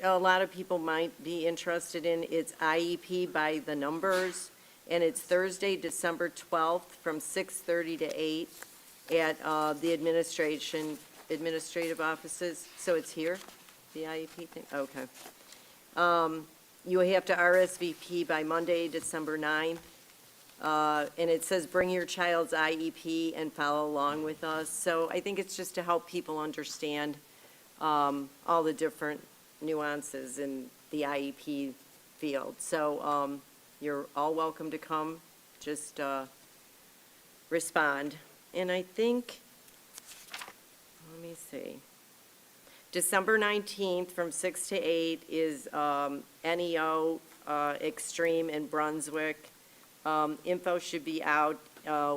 a lot of people might be interested in. It's IEP by the numbers, and it's Thursday, December 12th from 6:30 to 8 at the administrative offices. So it's here, the IEP thing? Okay. You have to RSVP by Monday, December 9th. And it says, bring your child's IEP and follow along with us. So I think it's just to help people understand all the different nuances in the IEP field. So you're all welcome to come, just respond. And I think, let me see, December 19th from 6 to 8 is NEO Extreme in Brunswick. Info should be out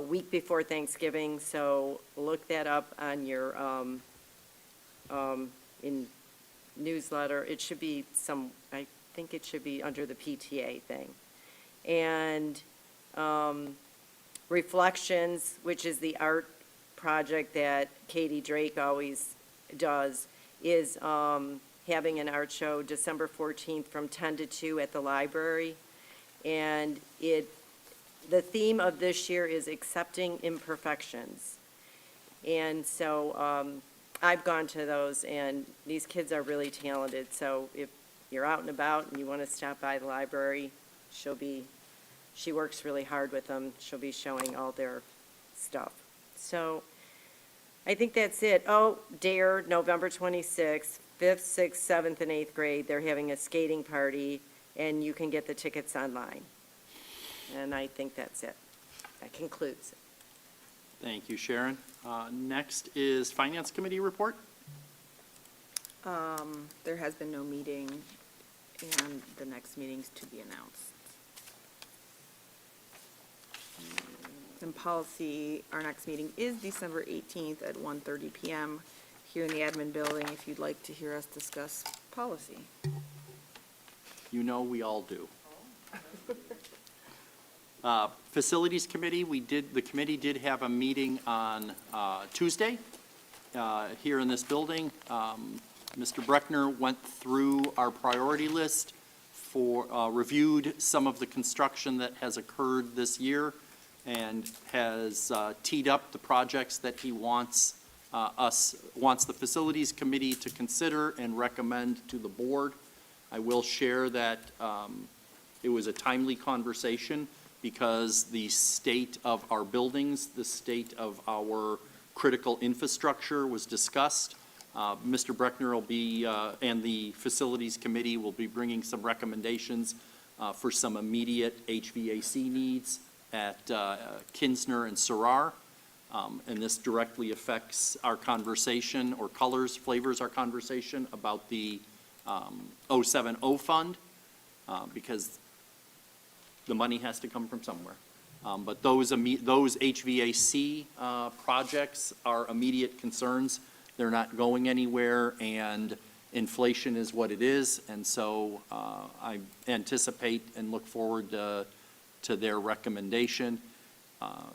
week before Thanksgiving, so look that up on your in newsletter. It should be I think it should be under the PTA thing. And Reflections, which is the art project that Katie Drake always does, is having an art show December 14th from 10 to 2 at the library. And the theme of this year is accepting imperfections. And so I've gone to those, and these kids are really talented. So if you're out and about and you want to stop by the library, she works really hard with them. She'll be showing all their stuff. So I think that's it. Oh, DARE, November 26th, 5th, 6th, 7th, and 8th grade. They're having a skating party, and you can get the tickets online. And I think that's it. That concludes it. Thank you, Sharon. Next is Finance Committee report. There has been no meeting, and the next meeting's to be announced. In policy, our next meeting is December 18th at 1:30 PM here in the admin building, if you'd like to hear us discuss policy. You know we all do. Facilities Committee, the committee did have a meeting on Tuesday, here in this building. Mr. Breckner went through our priority list reviewed some of the construction that has occurred this year and has teed up the projects that he wants the Facilities Committee to consider and recommend to the board. I will share that it was a timely conversation because the state of our buildings, the state of our critical infrastructure was discussed. Mr. Breckner will be, and the Facilities Committee will be bringing some recommendations for some immediate HVAC needs at Kinsner and Sarar. And this directly affects our conversation, or flavors our conversation about the 070 fund, because the money has to come from somewhere. But those HVAC projects are immediate concerns. They're not going anywhere, and inflation is what it is. And so I anticipate and look forward to their recommendation.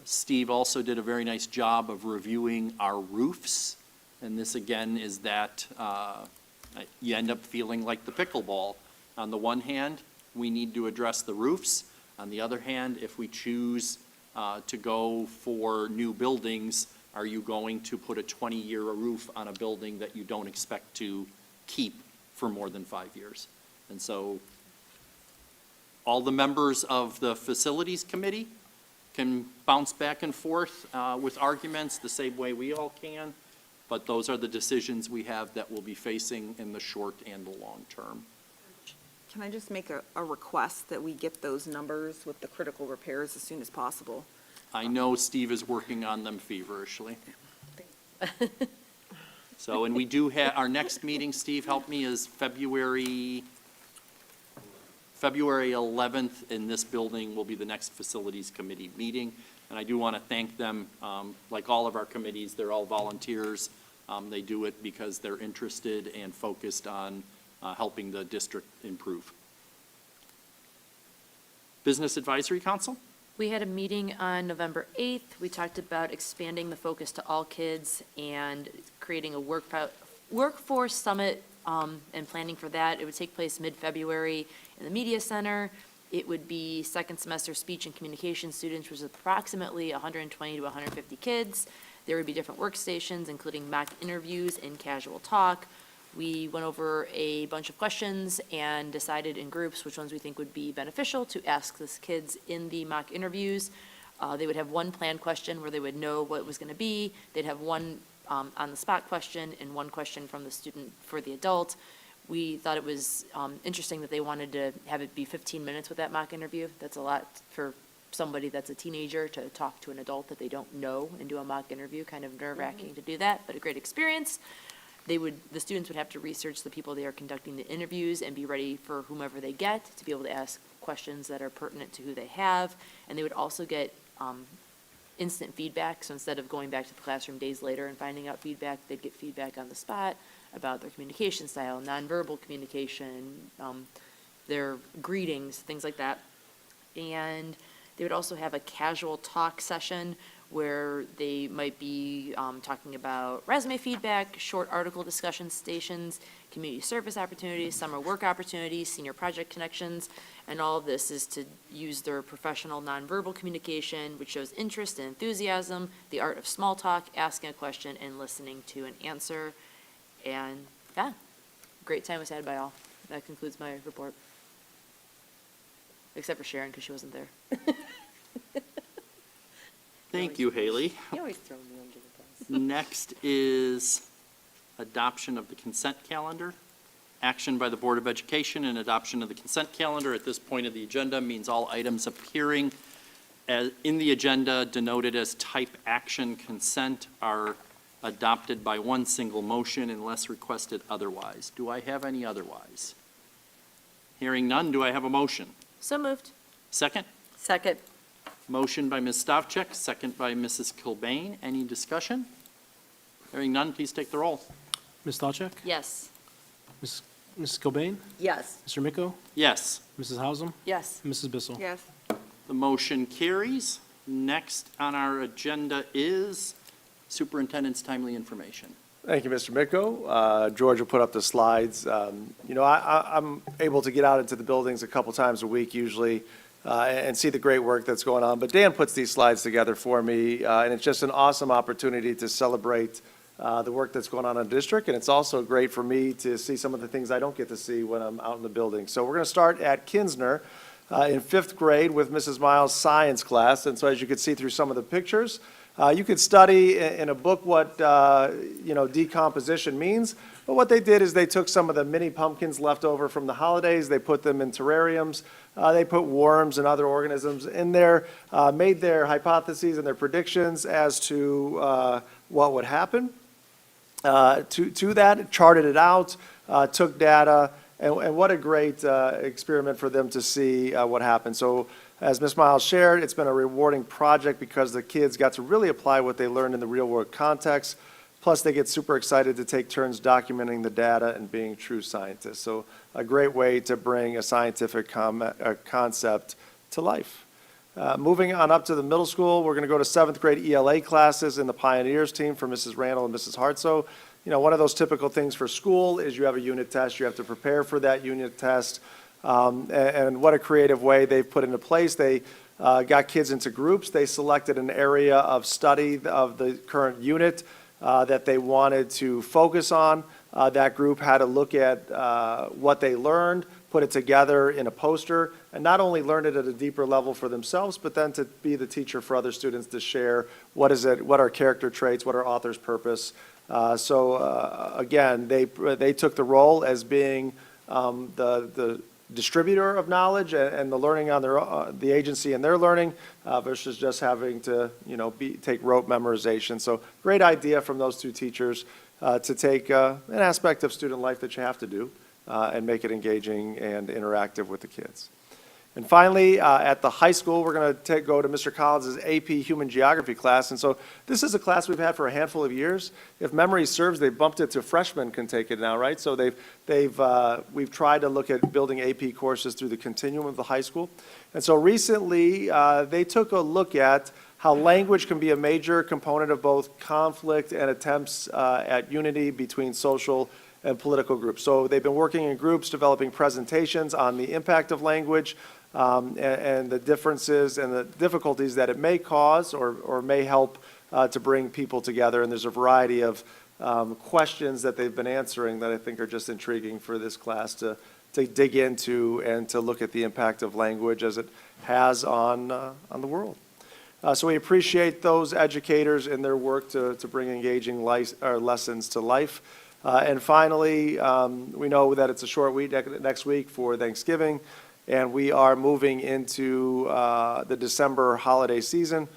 Steve also did a very nice job of reviewing our roofs. And this, again, is that you end up feeling like the pickleball. On the one hand, we need to address the roofs. On the other hand, if we choose to go for new buildings, are you going to put a 20-year roof on a building that you don't expect to keep for more than 5 years? And so all the members of the Facilities Committee can bounce back and forth with arguments the same way we all can, but those are the decisions we have that we'll be facing in the short and the long term. Can I just make a request that we get those numbers with the critical repairs as soon as possible? I know Steve is working on them feverishly. So, and we do have, our next meeting, Steve, help me, is February 11th in this building will be the next Facilities Committee meeting. And I do want to thank them. Like all of our committees, they're all volunteers. They do it because they're interested and focused on helping the district improve. Business Advisory Council? We had a meeting on November 8th. We talked about expanding the focus to all kids and creating a workforce summit and planning for that. It would take place mid-February in the Media Center. It would be second semester speech and communication students, which is approximately 120 to 150 kids. There would be different workstations, including mock interviews and casual talk. We went over a bunch of questions and decided in groups which ones we think would be beneficial to ask the kids in the mock interviews. They would have one planned question where they would know what it was going to be. They'd have one on-the-spot question and one question from the student for the adult. We thought it was interesting that they wanted to have it be 15 minutes with that mock interview. That's a lot for somebody that's a teenager to talk to an adult that they don't know and do a mock interview. Kind of nerve-wracking to do that, but a great experience. The students would have to research the people they are conducting the interviews and be ready for whomever they get to be able to ask questions that are pertinent to who they have. And they would also get instant feedback. So instead of going back to the classroom days later and finding out feedback, they'd get feedback on the spot about their communication style, nonverbal communication, their greetings, things like that. And they would also have a casual talk session where they might be talking about resume feedback, short article discussion stations, community service opportunities, summer work opportunities, senior project connections, and all of this is to use their professional nonverbal communication, which shows interest and enthusiasm, the art of small talk, asking a question, and listening to an answer. And yeah, great time was had by all. That concludes my report. Except for Sharon, because she wasn't there. Thank you, Haley. You always throw me under the bus. Next is adoption of the consent calendar. Action by the Board of Education and adoption of the consent calendar at this point of the agenda means all items appearing in the agenda denoted as type action consent are adopted by one single motion unless requested otherwise. Do I have any otherwise? Hearing none, do I have a motion? So moved. Second? Second. Motion by Ms. Stavcek, second by Mrs. Kilbane. Any discussion? Hearing none, please take the roll. Ms. Stalchek? Yes. Mrs. Cobain? Yes. Mr. Miko? Yes, Mrs. Hausum? Yes. Mrs. Bissell? Yes. the motion carries. Next on our agenda is superintendent's timely information. Thank you, Mr. Micko. George will put up the slides. You know, I'm able to get out into the buildings a couple times a week usually and see the great work that's going on. But Dan puts these slides together for me, and it's just an awesome opportunity to celebrate the work that's going on in the district. And it's also great for me to see some of the things I don't get to see when I'm out in the building. So we're going to start at Kinsner in 5th grade with Mrs. Miles' science class. And so as you can see through some of the pictures, you could study in a book what, you know, decomposition means. But what they did is they took some of the mini pumpkins left over from the holidays, they put them in terrariums, they put worms and other organisms in there, made their hypotheses and their predictions as to what would happen to that, charted it out, took data, and what a great experiment for them to see what happened. So as Ms. Miles shared, it's been a rewarding project because the kids got to really apply what they learned in the real world context. Plus, they get super excited to take turns documenting the data and being true scientists. So a great way to bring a scientific concept to life. Moving on up to the middle school, we're going to go to 7th grade ELA classes in the Pioneers team for Mrs. Randall and Mrs. Hartso. You know, one of those typical things for school is you have a unit test. You have to prepare for that unit test. And what a creative way they've put into place. They got kids into groups. They selected an area of study of the current unit that they wanted to focus on. That group had to look at what they learned, put it together in a poster, and not only learn it at a deeper level for themselves, but then to be the teacher for other students to share what are character traits, what are author's purpose. Again, they took the role as being the distributor of knowledge and the learning on their the agency and their learning versus just having to, you know, take rote memorization. So great idea from those two teachers to take an aspect of student life that you have to do and make it engaging and interactive with the kids. And finally, at the high school, we're going to go to Mr. Collins' AP Human Geography class. And so this is a class we've had for a handful of years. If memory serves, they bumped it to freshmen can take it now, right? So we've tried to look at building AP courses through the continuum of the high school. And so recently, they took a look at how language can be a major component of both conflict and attempts at unity between social and political groups. So they've been working in groups, developing presentations on the impact of language, and the differences and the difficulties that it may cause or may help to bring people together. And there's a variety of questions that they've been answering that I think are just intriguing for this class to dig into and to look at the impact of language as it has on the world. So we appreciate those educators in their work to bring engaging lessons to life. And finally, we know that it's a short week next week for Thanksgiving, and we are moving into the December holiday season.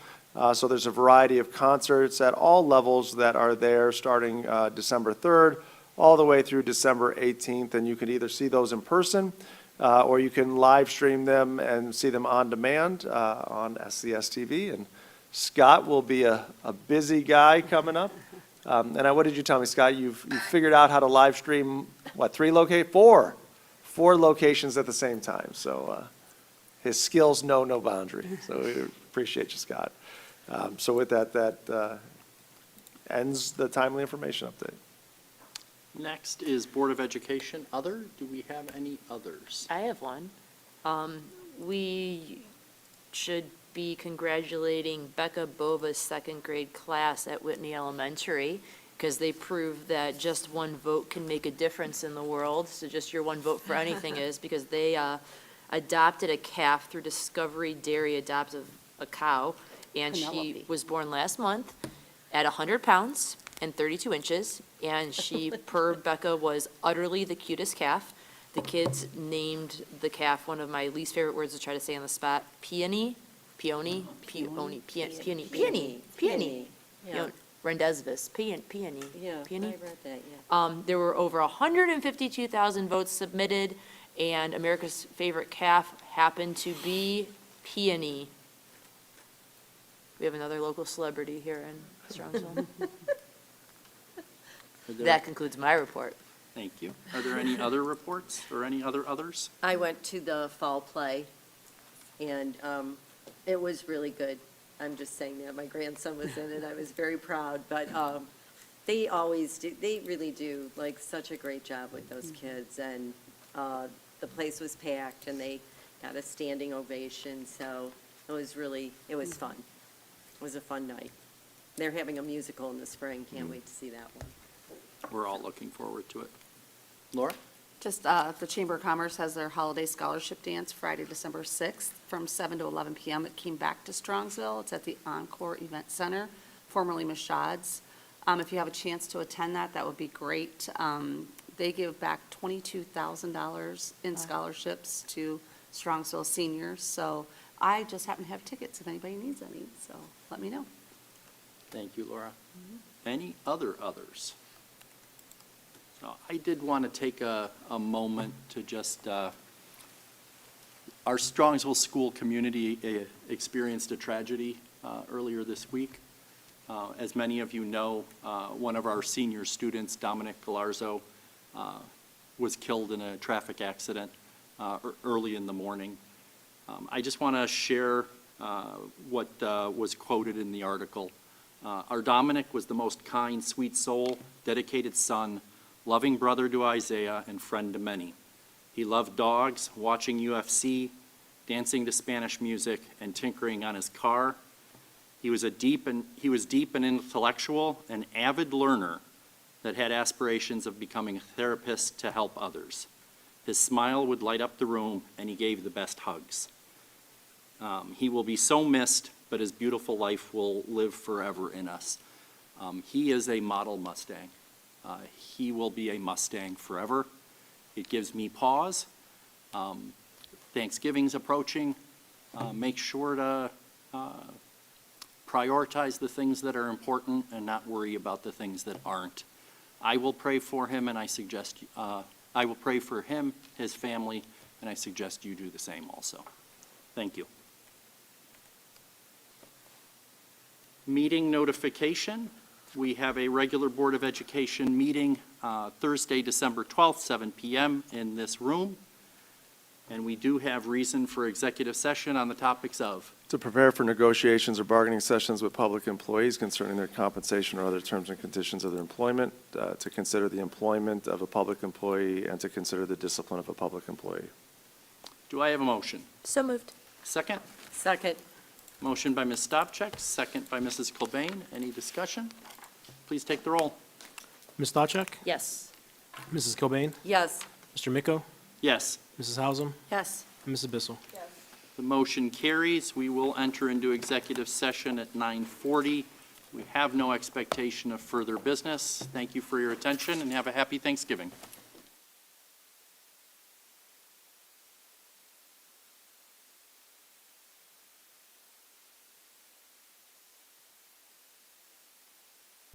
So there's a variety of concerts at all levels that are there starting December 3rd all the way through December 18th. And you can either see those in person or you can live stream them and see them on demand on SCS TV. And Scott will be a busy guy coming up. And what did you tell me, Scott? You've figured out how to live stream, what, 4 locations at the same time. So his skills know no boundary. So we appreciate you, Scott. So with that ends the timely information update. Next is Board of Education, other. Do we have any others? I have one. We should be congratulating Becca Bova's 2nd grade class at Whitney Elementary because they proved that just one vote can make a difference in the world. So just your one vote for anything is because they adopted a calf through Discovery Dairy adopts a cow, and she was born last month at 100 pounds and 32 inches, and she, per Becca, was utterly the cutest calf. The kids named the calf, one of my least favorite words to try to say on the spot, peony. Peony. Rendezvous, peony. Yeah, I Peony. read that, yeah. There were over 152,000 votes submitted, and America's favorite calf happened to be Peony. We have another local celebrity here in Strongsville. That concludes my report. Thank you. Are there any other reports or any others? I went to the fall play, and it was really good. I'm just saying that. My grandson was in it. I was very proud, but They always do, they really do, like, such a great job with those kids, and the place was packed, and they got a standing ovation, so it was fun. It was a fun night. They're having a musical in the spring, can't wait to see that one. We're all looking forward to it. Laura? Just, the Chamber of Commerce has their holiday scholarship dance Friday, December 6th, from 7 to 11 p.m. It came back to Strongsville. It's at the Encore Event Center, formerly Mashad's. If you have a chance to attend that, that would be great. They give back $22,000 in scholarships to Strongsville seniors, so I just happen to have tickets if anybody needs any, so let me know. Thank you, Laura. Any others? So I did want to take a moment to just, our Strongsville school community experienced a tragedy earlier this week. As many of you know, one of our senior students, Dominic Galarzo, was killed in a traffic accident early in the morning. I just want to share what was quoted in the article. Our Dominic was the most kind, sweet soul, dedicated son, loving brother to Isaiah, and friend to many. He loved dogs, watching UFC, dancing to Spanish music, and tinkering on his car. He was deep and intellectual, an avid learner that had aspirations of becoming a therapist to help others. His smile would light up the room, and he gave the best hugs. He will be so missed, but his beautiful life will live forever in us. He is a model Mustang. He will be a Mustang forever. It gives me pause. Thanksgiving's approaching. Make sure to prioritize the things that are important and not worry about the things that aren't. I will pray for him, and I will pray for him, his family, and I suggest you do the same also. Thank you. Meeting notification. We have a regular Board of Education meeting Thursday, December 12th, 7 p.m. in this room. And we do have reason for executive session on the topics of To prepare for negotiations or bargaining sessions with public employees concerning their compensation or other terms and conditions of their employment, to consider the employment of a public employee, and to consider the discipline of a public employee. Do I have a motion? So moved. Second? Second. Motion by Ms. Stavcek, second by Mrs. Cobain. Any discussion? Please take the roll. Ms. Stavcek? Yes. Mrs. Cobain? Yes. Mr. Miko? Yes. Mrs. Hausum? Yes. And Mrs. Bissell? The motion carries. We will enter into executive session at 9:40. We have no expectation of further business. Thank you for your attention, and have a happy Thanksgiving.